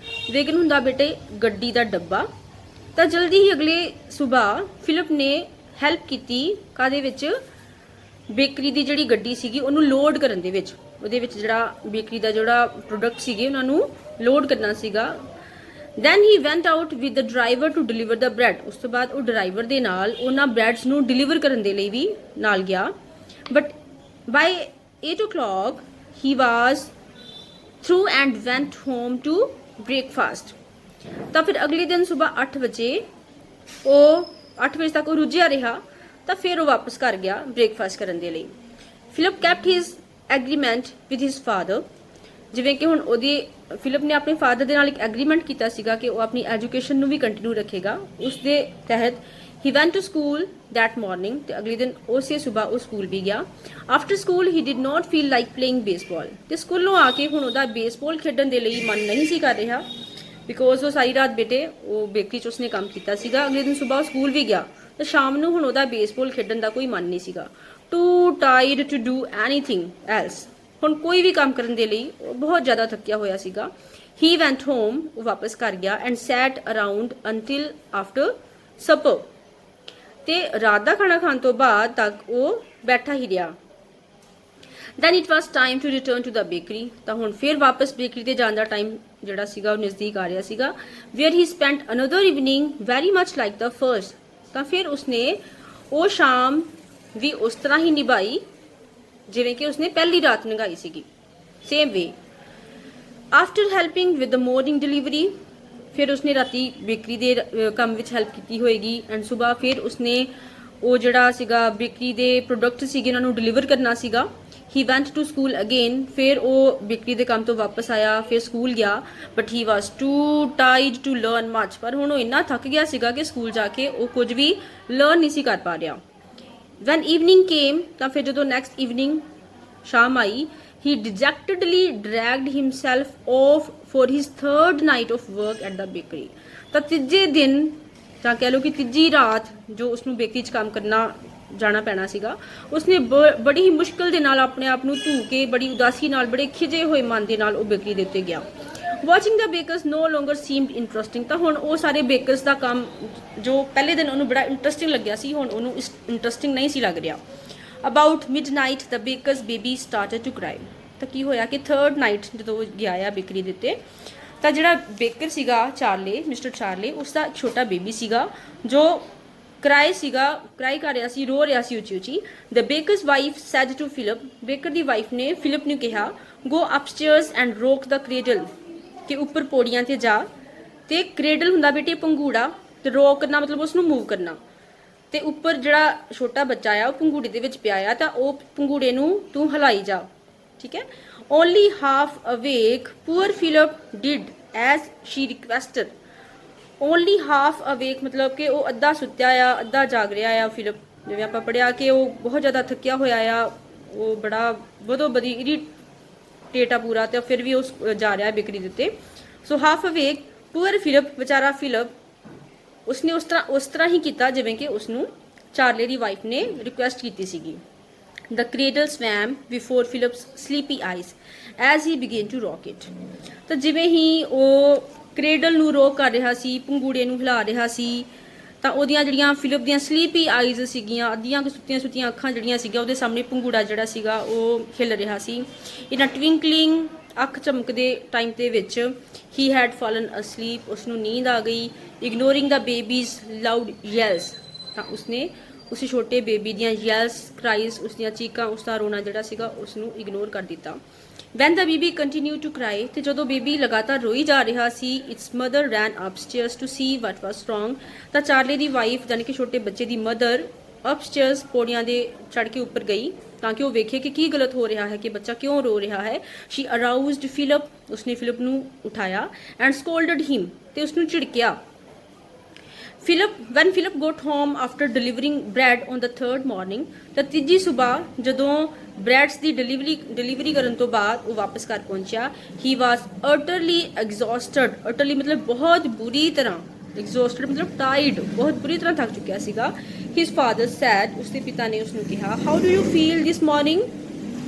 S1: ਵੈਗਨ ਹੁੰਦਾ ਬੇਟੇ ਗੱਡੀ ਦਾ ਡੱਬਾ. ਤਾਂ ਜਲਦੀ ਹੀ ਅਗਲੇ ਸਵੇਰ ਫਿਲਿਪ ਨੇ ਹੈਲਪ ਕੀਤੀ ਕਾਦੇ ਵਿੱਚ, ਬੇਕਰੀ ਦੀ ਜਿਹੜੀ ਗੱਡੀ ਸੀਗੀ ਉਹਨੂੰ ਲੋਡ ਕਰਨ ਦੇ ਵਿੱਚ. ਉਹਦੇ ਵਿੱਚ ਜਿਹੜਾ ਬੇਕਰੀ ਦਾ ਜਿਹੜਾ ਪ੍ਰੋਡਕਟ ਸੀਗੇ ਉਹਨਾਂ ਨੂੰ ਲੋਡ ਕਰਨਾ ਸੀਗਾ. Then he went out with the driver to deliver the bread. ਉਸ ਤੋਂ ਬਾਅਦ ਉਹ ਡਰਾਈਵਰ ਦੇ ਨਾਲ ਉਹਨਾਂ ਬ੍ਰੈਡਸ ਨੂੰ ਡਿਲੀਵਰ ਕਰਨ ਦੇ ਲਈ ਵੀ ਨਾਲ ਗਿਆ. But by 8 o'clock he was through and went home to breakfast. ਤਾਂ ਫਿਰ ਅਗਲੇ ਦਿਨ ਸਵੇਰ 8 ਵਜੇ ਤੱਕ ਉਹ ਰੁੱਝਿਆ ਰਿਹਾ. ਤਾਂ ਫਿਰ ਉਹ ਵਾਪਸ ਘਰ ਗਿਆ ਬ੍ਰੇਕਫਾਸਟ ਕਰਨ ਦੇ ਲਈ. Philip kept his agreement with his father. ਜਿਵੇਂ ਕਿ ਹੁਣ ਫਿਲਿਪ ਨੇ ਆਪਣੇ ਫਾਦਰ ਦੇ ਨਾਲ ਇੱਕ ਐਗਰੀਮੈਂਟ ਕੀਤਾ ਸੀਗਾ ਕਿ ਉਹ ਆਪਣੀ ਐਜੂਕੇਸ਼ਨ ਨੂੰ ਵੀ ਕੰਟੀਨਿਊ ਰੱਖੇਗਾ. ਉਸ ਦੇ ਤਹਿਤ he went to school that morning. ਤੇ ਅਗਲੇ ਦਿਨ ਉਸੇ ਸਵੇਰ ਉਹ ਸਕੂਲ ਵੀ ਗਿਆ. after school he did not feel like playing baseball. ਤੇ ਸਕੂਲੋਂ ਆ ਕੇ ਹੁਣ ਉਹਦਾ ਬੇਸਬਾਲ ਖੇਡਣ ਦੇ ਲਈ ਮਨ ਨਹੀਂ ਸੀ ਕਰ ਰਿਹਾ, ਬਿਕੋਜ਼ ਉਹ ਸਾਰੀ ਰਾਤ ਬੇਟੇ ਉਹ ਬੇਕਰੀ 'ਚ ਉਸਨੇ ਕੰਮ ਕੀਤਾ ਸੀਗਾ. ਅਗਲੇ ਦਿਨ ਸਵੇਰ ਸਕੂਲ ਵੀ ਗਿਆ ਤੇ ਸ਼ਾਮ ਨੂੰ ਹੁਣ ਉਹਦਾ ਬੇਸਬਾਲ ਖੇਡਣ ਦਾ ਕੋਈ ਮਨ ਨਹੀਂ ਸੀਗਾ. Too tired to do anything else. ਹੁਣ ਕੋਈ ਵੀ ਕੰਮ ਕਰਨ ਦੇ ਲਈ ਉਹ ਬਹੁਤ ਜ਼ਿਆਦਾ ਥੱਕਿਆ ਹੋਇਆ ਸੀਗਾ. he went home, ਉਹ ਵਾਪਸ ਘਰ ਗਿਆ. and sat around until after supper. ਤੇ ਰਾਤ ਦਾ ਖਾਣਾ ਖਾਣ ਤੋਂ ਬਾਅਦ ਤੱਕ ਉਹ ਬੈਠਾ ਹੀ ਰਿਹਾ. then it was time to return to the bakery. ਤਾਂ ਹੁਣ ਫਿਰ ਵਾਪਸ ਬੇਕਰੀ ਤੇ ਜਾਣ ਦਾ ਟਾਈਮ ਜਿਹੜਾ ਸੀਗਾ ਉਹ ਨਜ਼ਦੀਕ ਆ ਰਿਹਾ ਸੀਗਾ. where he spent another evening very much like the first. ਤਾਂ ਫਿਰ ਉਸਨੇ ਉਹ ਸ਼ਾਮ ਵੀ ਉਸ ਤਰ੍ਹਾਂ ਹੀ ਨਿਭਾਈ ਜਿਵੇਂ ਕਿ ਉਸਨੇ ਪਹਿਲੀ ਰਾਤ ਲੰਘਾਈ ਸੀਗੀ. same way. after helping with the morning delivery, ਫਿਰ ਉਸਨੇ ਰਾਤੀ ਬੇਕਰੀ ਦੇ ਕੰਮ ਵਿੱਚ ਹੈਲਪ ਕੀਤੀ ਹੋਏਗੀ. ਐਂਡ ਸਵੇਰ ਫਿਰ ਉਸਨੇ ਉਹ ਜਿਹੜਾ ਸੀਗਾ ਬੇਕਰੀ ਦੇ ਪ੍ਰੋਡਕਟ ਸੀਗੇ ਉਹਨਾਂ ਨੂੰ ਡਿਲੀਵਰ ਕਰਨਾ ਸੀਗਾ. he went to school again. ਫਿਰ ਉਹ ਬੇਕਰੀ ਦੇ ਕੰਮ ਤੋਂ ਵਾਪਸ ਆਇਆ, ਫਿਰ ਸਕੂਲ ਗਿਆ. but he was too tired to learn much. ਪਰ ਹੁਣ ਉਹ ਇੰਨਾ ਥੱਕ ਗਿਆ ਸੀਗਾ ਕਿ ਸਕੂਲ ਜਾ ਕੇ ਉਹ ਕੁਝ ਵੀ ਲਰਨ ਨਹੀਂ ਸੀ ਕਰ ਪਾ ਰਿਹਾ. ਵੈਨ ਈਵਨਿੰਗ ਕੇਮ, ਤਾਂ ਫਿਰ ਜਦੋਂ ਨੈਕਸਟ ਈਵਨਿੰਗ ਸ਼ਾਮ ਆਈ, he dejectedly dragged himself off for his third night of work at the bakery। ਤਾਂ ਤੀਜੇ ਦਿਨ ਜਾਂ ਕਹਿ ਲਓ ਕਿ ਤੀਜੀ ਰਾਤ ਜੋ ਉਸਨੂੰ ਬੇਕਰੀ 'ਚ ਕੰਮ ਕਰਨਾ ਜਾਣਾ ਪੈਣਾ ਸੀਗਾ, ਉਸਨੇ ਬੜੀ ਹੀ ਮੁਸ਼ਕਿਲ ਦੇ ਨਾਲ ਆਪਣੇ ਆਪ ਨੂੰ ਧੂ ਕੇ, ਬੜੀ ਉਦਾਸੀ ਨਾਲ, ਬੜੇ ਖਿਜੇ ਹੋਏ ਮਨ ਦੇ ਨਾਲ ਉਹ ਬੇਕਰੀ ਦੇ ਉੱਤੇ ਗਿਆ। ਵਾਚਿੰਗ ਦ bakers no longer seemed interesting। ਤਾਂ ਹੁਣ ਉਹ ਸਾਰੇ ਬੇਕਰਸ ਦਾ ਕੰਮ ਜੋ ਪਹਿਲੇ ਦਿਨ ਉਹਨੂੰ ਬੜਾ ਇੰਟਰਸਟਿੰਗ ਲੱਗਿਆ ਸੀ, ਹੁਣ ਉਹਨੂੰ ਇੰਟਰਸਟਿੰਗ ਨਹੀਂ ਸੀ ਲੱਗ ਰਿਹਾ। About midnight the baker's baby started to cry. ਤਾਂ ਕੀ ਹੋਇਆ ਕਿ ਥਰਡ ਨਾਈਟ ਜਦੋਂ ਉਹ ਗਿਆ ਆ ਬੇਕਰੀ ਦੇ ਉੱਤੇ, ਤਾਂ ਜਿਹੜਾ ਬੇਕਰ ਸੀਗਾ ਚਾਰਲੇ, ਮਿਸਟਰ ਚਾਰਲੇ, ਉਸਦਾ ਇੱਕ ਛੋਟਾ ਬੇਬੀ ਸੀਗਾ ਜੋ ਕਰਾਈ ਕਰ ਰਿਹਾ ਸੀ, ਰੋ ਰਿਹਾ ਸੀ ਉੱਚੀ ਉੱਚੀ। The baker's wife said to Philip. Baker ਦੀ ਵਾਈਫ ਨੇ ਫਿਲਿਪ ਨੂੰ ਕਿਹਾ, ਗੋ ਅਪਸਟੇਅਰਸ ਐਂਡ ਰੋਕ ਦ ਕ੍ਰੇਡਲ, ਕਿ ਉੱਪਰ ਪੌੜੀਆਂ ਤੇ ਜਾ, ਤੇ ਕ੍ਰੇਡਲ ਹੁੰਦਾ ਬੇਟੇ ਪੰਗੂੜਾ, ਤੇ ਰੋਕ ਕਰਨਾ ਮਤਲਬ ਉਸਨੂੰ ਮੂਵ ਕਰਨਾ, ਤੇ ਉੱਪਰ ਜਿਹੜਾ ਛੋਟਾ ਬੱਚਾ ਆ ਉਹ ਪੰਗੂੜੇ ਦੇ ਵਿੱਚ ਪਿਆ ਆ, ਤਾਂ ਉਹ ਪੰਗੂੜੇ ਨੂੰ ਤੂੰ ਹਿਲਾਈ ਜਾ, ਠੀਕ ਹੈ। Only half awake poor Philip did as she requested. Only half awake ਮਤਲਬ ਕਿ ਉਹ ਅੱਧਾ ਸੁੱਤਿਆ ਆ, ਅੱਧਾ ਜਾਗ ਰਿਹਾ ਆ ਫਿਲਿਪ। ਜਿਵੇਂ ਆਪਾਂ ਪੜਿਆ ਕਿ ਉਹ ਬਹੁਤ ਜ਼ਿਆਦਾ ਥੱਕਿਆ ਹੋਇਆ ਆ, ਉਹ ਬੜਾ ਵਧੋ ਬਦੀ ਇਰੀਟੇਟ ਆ ਪੂਰਾ, ਤੇ ਫਿਰ ਵੀ ਉਹ ਜਾ ਰਿਹਾ ਬੇਕਰੀ ਦੇ ਉੱਤੇ। ਸੋ ਹਾਫ ਅਵੇਕ ਪੂਅਰ ਫਿਲਿਪ, ਵਿਚਾਰਾ ਫਿਲਿਪ, ਉਸਨੇ ਉਸ ਤਰ੍ਹਾਂ ਹੀ ਕੀਤਾ ਜਿਵੇਂ ਕਿ ਉਸਨੂੰ ਚਾਰਲੇ ਦੀ ਵਾਈਫ ਨੇ ਰਿਕੁਐਸਟ ਕੀਤੀ ਸੀਗੀ। The cradle swam before Philip's sleepy eyes as he began to rock it. ਤਾਂ ਜਿਵੇਂ ਹੀ ਉਹ ਕ੍ਰੇਡਲ ਨੂੰ ਰੋਕ ਕਰ ਰਿਹਾ ਸੀ, ਪੰਗੂੜੇ ਨੂੰ ਹਿਲਾ ਰਿਹਾ ਸੀ, ਤਾਂ ਉਹਦੀਆਂ ਜਿਹੜੀਆਂ ਫਿਲਿਪ ਦੀਆਂ ਸਲੀਪੀ ਆਈਜ਼ ਸੀਗੀਆਂ, ਅੱਧੀਆਂ ਸੁੱਤੀਆਂ ਅੱਖਾਂ ਜਿਹੜੀਆਂ ਸੀਗੀਆਂ, ਉਹਦੇ ਸਾਹਮਣੇ ਪੰਗੂੜਾ ਜਿਹੜਾ ਸੀਗਾ ਉਹ ਹਿੱਲ ਰਿਹਾ ਸੀ। ਇਨ ਅ ਟਵਿੰਕਲਿੰਗ, ਅੱਖ ਚਮਕਦੇ ਟਾਈਮ ਦੇ ਵਿੱਚ, ਹੀ ਹੈਡ ਫਾਲਨ ਅਸਲੀਪ, ਉਸਨੂੰ ਨੀਂਦ ਆ ਗਈ। ਇਗਨੋਰਿੰਗ ਦ ਬੇਬੀਜ਼ ਲਾਊਡ ਯੈਲਸ, ਤਾਂ ਉਸਨੇ ਉਸ ਛੋਟੇ ਬੇਬੀ ਦੀਆਂ ਯੈਲਸ, ਕਰਾਈਜ਼, ਉਸਦੀਆਂ ਚੀਕਾਂ, ਉਸਦਾ ਰੋਣਾ ਜਿਹੜਾ ਸੀਗਾ ਉਸਨੂੰ ਇਗਨੋਰ ਕਰ ਦਿੱਤਾ। When the baby continue to cry, ਤੇ ਜਦੋਂ ਬੇਬੀ ਲਗਾਤਾਰ ਰੋਈ ਜਾ ਰਿਹਾ ਸੀ, its mother ran upstairs to see what was wrong. ਤਾਂ ਚਾਰਲੇ ਦੀ ਵਾਈਫ ਯਾਨੀ ਕਿ ਛੋਟੇ ਬੱਚੇ ਦੀ ਮਦਰ ਅਪਸਟੇਅਰਸ, ਪੌੜੀਆਂ ਦੇ ਚੜ੍ਹ ਕੇ ਉੱਪਰ ਗਈ ਤਾਂ ਕਿ ਉਹ ਵੇਖੇ ਕਿ ਕੀ ਗਲਤ ਹੋ ਰਿਹਾ ਹੈ, ਕਿ ਬੱਚਾ ਕਿਉਂ ਰੋ ਰਿਹਾ ਹੈ। ਸ਼ੀ ਅਰਾਊਜ਼ਡ ਫਿਲਿਪ, ਉਸਨੇ ਫਿਲਿਪ ਨੂੰ ਉਠਾਇਆ, ਐਂਡ ਸਕੋਲਡਡ ਹਿਮ, ਤੇ ਉਸਨੂੰ ਝਿੜਕਿਆ। when Philip got home after delivering bread on the third morning, ਤਾਂ ਤੀਜੀ ਸਵੇਰ ਜਦੋਂ ਬ੍ਰੈਡਸ ਦੀ ਡਿਲੀਵਰੀ ਕਰਨ ਤੋਂ ਬਾਅਦ ਉਹ ਵਾਪਸ ਘਰ ਪਹੁੰਚਿਆ, he was utterly exhausted। utterly ਮਤਲਬ ਬਹੁਤ ਬੁਰੀ ਤਰ੍ਹਾਂ, exhausted ਮਤਲਬ tired, ਬਹੁਤ ਬੁਰੀ ਤਰ੍ਹਾਂ ਥੱਕ ਚੁੱਕਿਆ ਸੀਗਾ। his father said, ਉਸਦੇ ਪਿਤਾ ਨੇ ਉਸਨੂੰ ਕਿਹਾ, how do you feel this morning?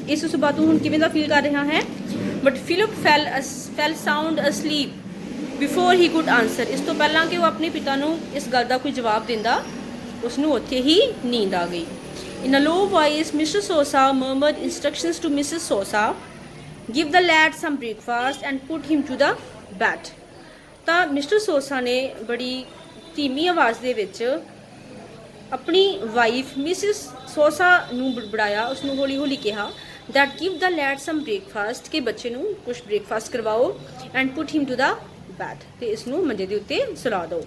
S1: ਇਸ ਸਵੇਰ ਤੂੰ ਹੁਣ ਕਿਵੇਂ ਦਾ ਫੀਲ ਕਰ ਰਿਹਾ ਹੈ? but Philip fell sound asleep before he could answer. ਇਸ ਤੋਂ ਪਹਿਲਾਂ ਕਿ ਉਹ ਆਪਣੇ ਪਿਤਾ ਨੂੰ ਇਸ ਗੱਲ ਦਾ ਕੋਈ ਜਵਾਬ ਦਿੰਦਾ, ਉਸਨੂੰ ਉੱਥੇ ਹੀ ਨੀਂਦ ਆ ਗਈ। In a low voice mister Sousa murmured instructions to Mrs Sousa, give the lad some breakfast and put him to the bed. ਤਾਂ ਮਿਸਟਰ ਸੋਸਾ ਨੇ ਬੜੀ ਧੀਮੀ ਆਵਾਜ਼ ਦੇ ਵਿੱਚ ਆਪਣੀ ਵਾਈਫ ਮਿਸਿਸ ਸੋਸਾ ਨੂੰ ਬੁਲਾਇਆ, ਉਸਨੂੰ ਹੌਲੀ ਹੌਲੀ ਕਿਹਾ, that give the lad some breakfast, ਕਿ ਬੱਚੇ ਨੂੰ ਕੁਛ ਬ੍ਰੇਕਫਾਸਟ ਕਰਵਾਓ, and put him to the bed, ਤੇ ਇਸ ਨੂੰ ਮੰਜੇ ਦੇ ਉੱਤੇ ਸੁਲਾ ਦਿਓ।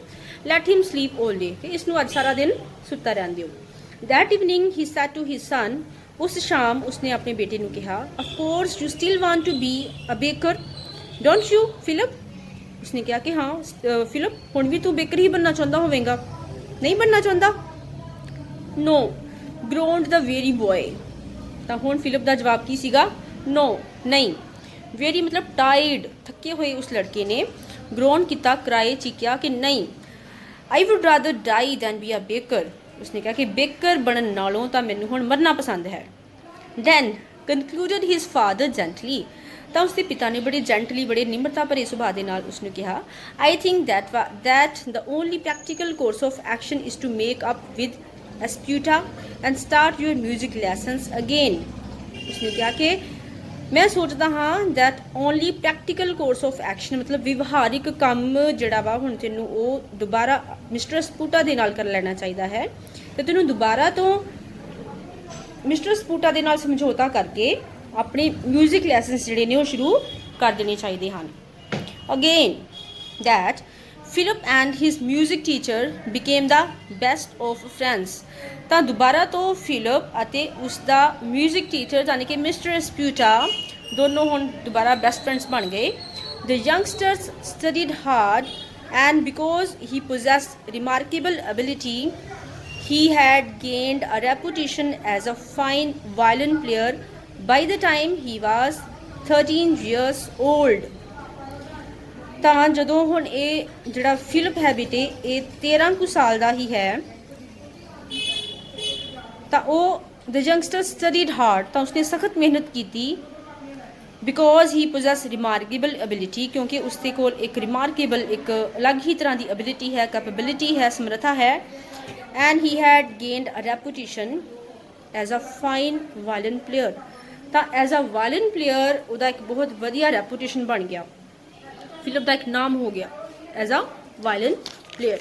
S1: ਲੈਟ ਹਿਮ ਸਲੀਪ 올 ਡੇ, ਤੇ ਇਸ ਨੂੰ ਅੱਜ ਸਾਰਾ ਦਿਨ ਸੁੱਤਾ ਰਹਿਣ ਦਿਓ। That evening he said to his son, ਉਸ ਸ਼ਾਮ ਉਸਨੇ ਆਪਣੇ ਬੇਟੇ ਨੂੰ ਕਿਹਾ, of course you still want to be a baker don't you Philip. ਉਸਨੇ ਕਿਹਾ ਕਿ ਹਾਂ ਫਿਲਿਪ, ਹੁਣ ਵੀ ਤੂੰ ਬੇਕਰ ਹੀ ਬਣਨਾ ਚਾਹੁੰਦਾ ਹੋਵੇਗਾ, ਨਹੀਂ ਬਣਨਾ ਚਾਹੁੰਦਾ? ਨੋ ਗਰੋਨਡ ਦ ਵੇਰੀ ਬॉय। ਤਾਂ ਹੁਣ ਫਿਲਿਪ ਦਾ ਜਵਾਬ ਕੀ ਸੀਗਾ? ਨੋ, ਨਹੀਂ। ਵੇਰੀ ਮਤਲਬ ਟਾਇਰਡ, ਥੱਕੇ ਹੋਏ ਉਸ ਲੜਕੇ ਨੇ ਗਰੋਨ ਕੀਤਾ, ਕਰਾਏ, ਚੀਕਿਆ ਕਿ ਨਹੀਂ, I would rather die than be a baker. ਉਸਨੇ ਕਿਹਾ ਕਿ ਬੇਕਰ ਬਣਨ ਨਾਲੋਂ ਤਾਂ ਮੈਨੂੰ ਹੁਣ ਮਰਨਾ ਪਸੰਦ ਹੈ। ਦੈਨ ਕਨਕਲੂਡਡ ਹਿਸ ਫਾਦਰ ਜੈਂਟਲੀ, ਤਾਂ ਉਸਦੇ ਪਿਤਾ ਨੇ ਬੜੇ ਜੈਂਟਲੀ, ਬੜੇ ਨਿਮਰਤਾ ਭਰੇ ਸੁਭਾਅ ਦੇ ਨਾਲ ਉਸਨੂੰ ਕਿਹਾ, I think that the only practical course of action is to make up with Esputa and start your music lessons again. ਉਸਨੇ ਕਿਹਾ ਕਿ ਮੈਂ ਸੋਚਦਾ ਹਾਂ that only practical course of action ਮਤਲਬ ਵਿਵਹਾਰਿਕ ਕੰਮ ਜਿਹੜਾ ਵਾ ਹੁਣ ਤੈਨੂੰ ਉਹ ਦੁਬਾਰਾ ਮਿਸਟਰ ਸਪੂਟਾ ਦੇ ਨਾਲ ਕਰ ਲੈਣਾ ਚਾਹੀਦਾ ਹੈ, ਤੇ ਤੈਨੂੰ ਦੁਬਾਰਾ ਤੋਂ ਮਿਸਟਰ ਸਪੂਟਾ ਦੇ ਨਾਲ ਸਮਝੌਤਾ ਕਰਕੇ ਆਪਣੇ ਮਿਊਜ਼ਿਕ ਲੈਸਨਸ ਜਿਹੜੇ ਨੇ ਉਹ ਸ਼ੁਰੂ ਕਰ ਦੇਣੇ ਚਾਹੀਦੇ ਹਨ। Again that Philip and his music teacher became the best of friends. ਤਾਂ ਦੁਬਾਰਾ ਤੋਂ ਫਿਲਿਪ ਅਤੇ ਉਸਦਾ ਮਿਊਜ਼ਿਕ ਟੀਚਰ ਯਾਨੀ ਕਿ ਮਿਸਟਰ ਸਪਿਊਟਾ ਦੋਨੋਂ ਹੁਣ ਦੁਬਾਰਾ ਬੈਸਟ ਫਰੈਂਡਸ ਬਣ ਗਏ। The youngsters studied hard and because he possessed remarkable ability he had gained a reputation as a fine violin player by the time he was 13 years old। ਤਾਂ ਜਦੋਂ ਹੁਣ ਇਹ ਜਿਹੜਾ ਫਿਲਿਪ ਹੈ ਬੇਟੇ ਇਹ 13 ਕੁ ਸਾਲ ਦਾ ਹੀ ਹੈ ਤਾਂ ਉਹ ਦ ਯੰਗਸਟਰ ਸਟੱਡੀਡ ਹਾਰਡ ਤਾਂ ਉਸਨੇ ਸਖਤ ਮਿਹਨਤ ਕੀਤੀ ਬਿਕੋਜ਼ ਹੀ ਪੋਜੈਸ ਰਿਮਾਰਕੇਬਲ ਐਬਿਲਿਟੀ ਕਿਉਂਕਿ ਉਸਦੇ ਕੋਲ ਇੱਕ ਰਿਮਾਰਕੇਬਲ ਇੱਕ ਅਲੱਗ ਹੀ ਤਰ੍ਹਾਂ ਦੀ ਐਬਿਲਿਟੀ ਹੈ ਕੈਪੇਬਿਲਿਟੀ ਹੈ ਸਮਰੱਥਾ ਹੈ and he had gained a reputation as a fine violin player ਤਾਂ ਐਜ਼ ਅ ਵਾਇਲਨ ਪਲੇਅਰ ਉਹਦਾ ਇੱਕ ਬਹੁਤ ਵਧੀਆ ਰੈਪੂਟੇਸ਼ਨ ਬਣ ਗਿਆ ਫਿਲਿਪ ਦਾ ਇੱਕ ਨਾਮ ਹੋ ਗਿਆ as a violin player.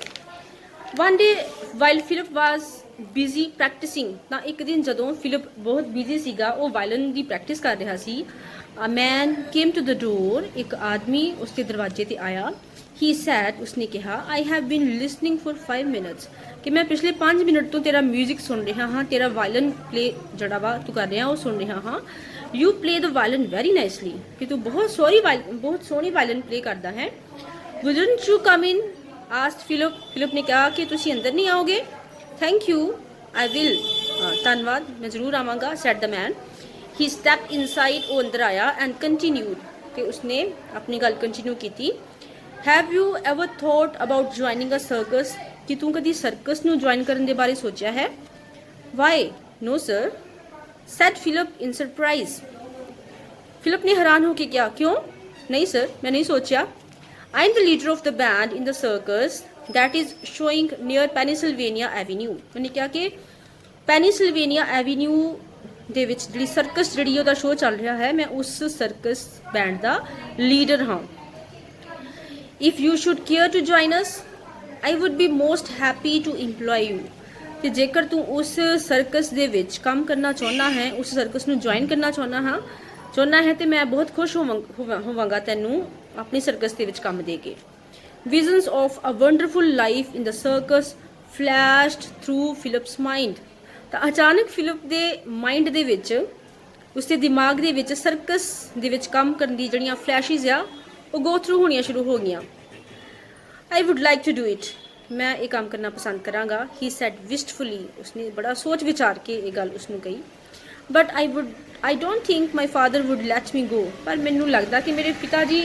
S1: One day while Philip was busy practising ਤਾਂ ਇੱਕ ਦਿਨ ਜਦੋਂ ਫਿਲਿਪ ਬਹੁਤ ਬਿਜ਼ੀ ਸੀਗਾ ਉਹ ਵਾਇਲਨ ਦੀ ਪ੍ਰੈਕਟਿਸ ਕਰ ਰਿਹਾ ਸੀ ਅ ਮੈਨ ਕੇਮ ਟੂ ਦ ਡੋਰ ਇੱਕ ਆਦਮੀ ਉਸਦੇ ਦਰਵਾਜ਼ੇ ਤੇ ਆਇਆ ਹੀ ਸੈਡ ਉਸਨੇ ਕਿਹਾ ਆਈ have bean listening for 5 minutes ਕਿ ਮੈਂ ਪਿਛਲੇ 5 ਮਿੰਟ ਤੋਂ ਤੇਰਾ ਮਿਊਜ਼ਿਕ ਸੁਣ ਰਿਹਾ ਹਾਂ ਤੇਰਾ ਵਾਇਲਨ ਪਲੇ ਜਿਹੜਾ ਵਾ ਤੂੰ ਕਰ ਰਿਹਾ ਉਹ ਸੁਣ ਰਿਹਾ ਹਾਂ you play the violin very nicely ਕਿ ਤੂੰ ਬਹੁਤ ਸੋਹਣੀ ਵਾਇਲਨ ਪਲੇ ਕਰਦਾ ਹੈ wouldn't you come in asked Philip ਨੇ ਕਿਹਾ ਕਿ ਤੁਸੀਂ ਅੰਦਰ ਨਹੀਂ ਆਓਗੇ ਥੈਂਕ ਯੂ ਆਈ ਵਿਲ ਧੰਨਵਾਦ ਮੈਂ ਜ਼ਰੂਰ ਆਵਾਂਗਾ ਸੈਡ ਦ ਮੈਨ ਹੀ ਸਟੈਪ ਇਨਸਾਈਡ ਉਹ ਅੰਦਰ ਆਇਆ ਐਂਡ ਕੰਟੀਨਿਊਡ ਤੇ ਉਸਨੇ ਆਪਣੀ ਗੱਲ ਕੰਟੀਨਿਊ ਕੀਤੀ have you ever thought about joining a circus ਕਿ ਤੂੰ ਕਦੀ ਸਰਕਸ ਨੂੰ ਜੁਆਇਨ ਕਰਨ ਦੇ ਬਾਰੇ ਸੋਚਿਆ ਹੈ Y no sir sad Philip ਇਨ ਸਰਪ੍ਰਾਈਜ਼ ਫਿਲਿਪ ਨੇ ਹੈਰਾਨ ਹੋ ਕੇ ਕਿਹਾ ਕਿਉਂ ਨਹੀਂ ਸਰ ਮੈਂ ਨਹੀਂ ਸੋਚਿਆ I am the leader of the band in the circus that is showing near Pennsylvania Avenue ਉਹਨੇ ਕਿਹਾ ਕਿ ਪੈਨੀਸਿਲਵੇਨੀਆ ਐਵੀਨਿਊ ਦੇ ਵਿੱਚ ਜਿਹੜੀ ਸਰਕਸ ਜਿਹੜੀ ਉਹਦਾ ਸ਼ੋਅ ਚੱਲ ਰਿਹਾ ਹੈ ਮੈਂ ਉਸ ਸਰਕਸ ਬੈਂਡ ਦਾ ਲੀਡਰ ਹਾਂ if you should care to join us I would be most happy to employ you ਤੇ ਜੇਕਰ ਤੂੰ ਉਸ ਸਰਕਸ ਦੇ ਵਿੱਚ ਕੰਮ ਕਰਨਾ ਚਾਹੁੰਦਾ ਹੈ ਉਸ ਸਰਕਸ ਨੂੰ ਜੁਆਇਨ ਕਰਨਾ ਚਾਹੁੰਦਾ ਹੈ ਤੇ ਮੈਂ ਬਹੁਤ ਖੁਸ਼ ਹੋਵਾਂਗਾ ਤੈਨੂੰ ਆਪਣੀ ਸਰਕਸ ਦੇ ਵਿੱਚ ਕੰਮ ਦੇ ਕੇ visions of a wonderful life in the circus flashed through Philip's mind ਤਾਂ ਅਚਾਨਕ ਫਿਲਿਪ ਦੇ ਮਾਈਂਡ ਦੇ ਵਿੱਚ ਉਸਦੇ ਦਿਮਾਗ ਦੇ ਵਿੱਚ ਸਰਕਸ ਦੇ ਵਿੱਚ ਕੰਮ ਕਰਨ ਦੀ ਜਿਹੜੀਆਂ ਫਲੈਸ਼ਿਸ ਆ ਉਹ ਗੋ ਥਰੂ ਹੋਣੀਆਂ ਸ਼ੁਰੂ ਹੋ ਗਈਆਂ I would like to do it ਮੈਂ ਇਹ ਕੰਮ ਕਰਨਾ ਪਸੰਦ ਕਰਾਂਗਾ ਹੀ ਸੈਡ ਵਿਸਟਫੁਲੀ ਉਸਨੇ ਬੜਾ ਸੋਚ ਵਿਚਾਰ ਕੇ ਇਹ ਗੱਲ ਉਸਨੂੰ ਕਹੀ but I don't think my father would let me go ਪਰ ਮੈਨੂੰ ਲੱਗਦਾ ਕਿ ਮੇਰੇ ਪਿਤਾ ਜੀ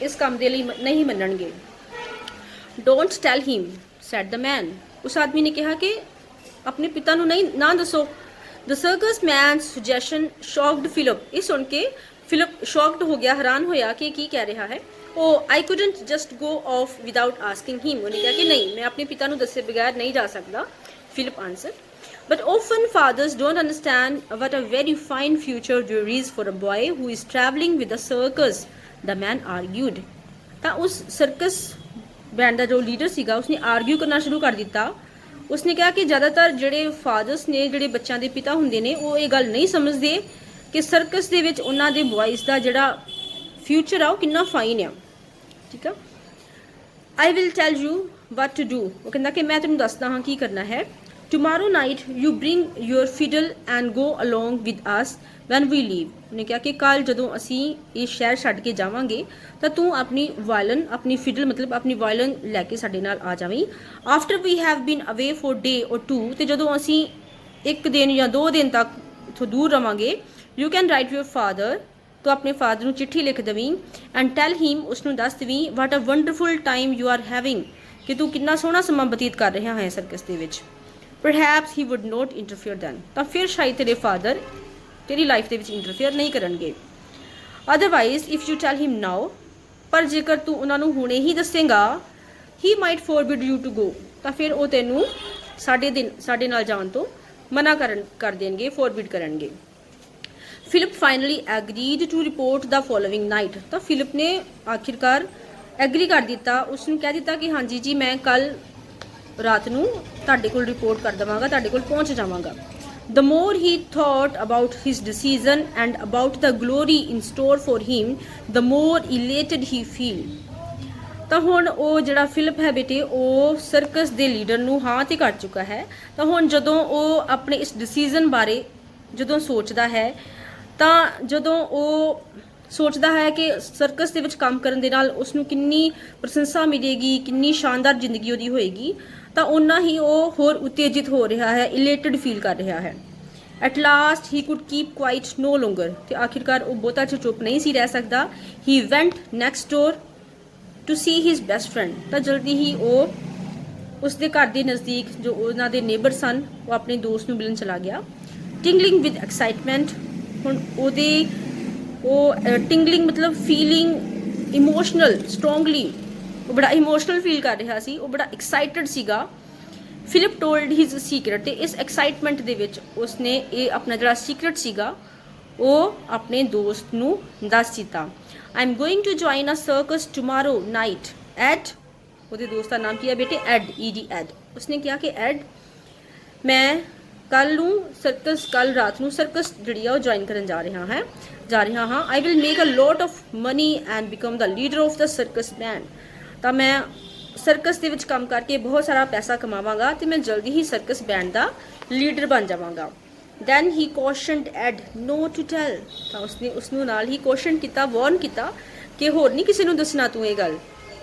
S1: ਇਸ ਕੰਮ ਦੇ ਲਈ ਨਹੀਂ ਮੰਨਣਗੇ don't tell him said the man ਉਸ ਆਦਮੀ ਨੇ ਕਿਹਾ ਕਿ ਆਪਣੇ ਪਿਤਾ ਨੂੰ ਨਾ ਦੱਸੋ the circus man's suggestion shocked Philip ਇਹ ਸੁਣ ਕੇ ਫਿਲਿਪ ਸ਼ੌਕਡ ਹੋ ਗਿਆ ਹੈਰਾਨ ਹੋਇਆ ਕਿ ਕੀ ਕਹਿ ਰਿਹਾ ਹੈ ਉਹ I couldn't just go off without asking him ਉਹਨੇ ਕਿਹਾ ਕਿ ਨਹੀਂ ਮੈਂ ਆਪਣੇ ਪਿਤਾ ਨੂੰ ਦੱਸੇ ਬਗੈਰ ਨਹੀਂ ਜਾ ਸਕਦਾ Philip answered But often fathers don't understand what a very fine future there is for a boy who is traveling with a circus, the man argued. ਤਾਂ ਉਸ ਸਰਕਸ ਬੈਂਡ ਦਾ ਜੋ ਲੀਡਰ ਸੀਗਾ ਉਸਨੇ ਆਰਗਿਊ ਕਰਨਾ ਸ਼ੁਰੂ ਕਰ ਦਿੱਤਾ ਉਸਨੇ ਕਿਹਾ ਕਿ ਜ਼ਿਆਦਾਤਰ ਜਿਹੜੇ ਫਾਦਰਸ ਨੇ ਜਿਹੜੇ ਬੱਚਿਆਂ ਦੇ ਪਿਤਾ ਹੁੰਦੇ ਨੇ ਉਹ ਇਹ ਗੱਲ ਨਹੀਂ ਸਮਝਦੇ ਕਿ ਸਰਕਸ ਦੇ ਵਿੱਚ ਉਹਨਾਂ ਦੇ ਬॉयਜ਼ ਦਾ ਜਿਹੜਾ ਫਿਊਚਰ ਆ ਉਹ ਕਿੰਨਾ ਫਾਈਨ ਆ ਠੀਕ ਆ I will tell you what to do ਉਹ ਕਹਿੰਦਾ ਕਿ ਮੈਂ ਤੈਨੂੰ ਦੱਸਦਾ ਹਾਂ ਕੀ ਕਰਨਾ ਹੈ Tomorrow night you bring your fiddle and go along with us when we leave ਉਹਨੇ ਕਿਹਾ ਕਿ ਕੱਲ ਜਦੋਂ ਅਸੀਂ ਇਹ ਸ਼ਹਿਰ ਛੱਡ ਕੇ ਜਾਵਾਂਗੇ ਤਾਂ ਤੂੰ ਆਪਣੀ ਵਾਇਲਨ ਆਪਣੀ ਫਿਡਲ ਮਤਲਬ ਆਪਣੀ ਵਾਇਲਨ ਲੈ ਕੇ ਸਾਡੇ ਨਾਲ ਆ ਜਾਵੀਂ after we have been away for day or two ਤੇ ਜਦੋਂ ਅਸੀਂ ਇੱਕ ਦਿਨ ਜਾਂ 2 ਦਿਨ ਤੱਕ ਇੱਥੋਂ ਦੂਰ ਰਵਾਂਗੇ you can write your father ਤੂੰ ਆਪਣੇ ਫਾਦਰ ਨੂੰ ਚਿੱਠੀ ਲਿਖ ਦੇਵੀਂ and tell him ਉਸਨੂੰ ਦੱਸ ਦੇਵੀਂ what a wonderful time you are having ਕਿ ਤੂੰ ਕਿੰਨਾ ਸੋਹਣਾ ਸਮਾਂ ਬਤੀਤ ਕਰ ਰਿਹਾ ਹੈ ਸਰਕਸ ਦੇ ਵਿੱਚ Perhaps he would not interfere then ਤਾਂ ਫਿਰ ਸ਼ਾਇਦ ਤੇਰੇ ਫਾਦਰ ਤੇਰੀ ਲਾਈਫ ਦੇ ਵਿੱਚ ਇੰਟਰਫੇਅਰ ਨਹੀਂ ਕਰਨਗੇ Otherwise if you tell him now ਪਰ ਜੇਕਰ ਤੂੰ ਉਹਨਾਂ ਨੂੰ ਹੁਣੇ ਹੀ ਦੱਸੇਗਾ he might forbid you to go ਤਾਂ ਫਿਰ ਉਹ ਤੈਨੂੰ ਸਾਡੇ ਨਾਲ ਜਾਣ ਤੋਂ ਮਨਾ ਕਰ ਦੇਣਗੇ forbid ਕਰਨਗੇ Philip finally agreed to report the following night ਤਾਂ ਫਿਲਿਪ ਨੇ ਆਖਿਰਕਾਰ ਐਗਰੀ ਕਰ ਦਿੱਤਾ ਉਸਨੂੰ ਕਹਿ ਦਿੱਤਾ ਕਿ ਹਾਂਜੀ ਜੀ ਮੈਂ ਕੱਲ ਰਾਤ ਨੂੰ ਤੁਹਾਡੇ ਕੋਲ ਰਿਪੋਰਟ ਕਰ ਦਵਾਂਗਾ ਤੁਹਾਡੇ ਕੋਲ ਪਹੁੰਚ ਜਾਵਾਂਗਾ The more he thought about his decision and about the glory in store for him the more elated he feel ਤਾਂ ਹੁਣ ਉਹ ਜਿਹੜਾ ਫਿਲਿਪ ਹੈ ਬੇਟੇ ਉਹ ਸਰਕਸ ਦੇ ਲੀਡਰ ਨੂੰ ਹਾਂ ਤੇ ਕਰ ਚੁੱਕਾ ਹੈ ਤਾਂ ਹੁਣ ਜਦੋਂ ਉਹ ਆਪਣੇ ਇਸ ਡਿਸੀਜਨ ਬਾਰੇ ਜਦੋਂ ਸੋਚਦਾ ਹੈ ਤਾਂ ਜਦੋਂ ਉਹ ਸੋਚਦਾ ਹੈ ਕਿ ਸਰਕਸ ਦੇ ਵਿੱਚ ਕੰਮ ਕਰਨ ਦੇ ਨਾਲ ਉਸ ਨੂੰ ਕਿੰਨੀ ਪ੍ਰਸ਼ੰਸਾ ਮਿਲੇਗੀ, ਕਿੰਨੀ ਸ਼ਾਨਦਾਰ ਜ਼ਿੰਦਗੀ ਉਹਦੀ ਹੋਏਗੀ, ਤਾਂ ਓਨਾ ਹੀ ਉਹ ਹੋਰ ਉਤੇਜਿਤ ਹੋ ਰਿਹਾ ਹੈ, ਇਲੇਟਡ ਫੀਲ ਕਰ ਰਿਹਾ ਹੈ। At last he could keep quiet no longer, ਤੇ ਆਖਿਰਕਾਰ ਉਹ ਬਹੁਤਾ ਚਿਰ ਚੁੱਪ ਨਹੀਂ ਸੀ ਰਹਿ ਸਕਦਾ। He went next door to see his best friend, ਤਾਂ ਜਲਦੀ ਹੀ ਉਹ ਉਸਦੇ ਘਰ ਦੇ ਨਜ਼ਦੀਕ ਜੋ ਉਹਨਾਂ ਦੇ ਨੇਬਰ ਸਨ, ਉਹ ਆਪਣੇ ਦੋਸਤ ਨੂੰ ਮਿਲਣ ਚਲਾ ਗਿਆ। ਟਿੰਗਲਿੰਗ ਵਿਦ ਐਕਸਾਈਟਮੈਂਟ, ਹੁਣ ਉਹਦੇ ਉਹ ਟਿੰਗਲਿੰਗ ਮਤਲਬ ਫੀਲਿੰਗ ਇਮੋਸ਼ਨਲ ਸਟਰੋਂਗਲੀ, ਉਹ ਬੜਾ ਇਮੋਸ਼ਨਲ ਫੀਲ ਕਰ ਰਿਹਾ ਸੀ, ਉਹ ਬੜਾ ਐਕਸਾਈਟਡ ਸੀਗਾ। ਫਿਲਿਪ ਟੋਲਡ ਹਿਜ਼ ਸੀਕਰਟ, ਤੇ ਇਸ ਐਕਸਾਈਟਮੈਂਟ ਦੇ ਵਿੱਚ ਉਸਨੇ ਇਹ ਆਪਣਾ ਜਿਹੜਾ ਸੀਕਰਟ ਸੀਗਾ ਉਹ ਆਪਣੇ ਦੋਸਤ ਨੂੰ ਦੱਸ ਦਿੱਤਾ। I am going to join a circus tomorrow night at, ਉਹਦੇ ਦੋਸਤ ਦਾ ਨਾਮ ਕੀ ਹੈ ਬੇਟੇ, ਐਡ, ਈਡੀ ਐਡ। ਉਸਨੇ ਕਿਹਾ ਕਿ ਐਡ, ਮੈਂ ਕੱਲ ਨੂੰ ਸਰਕਸ, ਕੱਲ ਰਾਤ ਨੂੰ ਸਰਕਸ ਜਿਹੜੀ ਆ ਉਹ ਜੁਆਇਨ ਕਰਨ ਜਾ ਰਿਹਾ ਹਾਂ। I will make a lot of money and become the leader of the circus band, ਤਾਂ ਮੈਂ ਸਰਕਸ ਦੇ ਵਿੱਚ ਕੰਮ ਕਰਕੇ ਬਹੁਤ ਸਾਰਾ ਪੈਸਾ ਕਮਾਵਾਂਗਾ ਤੇ ਮੈਂ ਜਲਦੀ ਹੀ ਸਰਕਸ ਬੈਂਡ ਦਾ ਲੀਡਰ ਬਣ ਜਾਵਾਂਗਾ। Then he cautioned Ed no to tell, ਤਾਂ ਉਸਨੇ ਉਸਨੂੰ ਨਾਲ ਹੀ ਕੌਸ਼ਨ ਕੀਤਾ, ਵਾਰਨ ਕੀਤਾ ਕਿ ਹੋਰ ਨਹੀਂ ਕਿਸੇ ਨੂੰ ਦੱਸਣਾ ਤੂੰ ਇਹ ਗੱਲ।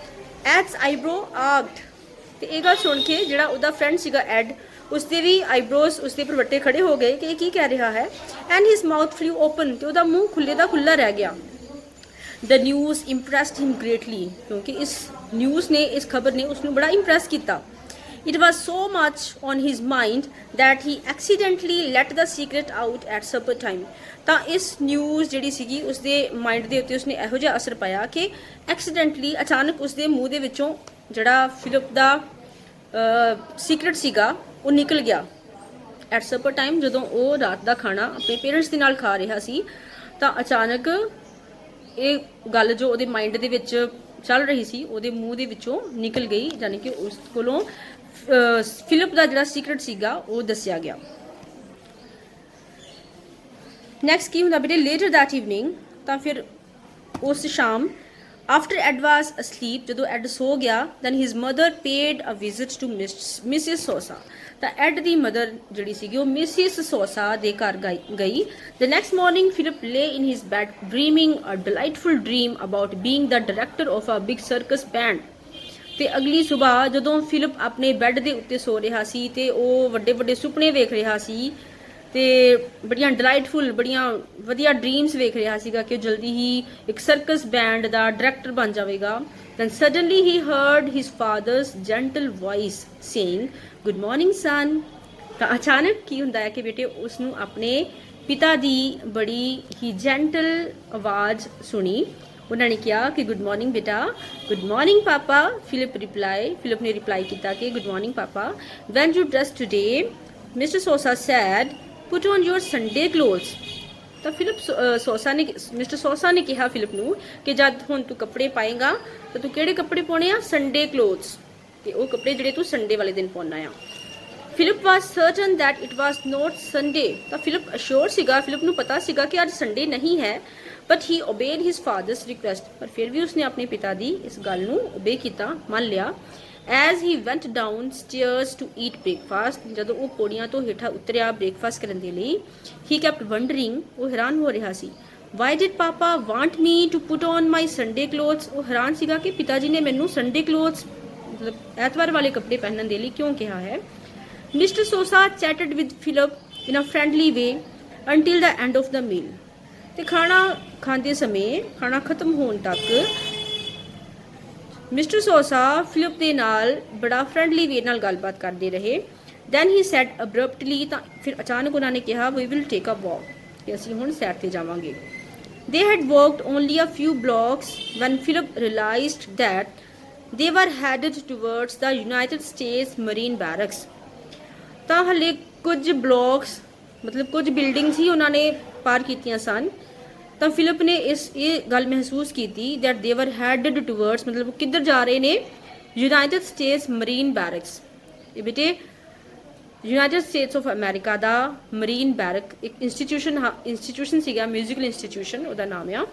S1: ਐਡਸ ਆਈਬਰੋ ਆਰਕਡ, ਤੇ ਇਹ ਗੱਲ ਸੁਣ ਕੇ ਜਿਹੜਾ ਉਹਦਾ ਫਰੈਂਡ ਸੀਗਾ ਐਡ, ਉਸਦੇ ਵੀ ਆਈਬਰੋਜ਼ ਉਸਦੇ ਪਰਵੱਟੇ ਖੜੇ ਹੋ ਗਏ ਕਿ ਇਹ ਕੀ ਕਹਿ ਰਿਹਾ ਹੈ। And his mouth flu open, ਤੇ ਉਹਦਾ ਮੂੰਹ ਖੁੱਲੇ ਦਾ ਖੁੱਲਾ ਰਹਿ ਗਿਆ। ਦ ਨਿਊਜ਼ ਇੰਪ੍ਰੈਸਡ ਹਿਮ ਗ੍ਰੇਟਲੀ, ਕਿਉਂਕਿ ਇਸ ਨਿਊਜ਼ ਨੇ, ਇਸ ਖਬਰ ਨੇ ਉਸਨੂੰ ਬੜਾ ਇੰਪ੍ਰੈਸ ਕੀਤਾ। It was so much on his mind that he accidentally light the secret out at supper time, ਤਾਂ ਇਸ ਨਿਊਜ਼ ਜਿਹੜੀ ਸੀਗੀ ਉਸਦੇ ਮਾਈਂਡ ਦੇ ਉੱਤੇ ਉਸਨੇ ਇਹੋ ਜਿਹਾ ਅਸਰ ਪਾਇਆ ਕਿ ਐਕਸੀਡੈਂਟਲੀ ਅਚਾਨਕ ਉਸਦੇ ਮੂੰਹ ਦੇ ਵਿੱਚੋਂ ਜਿਹੜਾ ਫਿਲਿਪ ਦਾ ਸੀਕਰੇਟ ਸੀਗਾ ਉਹ ਨਿਕਲ ਗਿਆ। ਐਟ ਸਪਰ ਟਾਈਮ, ਜਦੋਂ ਉਹ ਰਾਤ ਦਾ ਖਾਣਾ ਆਪਣੇ ਪੇਰੈਂਟਸ ਦੇ ਨਾਲ ਖਾ ਰਿਹਾ ਸੀ, ਤਾਂ ਅਚਾਨਕ ਇਹ ਗੱਲ ਜੋ ਉਹਦੇ ਮਾਈਂਡ ਦੇ ਵਿੱਚ ਚੱਲ ਰਹੀ ਸੀ ਉਹਦੇ ਮੂੰਹ ਦੇ ਵਿੱਚੋਂ ਨਿਕਲ ਗਈ, ਯਾਨੀ ਕਿ ਉਸ ਕੋਲੋਂ ਫਿਲਿਪ ਦਾ ਜਿਹੜਾ ਸੀਕਰੇਟ ਸੀਗਾ ਉਹ ਦੱਸਿਆ ਗਿਆ। ਨੈਕਸਟ ਕੀ ਹੁੰਦਾ ਬੇਟੇ, ਲੇਟਰ ਦੈਟ ਈਵਨਿੰਗ, ਤਾਂ ਫਿਰ ਉਸ ਸ਼ਾਮ ਆਫਟਰ ਐਡ ਵਾਜ਼ ਅਸਲੀਪ, ਜਦੋਂ ਐਡ ਸੋ ਗਿਆ, then his mother paid a visit to Mrs Sousa, ਤਾਂ ਐਡ ਦੀ ਮਦਰ ਜਿਹੜੀ ਸੀਗੀ ਉਹ ਮਿਸਿਸ ਸੋਸਾ ਦੇ ਘਰ ਗਈ। The next morning Philip lay in his bed dreaming a delightful dream about being the director of a big circus band, ਤੇ ਅਗਲੀ ਸੁਬਾਹ ਜਦੋਂ ਫਿਲਿਪ ਆਪਣੇ ਬੈੱਡ ਦੇ ਉੱਤੇ ਸੋ ਰਿਹਾ ਸੀ ਤੇ ਉਹ ਵੱਡੇ ਵੱਡੇ ਸੁਪਨੇ ਵੇਖ ਰਿਹਾ ਸੀ ਤੇ ਬੜੀਆਂ ਡਿਲਾਈਟਫੁਲ, ਬੜੀਆਂ ਵਧੀਆ ਡ੍ਰੀਮਸ ਵੇਖ ਰਿਹਾ ਸੀਗਾ ਕਿ ਜਲਦੀ ਹੀ ਇੱਕ ਸਰਕਸ ਬੈਂਡ ਦਾ ਡਾਇਰੈਕਟਰ ਬਣ ਜਾਵੇਗਾ। Then suddenly he heard his father's gentle voice saying good morning son, ਤਾਂ ਅਚਾਨਕ ਕੀ ਹੁੰਦਾ ਹੈ ਕਿ ਬੇਟੇ ਉਸਨੂੰ ਆਪਣੇ ਪਿਤਾ ਦੀ ਬੜੀ ਹੀ ਜੈਂਟਲ ਆਵਾਜ਼ ਸੁਣੀ। ਉਹਨਾਂ ਨੇ ਕਿਹਾ ਕਿ ਗੁੱਡ ਮਾਰਨਿੰਗ ਬੇਟਾ। ਗੁੱਡ ਮਾਰਨਿੰਗ ਪਾਪਾ, ਫਿਲਿਪ ਨੇ ਰਿਪਲਾਈ ਕੀਤਾ ਕਿ ਗੁੱਡ ਮਾਰਨਿੰਗ ਪਾਪਾ। When you dress today, Mister Sousa said put on your Sunday clothes, ਤਾਂ ਮਿਸਟਰ ਸੋਸਾ ਨੇ ਕਿਹਾ ਫਿਲਿਪ ਨੂੰ ਕਿ ਜਦ ਹੁਣ ਤੂੰ ਕੱਪੜੇ ਪਾਏਗਾ ਤਾਂ ਤੂੰ ਕਿਹੜੇ ਕੱਪੜੇ ਪਾਉਣੇ ਆ, ਸੰਡੇ ਕਲੋਥਸ, ਤੇ ਉਹ ਕੱਪੜੇ ਜਿਹੜੇ ਤੂੰ ਸੰਡੇ ਵਾਲੇ ਦਿਨ ਪਾਉਣਾ ਆ। Philip was certain that it was not Sunday, ਤਾਂ ਫਿਲਿਪ ਅਸ਼ੋਰ ਸੀਗਾ, ਫਿਲਿਪ ਨੂੰ ਪਤਾ ਸੀਗਾ ਕਿ ਅੱਜ ਸੰਡੇ ਨਹੀਂ ਹੈ। But he obeyed his father's request, ਪਰ ਫਿਰ ਵੀ ਉਸਨੇ ਆਪਣੇ ਪਿਤਾ ਦੀ ਇਸ ਗੱਲ ਨੂੰ ਓਬੇ ਕੀਤਾ, ਮੰਨ ਲਿਆ। As he went downstairs to eat breakfast, ਜਦੋਂ ਉਹ ਪੌੜੀਆਂ ਤੋਂ ਹੇਠਾਂ ਉਤਰਿਆ ਬ੍ਰੇਕਫਾਸਟ ਕਰਨ ਦੇ ਲਈ, ਹੀ ਕੈਪਟ ਵੰਡਰਿੰਗ, ਉਹ ਹੈਰਾਨ ਹੋ ਰਿਹਾ ਸੀ। Why did papa want me to put on my Sunday clothes, ਉਹ ਹੈਰਾਨ ਸੀਗਾ ਕਿ ਪਿਤਾ ਜੀ ਨੇ ਮੈਨੂੰ ਸੰਡੇ ਕਲੋਥਸ ਮਤਲਬ ਐਤਵਾਰ ਵਾਲੇ ਕੱਪੜੇ ਪਹਿਨਣ ਦੇ ਲਈ ਕਿਉਂ ਕਿਹਾ ਹੈ। Mister Sousa chatted with Philip in a friendly way until the end of the meal, ਤੇ ਖਾਣਾ ਖਾਂਦੇ ਸਮੇਂ, ਖਾਣਾ ਖਤਮ ਹੋਣ ਤੱਕ ਮਿਸਟਰ ਸੋਸਾ ਫਿਲਿਪ ਦੇ ਨਾਲ ਬੜਾ ਫਰੈਂਡਲੀ ਵੇ ਨਾਲ ਗੱਲਬਾਤ ਕਰਦੇ ਰਹੇ। ਦੈਨ ਹੀ ਸੈਡ ਅਬਰਪਟਲੀ, ਤਾਂ ਫਿਰ ਅਚਾਨਕ ਉਹਨਾਂ ਨੇ ਕਿਹਾ ਵੀ ਵਿਲ ਟੇਕ ਅ ਵਾਕ, ਕਿ ਅਸੀਂ ਹੁਣ ਸੈਰ ਤੇ ਜਾਵਾਂਗੇ। They had walked only a few blocks when Philip realised that they were headed towards the United States Marine Barracks, ਤਾਂ ਹਲੇ ਕੁਝ ਬਲੌਕਸ ਮਤਲਬ ਕੁਝ ਬਿਲਡਿੰਗਸ ਹੀ ਉਹਨਾਂ ਨੇ ਪਾਰ ਕੀਤੀਆਂ ਸਨ, ਤਾਂ ਫਿਲਿਪ ਨੇ ਇਹ ਗੱਲ ਮਹਿਸੂਸ ਕੀਤੀ that they were headed towards, ਮਤਲਬ ਕਿੱਧਰ ਜਾ ਰਹੇ ਨੇ, ਯੂਨਾਈਟਿਡ ਸਟੇਟਸ ਮਰੀਨ ਬੈਰਕਸ। ਇਹ ਬੇਟੇ ਯੂਨਾਈਟਿਡ ਸਟੇਟਸ ਆਫ ਅਮਰੀਕਾ ਦਾ ਮਰੀਨ ਬੈਰਕ ਇੱਕ ਇੰਸਟੀਟਿਊਸ਼ਨ ਸੀਗਾ, ਮਿਊਜ਼ੀਕਲ ਇੰਸਟੀਟਿਊਸ਼ਨ ਉਹਦਾ ਨਾਮ ਆ।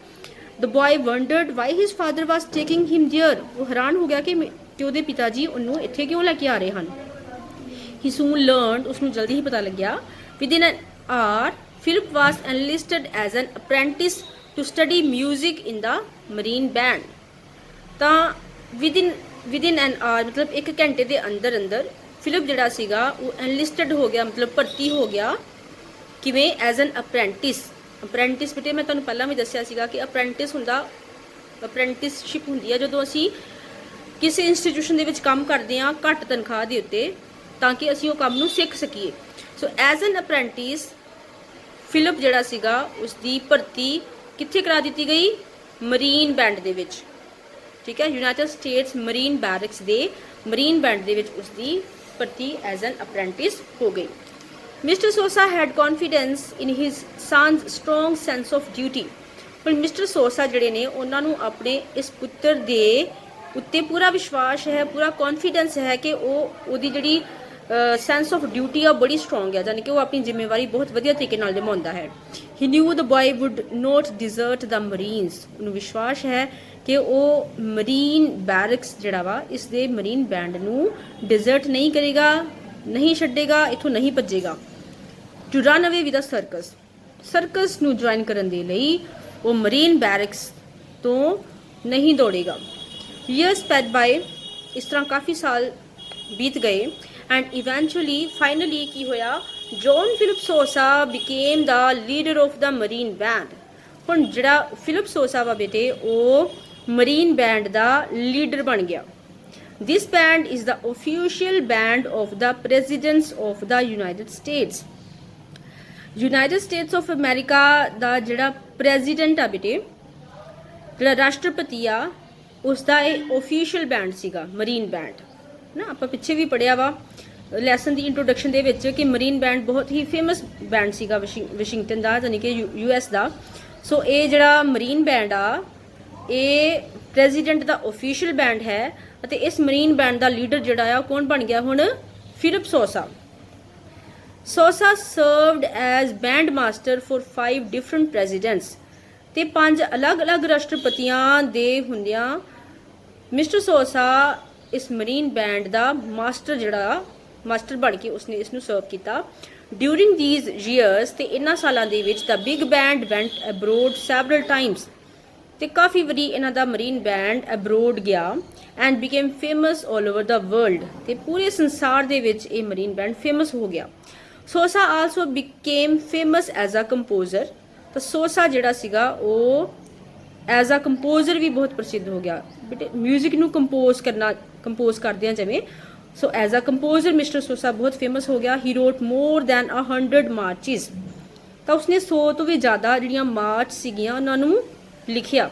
S1: The boy wondered why his father was taking him there, ਉਹ ਹੈਰਾਨ ਹੋ ਗਿਆ ਕਿ ਉਹਦੇ ਪਿਤਾ ਜੀ ਉਹਨੂੰ ਇੱਥੇ ਕਿਉਂ ਲੈ ਕੇ ਆ ਰਹੇ ਹਨ। ਹੀ ਸੂਨ ਲਰਨਡ, ਉਸਨੂੰ ਜਲਦੀ ਹੀ ਪਤਾ ਲੱਗਿਆ। Within an hour Philip was enlisted as an apprentice to study music in the marine band. ਤਾਂ within an hour मतलब एक घंटे ਦੇ अंदर ਫਿਲਿਪ ਜਿਹੜਾ ਸੀਗਾ ਉਹ ਐਨਲਿਸਟਡ ਹੋ ਗਿਆ, ਮਤਲਬ ਭਰਤੀ ਹੋ ਗਿਆ। ਕਿਵੇਂ? ਐਜ਼ ਐਨ ਅਪ੍ਰੈਂਟਿਸ ਬੇਟੇ ਮੈਂ ਤੁਹਾਨੂੰ ਪਹਿਲਾਂ ਵੀ ਦੱਸਿਆ ਸੀਗਾ ਕਿ ਅਪ੍ਰੈਂਟਿਸਸ਼ਿਪ ਹੁੰਦੀ ਹੈ ਜਦੋਂ ਅਸੀਂ ਕਿਸੇ ਇੰਸਟੀਟਿਊਸ਼ਨ ਦੇ ਵਿੱਚ ਕੰਮ ਕਰਦੇ ਹਾਂ ਘੱਟ ਤਨਖਾਹ ਦੇ ਉੱਤੇ, ਤਾਂ ਕਿ ਅਸੀਂ ਉਹ ਕੰਮ ਨੂੰ ਸਿੱਖ ਸਕੀਏ। So as an apprentice Philip ਜਿਹੜਾ ਸੀਗਾ ਉਸਦੀ ਭਰਤੀ ਕਿੱਥੇ ਕਰਾ ਦਿੱਤੀ ਗਈ? ਮਰੀਨ ਬੈਂਡ ਦੇ ਵਿੱਚ। ਠੀਕ ਹੈ, ਯੂਨਾਈਟਿਡ ਸਟੇਟਸ ਮਰੀਨ ਬੈਰਿਕਸ ਦੇ ਮਰੀਨ ਬੈਂਡ ਦੇ ਵਿੱਚ ਉਸਦੀ ਭਰਤੀ ਐਜ਼ ਐਨ ਅਪ੍ਰੈਂਟਿਸ ਹੋ ਗਈ। ਮਿਸਟਰ ਸੋਸਾ ਹੈਡ ਕੌਨਫੀਡੈਂਸ ਇਨ his sons strong sense off duty. ਪਰ ਮਿਸਟਰ ਸੋਸਾ ਜਿਹੜੇ ਨੇ ਉਹਨਾਂ ਨੂੰ ਆਪਣੇ ਇਸ ਪੁੱਤਰ ਦੇ ਉੱਤੇ ਪੂਰਾ ਵਿਸ਼ਵਾਸ ਹੈ, ਪੂਰਾ ਕੌਨਫੀਡੈਂਸ ਹੈ ਕਿ ਉਹਦੀ ਜਿਹੜੀ ਸੈਂਸ ਆਫ ਡਿਊਟੀ ਆ ਬੜੀ ਸਟਰੋਂਗ ਹੈ, ਯਾਨੀ ਕਿ ਉਹ ਆਪਣੀ ਜ਼ਿੰਮੇਵਾਰੀ ਬਹੁਤ ਵਧੀਆ ਤਰੀਕੇ ਨਾਲ ਨਿਭਾਉਂਦਾ ਹੈ। ਹੀ ਨਿਊ ਦ ਬॉय ਵੁੱਡ ਨੋਟ ਡਿਜ਼ਰਟ ਦ ਮਰੀਨਸ। ਉਹਨੂੰ ਵਿਸ਼ਵਾਸ ਹੈ ਕਿ ਉਹ ਮਰੀਨ ਬੈਰਿਕਸ ਜਿਹੜਾ ਵਾ ਇਸ ਦੇ ਮਰੀਨ ਬੈਂਡ ਨੂੰ ਡਿਜ਼ਰਟ ਨਹੀਂ ਕਰੇਗਾ, ਨਹੀਂ ਛੱਡੇਗਾ, ਇੱਥੋਂ ਨਹੀਂ ਭੱਜੇਗਾ। To run away with a circus ਨੂੰ ਜੁਆਇਨ ਕਰਨ ਦੇ ਲਈ ਉਹ ਮਰੀਨ ਬੈਰਿਕਸ ਤੋਂ ਨਹੀਂ ਦੌੜੇਗਾ। ਈਅਰਸ ਪੈਡ ਬਾਏ, ਇਸ ਤਰ੍ਹਾਂ ਕਾਫੀ ਸਾਲ ਬੀਤ ਗਏ ਐਂਡ ਇਵੈਂਚੁਅਲੀ ਫਾਈਨਲੀ ਕੀ ਹੋਇਆ? John Philip Sousa became the leader of the marine band. ਹੁਣ ਜਿਹੜਾ ਫਿਲਿਪ ਸੋਸਾ ਵਾ ਬੇਟੇ ਉਹ ਮਰੀਨ ਬੈਂਡ ਦਾ ਲੀਡਰ ਬਣ ਗਿਆ। This band is the official band of the presidents of the United States of America ਦਾ ਜਿਹੜਾ ਪ੍ਰੈਜ਼ੀਡੈਂਟ ਆ ਬੇਟੇ, ਜਿਹੜਾ ਰਾਸ਼ਟਰਪਤੀ ਆ, ਉਸਦਾ ਇਹ ਓਫੀਸ਼ੀਅਲ ਬੈਂਡ ਸੀਗਾ ਮਰੀਨ ਬੈਂਡ ਨਾ। ਆਪਾਂ ਪਿੱਛੇ ਵੀ ਪੜਿਆ ਵਾ ਲੈਸਨ ਦੀ ਇੰਟਰੋਡਕਸ਼ਨ ਦੇ ਵਿੱਚ ਕਿ ਮਰੀਨ ਬੈਂਡ ਬਹੁਤ ਹੀ ਫੇਮਸ ਬੈਂਡ ਸੀਗਾ ਵਾਸ਼ਿੰਗਟਨ ਦਾ, ਯਾਨੀ ਕਿ US ਦਾ। ਸੋ ਇਹ ਜਿਹੜਾ ਮਰੀਨ ਬੈਂਡ ਆ ਇਹ ਪ੍ਰੈਜ਼ੀਡੈਂਟ ਦਾ ਓਫੀਸ਼ੀਅਲ ਬੈਂਡ ਹੈ ਅਤੇ ਇਸ ਮਰੀਨ ਬੈਂਡ ਦਾ ਲੀਡਰ ਜਿਹੜਾ ਆ ਕੌਣ ਬਣ ਗਿਆ ਹੁਣ? Philip Sosa. Sosa served as band master for 5 different presidents. ਤੇ 5 ਅਲੱਗ-ਅਲੱਗ ਰਾਸ਼ਟਰਪਤੀਆਂ ਦੇ ਹੁੰਦਿਆਂ ਮਿਸਟਰ ਸੋਸਾ ਇਸ ਮਰੀਨ ਬੈਂਡ ਦਾ ਮਾਸਟਰ ਬਣ ਕੇ ਉਸਨੇ ਇਸ ਨੂੰ ਸਰਵ ਕੀਤਾ। ਡਿਊਰਿੰਗ ਥੀਜ਼ ਈਅਰਸ, ਤੇ ਇਹਨਾਂ ਸਾਲਾਂ ਦੇ ਵਿੱਚ the big band went abroad several times, ਤੇ ਕਾਫੀ ਵਾਰੀ ਇਹਨਾਂ ਦਾ ਮਰੀਨ ਬੈਂਡ ਅਬਰੋਡ ਗਿਆ and became famous all over the world, ਤੇ ਪੂਰੇ ਸੰਸਾਰ ਦੇ ਵਿੱਚ ਇਹ ਮਰੀਨ ਬੈਂਡ ਫੇਮਸ ਹੋ ਗਿਆ। Sousa also became famous as a composer. ਤਾਂ ਸੋਸਾ ਜਿਹੜਾ ਸੀਗਾ ਉਹ ਐਜ਼ ਅ ਕੰਪੋਜ਼ਰ ਵੀ ਬਹੁਤ ਪ੍ਰਸਿੱਧ ਹੋ ਗਿਆ ਬੇਟੇ, ਮਿਊਜ਼ਿਕ ਨੂੰ ਕੰਪੋਜ਼ ਕਰਦੇ ਆ ਜਿਵੇਂ। So as a composer Mister Sousa ਬਹੁਤ ਫੇਮਸ ਹੋ ਗਿਆ। He wrote more than 100 marches. ਤਾਂ ਉਸਨੇ 100 ਤੋਂ ਵੀ ਜ਼ਿਆਦਾ ਜਿਹੜੀਆਂ ਮਾਰਚ ਸੀਗੀਆਂ ਉਹਨਾਂ ਨੂੰ ਲਿਖਿਆ।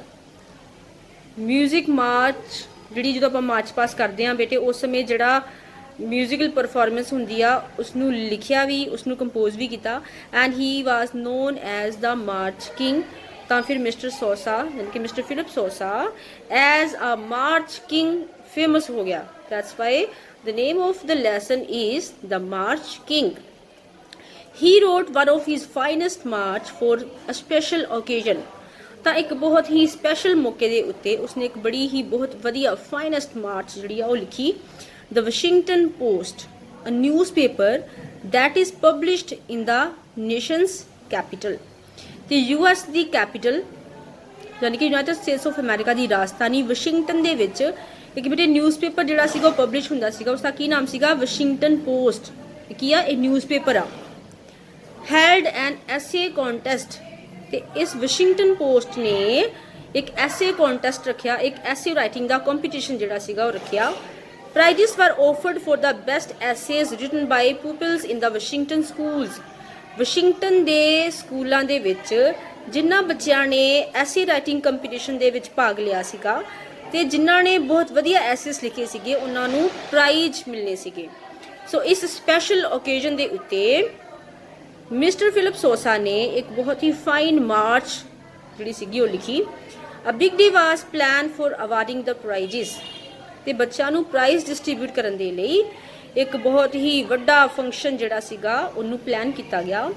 S1: ਮਿਊਜ਼ਿਕ ਮਾਰਚ ਜਿਹੜੀ ਜਦੋਂ ਆਪਾਂ ਮਾਰਚ ਪਾਸ ਕਰਦੇ ਆ ਬੇਟੇ ਉਸ ਸਮੇਂ ਜਿਹੜਾ ਮਿਊਜ਼ੀਕਲ ਪਰਫਾਰਮੈਂਸ ਹੁੰਦੀ ਆ ਉਸਨੂੰ ਲਿਖਿਆ ਵੀ, ਉਸਨੂੰ ਕੰਪੋਜ਼ ਵੀ ਕੀਤਾ। And he was known as the march king. ਤਾਂ ਫਿਰ ਮਿਸਟਰ ਸੋਸਾ ਯਾਨੀ ਕਿ Mister Philip Sousa as a march king famous ਹੋ ਗਿਆ। That's why the name of the lesson is the March King. He wrote one of his finest march for a special occasion. ਤਾਂ ਇੱਕ ਬਹੁਤ ਹੀ special ਮੌਕੇ ਦੇ ਉੱਤੇ ਉਸਨੇ ਇੱਕ ਬੜੀ ਹੀ ਬਹੁਤ ਵਧੀਆ ਫਾਈਨੈਸਟ ਮਾਰਚ ਜਿਹੜੀ ਆ ਉਹ ਲਿਖੀ। The Washington Post, a newspaper that is published in the nation's capital. ਤੇ US ਦੀ ਕੈਪੀਟਲ ਯਾਨੀ ਕਿ United States of America the Rajdhani Washington ਦੇ ਵਿੱਚ ਇੱਕ ਬੇਟੇ ਨਿਊਜ਼ਪੇਪਰ ਜਿਹੜਾ ਸੀਗਾ ਉਹ ਪਬਲਿਸ਼ ਹੁੰਦਾ ਸੀਗਾ। ਉਸਦਾ ਕੀ ਨਾਮ ਸੀਗਾ? Washington post. ਕੀ ਆ? ਇਹ ਨਿਊਜ਼ਪੇਪਰ ਆ। ਹੈਲਡ ਐਨ ਐਸੇ ਕੰਟੈਸਟ, ਤੇ ਇਸ ਵਾਸ਼ਿੰਗਟਨ ਪੋਸਟ ਨੇ ਇੱਕ ਐਸੇ ਕੰਟੈਸਟ ਰੱਖਿਆ, ਇੱਕ ਐਸੇ ਰਾਈਟਿੰਗ ਦਾ ਕੰਪੀਟੀਸ਼ਨ ਜਿਹੜਾ ਸੀਗਾ ਉਹ ਰੱਖਿਆ। Prizes were offered for the best essays written by pupils in the Washington schools. Washington ਦੇ ਸਕੂਲਾਂ ਦੇ ਵਿੱਚ ਜਿਨ੍ਹਾਂ ਬੱਚਿਆਂ ਨੇ ਐਸੇ ਰਾਈਟਿੰਗ ਕੰਪੀਟੀਸ਼ਨ ਦੇ ਵਿੱਚ ਭਾਗ ਲਿਆ ਸੀਗਾ ਤੇ ਜਿਨ੍ਹਾਂ ਨੇ ਬਹੁਤ ਵਧੀਆ ਐਸੇਸ ਲਿਖੇ ਸੀਗੇ ਉਹਨਾਂ ਨੂੰ ਪ੍ਰਾਈਜ਼ ਮਿਲਨੇ ਸੀਗੇ। ਸੋ ਇਸ ਸਪੈਸ਼ਲ ਓਕੇਜ਼ਨ ਦੇ ਉੱਤੇ ਮਿਸਟਰ ਫਿਲਿਪ ਸੋਸਾ ਨੇ ਇੱਕ ਬਹੁਤ ਹੀ ਫਾਈਨ ਮਾਰਚ ਜਿਹੜੀ ਸੀਗੀ ਉਹ ਲਿਖੀ। A big day was plan for awarding the prizes, ਤੇ ਬੱਚਿਆਂ ਨੂੰ ਪ੍ਰਾਈਜ਼ ਡਿਸਟ੍ਰੀਬਿਊਟ ਕਰਨ ਦੇ ਲਈ ਇੱਕ ਬਹੁਤ ਹੀ ਵੱਡਾ ਫੰਕਸ਼ਨ ਜਿਹੜਾ ਸੀਗਾ ਉਹਨੂੰ ਪਲਾਨ ਕੀਤਾ ਗਿਆ।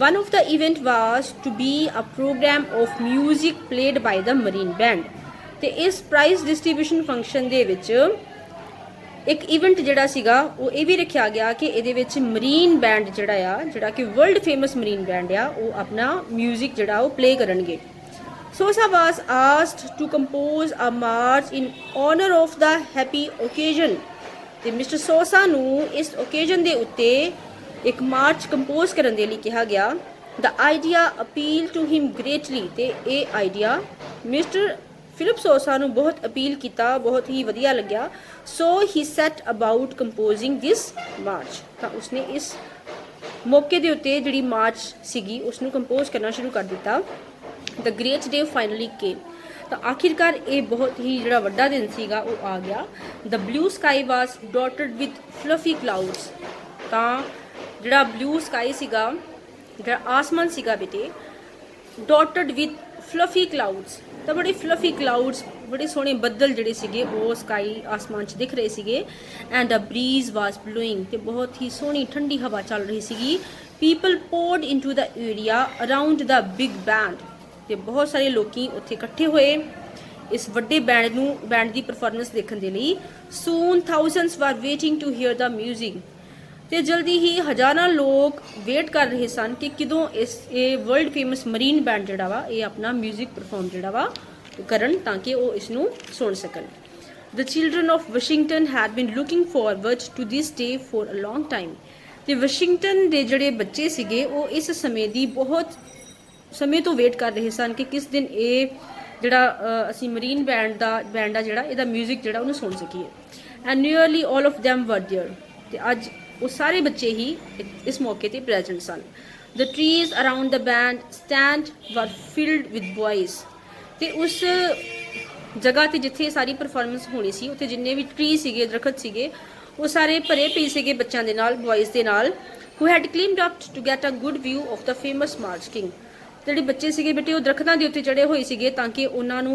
S1: One of the event was to be a program of music played by the marine band. ਤੇ ਇਸ ਪ੍ਰਾਈਜ਼ ਡਿਸਟ੍ਰੀਬਿਊਸ਼ਨ ਫੰਕਸ਼ਨ ਦੇ ਵਿੱਚ ਇੱਕ ਇਵੈਂਟ ਜਿਹੜਾ ਸੀਗਾ ਉਹ ਇਹ ਵੀ ਰੱਖਿਆ ਗਿਆ ਕਿ ਇਹਦੇ ਵਿੱਚ ਮਰੀਨ ਬੈਂਡ ਜਿਹੜਾ ਕਿ ਵਰਲਡ ਫੇਮਸ ਮਰੀਨ ਬੈਂਡ ਆ ਉਹ ਆਪਣਾ ਮਿਊਜ਼ਿਕ ਜਿਹੜਾ ਉਹ ਪਲੇ ਕਰਨਗੇ। Sosa was asked to compose a march in honor of the happy occasion. ਤੇ ਮਿਸਟਰ ਸੋਸਾ ਨੂੰ ਇਸ ਓਕੇਜਨ ਦੇ ਉੱਤੇ ਇੱਕ ਮਾਰਚ ਕੰਪੋਜ਼ ਕਰਨ ਦੇ ਲਈ ਕਿਹਾ ਗਿਆ। ਦ ਆਈਡੀਆ ਅਪੀਲ ਟੂ ਹਿਮ ਗ੍ਰੇਟਲੀ, ਤੇ ਇਹ ਆਈਡੀਆ ਮਿਸਟਰ ਫਿਲਿਪ ਸੋਸਾ ਨੂੰ ਬਹੁਤ ਅਪੀਲ ਕੀਤਾ, ਬਹੁਤ ਹੀ ਵਧੀਆ ਲੱਗਿਆ। ਸੋ ਹੀ ਸੈਟ ਅਬਾਊਟ ਕੰਪੋਜ਼ਿੰਗ ਦਿਸ ਮਾਰਚ, ਤਾਂ ਉਸਨੇ ਇਸ ਮੌਕੇ ਦੇ ਉੱਤੇ ਜਿਹੜੀ ਮਾਰਚ ਸੀਗੀ ਉਸ ਨੂੰ ਕੰਪੋਜ਼ ਕਰਨਾ ਸ਼ੁਰੂ ਕਰ ਦਿੱਤਾ। ਦ ਗ੍ਰੇਟ ਡੇ ਫਾਈਨਲੀ ਕੇਮ, ਤਾਂ ਆਖਿਰਕਾਰ ਇਹ ਬਹੁਤ ਹੀ ਜਿਹੜਾ ਵੱਡਾ ਦਿਨ ਸੀਗਾ ਉਹ ਆ ਗਿਆ। The blue sky was dotted with fluffy clouds, ਤਾਂ ਜਿਹੜਾ ਬਲੂ ਸਕਾਈ ਸੀਗਾ, ਜਿਹੜਾ ਆਸਮਾਨ ਸੀਗਾ ਬੇਟੇ, ਡੋਟਡ ਵਿਦ ਫਲਫੀ ਕਲਾਊਡਸ, ਤਾਂ ਬੜੇ ਫਲਫੀ ਕਲਾਊਡਸ, ਬੜੇ ਸੋਹਣੇ ਬੱਦਲ ਜਿਹੜੇ ਸੀਗੇ ਉਹ ਸਕਾਈ ਆਸਮਾਨ 'ਚ ਦਿਖ ਰਹੇ ਸੀਗੇ। And a breeze was blowing, ਤੇ ਬਹੁਤ ਹੀ ਸੋਹਣੀ ਠੰਡੀ ਹਵਾ ਚੱਲ ਰਹੀ ਸੀਗੀ। People poured into the area around the big band, ਤੇ ਬਹੁਤ ਸਾਰੇ ਲੋਕੀ ਉੱਥੇ ਇਕੱਠੇ ਹੋਏ ਇਸ ਵੱਡੇ ਬੈਂਡ ਦੀ ਪਰਫਾਰਮੈਂਸ ਦੇਖਣ ਦੇ ਲਈ। Soon thousands were waiting to hear the music, ਤੇ ਜਲਦੀ ਹੀ ਹਜ਼ਾਰਾਂ ਲੋਕ ਵੇਟ ਕਰ ਰਹੇ ਸਨ ਕਿ ਕਦੋਂ ਇਹ ਵਰਲਡ ਫੇਮਸ ਮਰੀਨ ਬੈਂਡ ਜਿਹੜਾ ਵਾ ਇਹ ਆਪਣਾ ਮਿਊਜ਼ਿਕ ਪਰਫਾਰਮ ਜਿਹੜਾ ਵਾ ਕਰਨ, ਤਾਂ ਕਿ ਉਹ ਇਸ ਨੂੰ ਸੁਣ ਸਕਣ। The children of Washington had been looking forward to this day for a long time, ਤੇ ਵਾਸ਼ਿੰਗਟਨ ਦੇ ਜਿਹੜੇ ਬੱਚੇ ਸੀਗੇ ਉਹ ਇਸ ਸਮੇਂ ਦੀ ਬਹੁਤ ਸਮੇਂ ਤੋਂ ਵੇਟ ਕਰ ਰਹੇ ਸਨ ਕਿ ਕਿਸ ਦਿਨ ਇਹ ਜਿਹੜਾ ਅਸੀਂ ਮਰੀਨ ਬੈਂਡ ਆ ਜਿਹੜਾ ਇਹਦਾ ਮਿਊਜ਼ਿਕ ਜਿਹੜਾ ਉਹਨੂੰ ਸੁਣ ਸਕੀਏ। And nearly all of them were there, ਤੇ ਅੱਜ ਉਹ ਸਾਰੇ ਬੱਚੇ ਹੀ ਇਸ ਮੌਕੇ ਤੇ ਪ੍ਰੈਜ਼ੈਂਟ ਸਨ। The trees around the bandstand were filled with boys, ਤੇ ਉਸ ਜਗ੍ਹਾ ਤੇ ਜਿੱਥੇ ਸਾਰੀ ਪਰਫਾਰਮੈਂਸ ਹੋਣੀ ਸੀ ਉੱਥੇ ਜਿੰਨੇ ਵੀ ਟਰੀ ਸੀਗੇ, ਦਰਖਤ ਸੀਗੇ, ਉਹ ਸਾਰੇ ਭਰੇ ਪਏ ਸੀਗੇ ਬੱਚਿਆਂ ਦੇ ਨਾਲ, ਬॉयਜ਼ ਦੇ ਨਾਲ। who had climbed up to get a good view of the famous March King, ਜਿਹੜੇ ਬੱਚੇ ਸੀਗੇ ਬੇਟੇ ਉਹ ਦਰਖਤਾਂ ਦੇ ਉੱਤੇ ਚੜੇ ਹੋਏ ਸੀਗੇ ਤਾਂ ਕਿ ਉਹਨਾਂ ਨੂੰ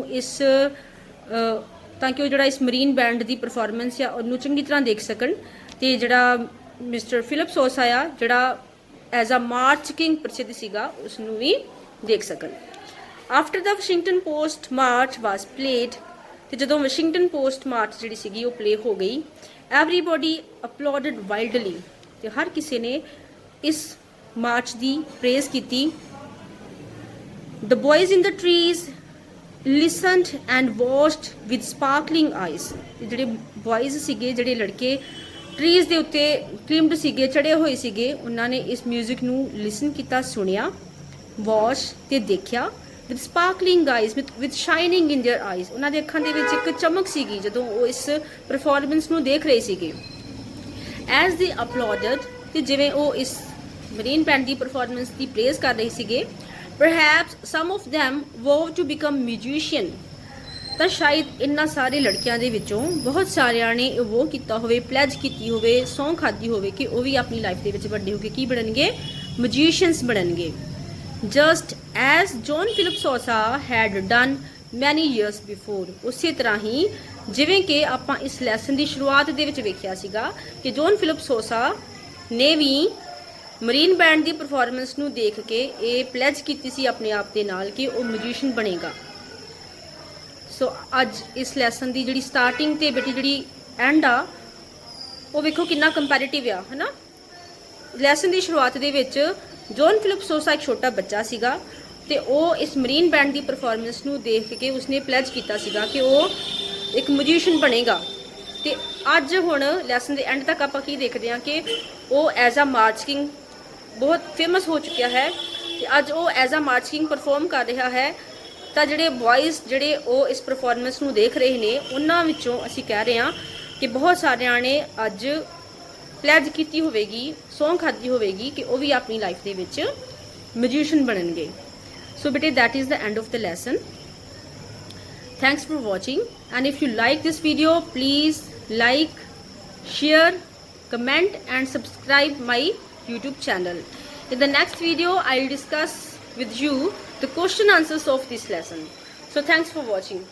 S1: ਉਹ ਜਿਹੜਾ ਇਸ ਮਰੀਨ ਬੈਂਡ ਦੀ ਪਰਫਾਰਮੈਂਸ ਆ ਉਹਨੂੰ ਚੰਗੀ ਤਰ੍ਹਾਂ ਦੇਖ ਸਕਣ, ਤੇ ਜਿਹੜਾ ਮਿਸਟਰ ਫਿਲਿਪ ਸੋਸਾ ਆ ਜਿਹੜਾ ਐਜ਼ ਅ ਮਾਰਚ ਕਿੰਗ ਪ੍ਰਸਿੱਧ ਸੀਗਾ ਉਸ ਨੂੰ ਵੀ ਦੇਖ ਸਕਣ। After the Washington post March was played, ਤੇ ਜਦੋਂ ਵਾਸ਼ਿੰਗਟਨ ਪੋਸਟ ਮਾਰਚ ਜਿਹੜੀ ਸੀਗੀ ਉਹ ਪਲੇ ਹੋ ਗਈ, ਐਵਰੀਬੋਡੀ ਅਪਲੋਡਡ ਵਾਈਲਡਲੀ, ਤੇ ਹਰ ਕਿਸੇ ਨੇ ਇਸ ਮਾਰਚ ਦੀ ਪ੍ਰੇਜ਼ ਕੀਤੀ। The boys in the trees listened and watched with sparkling eyes, ਜਿਹੜੇ boys ਸੀਗੇ, ਜਿਹੜੇ ਲੜਕੇ ਟਰੀਜ਼ ਦੇ ਉੱਤੇ ਕਲਿੰਬਡ ਸੀਗੇ, ਚੜੇ ਹੋਏ ਸੀਗੇ, ਉਹਨਾਂ ਨੇ ਇਸ ਮਿਊਜ਼ਿਕ ਨੂੰ ਲਿਸਨ ਕੀਤਾ, ਸੁਣਿਆ, ਵਾਚ ਤੇ ਦੇਖਿਆ। with sparkling eyes, with shining in their eyes, ਉਹਨਾਂ ਦੇ ਅੱਖਾਂ ਦੇ ਵਿੱਚ ਇੱਕ ਚਮਕ ਸੀਗੀ ਜਦੋਂ ਉਹ ਇਸ ਪਰਫਾਰਮੈਂਸ ਨੂੰ ਦੇਖ ਰਹੇ ਸੀਗੇ। as they applauded, ਤੇ ਜਿਵੇਂ ਉਹ ਇਸ ਮਰੀਨ ਬੈਂਡ ਦੀ ਪਰਫਾਰਮੈਂਸ ਦੀ ਪ੍ਰੇਜ਼ ਕਰ ਰਹੇ ਸੀਗੇ, perhaps some of them vowed to become musician, ਤਾਂ ਸ਼ਾਇਦ ਇਹਨਾਂ ਸਾਰੇ ਲੜਕਿਆਂ ਦੇ ਵਿੱਚੋਂ ਬਹੁਤ ਸਾਰਿਆਂ ਨੇ ਉਹ ਕੀਤਾ ਹੋਵੇ, ਪਲੈਜ ਕੀਤੀ ਹੋਵੇ, ਸੌਂ ਖਾਦੀ ਹੋਵੇ ਕਿ ਉਹ ਵੀ ਆਪਣੀ ਲਾਈਫ ਦੇ ਵਿੱਚ ਵੱਡੇ ਹੋ ਕੇ ਕੀ ਬਣਨਗੇ, ਮਿਊਜ਼ੀਸ਼ੀਅਨਸ ਬਣਨਗੇ। Just as John Philip Sousa had done many years before, ਉਸੇ ਤਰ੍ਹਾਂ ਹੀ ਜਿਵੇਂ ਕਿ ਆਪਾਂ ਇਸ ਲੈਸਨ ਦੀ ਸ਼ੁਰੂਆਤ ਦੇ ਵਿੱਚ ਵੇਖਿਆ ਸੀਗਾ ਕਿ ਜੌਨ ਫਿਲਿਪ ਸੋਸਾ ਨੇ ਵੀ ਮਰੀਨ ਬੈਂਡ ਦੀ ਪਰਫਾਰਮੈਂਸ ਨੂੰ ਦੇਖ ਕੇ ਇਹ ਪਲੈਜ ਕੀਤੀ ਸੀ ਆਪਣੇ ਆਪ ਦੇ ਨਾਲ ਕਿ ਉਹ ਮਿਊਜ਼ੀਸ਼ੀਅਨ ਬਣੇਗਾ। ਸੋ ਅੱਜ ਇਸ ਲੈਸਨ ਦੀ ਜਿਹੜੀ ਸਟਾਰਟਿੰਗ ਤੇ ਬੇਟੀ ਜਿਹੜੀ ਐਂਡ ਆ ਉਹ ਵੇਖੋ ਕਿੰਨਾ ਕੰਪੈਰੀਟਿਵ ਆ, ਹੈ ਨਾ। ਲੈਸਨ ਦੀ ਸ਼ੁਰੂਆਤ ਦੇ ਵਿੱਚ ਜੌਨ ਫਿਲਿਪ ਸੋਸਾ ਇੱਕ ਛੋਟਾ ਬੱਚਾ ਸੀਗਾ ਤੇ ਉਹ ਇਸ ਮਰੀਨ ਬੈਂਡ ਦੀ ਪਰਫਾਰਮੈਂਸ ਨੂੰ ਦੇਖ ਕੇ ਉਸਨੇ ਪਲੈਜ ਕੀਤਾ ਸੀਗਾ ਕਿ ਉਹ ਇੱਕ ਮਿਊਜ਼ੀਸ਼ੀਅਨ ਬਣੇਗਾ। ਤੇ ਅੱਜ ਹੁਣ ਲੈਸਨ ਦੇ ਐਂਡ ਤੱਕ ਆਪਾਂ ਕੀ ਦੇਖਦੇ ਹਾਂ ਕਿ ਉਹ ਐਜ਼ ਅ ਮਾਰਚ ਕਿੰਗ ਬਹੁਤ ਫੇਮਸ ਹੋ ਚੁੱਕਿਆ ਹੈ ਤੇ ਅੱਜ ਉਹ as a march king perform ਕਰ ਰਿਹਾ ਹੈ। ਤਾਂ ਜਿਹੜੇ ਬॉयਜ਼ ਜਿਹੜੇ ਉਹ ਇਸ ਪਰਫਾਰਮੈਂਸ ਨੂੰ ਦੇਖ ਰਹੇ ਨੇ ਉਹਨਾਂ ਵਿੱਚੋਂ ਅਸੀਂ ਕਹਿ ਰਹੇ ਹਾਂ ਕਿ ਬਹੁਤ ਸਾਰਿਆਂ ਨੇ ਅੱਜ ਪਲੈਜ ਕੀਤੀ ਹੋਵੇਗੀ, ਸੌਂ ਖਾਦੀ ਹੋਵੇਗੀ ਕਿ ਉਹ ਵੀ ਆਪਣੀ ਲਾਈਫ ਦੇ ਵਿੱਚ ਮਿਊਜ਼ੀਸ਼ੀਅਨ ਬਣਨਗੇ। ਸੋ ਬੇਟੇ that is the end of the lesson. Thanks for watching, and if you like this video please like, share, comment and subscribe my YouTube channel. In the next video I'll discuss with you the question answers of this lesson. So thanks for watching.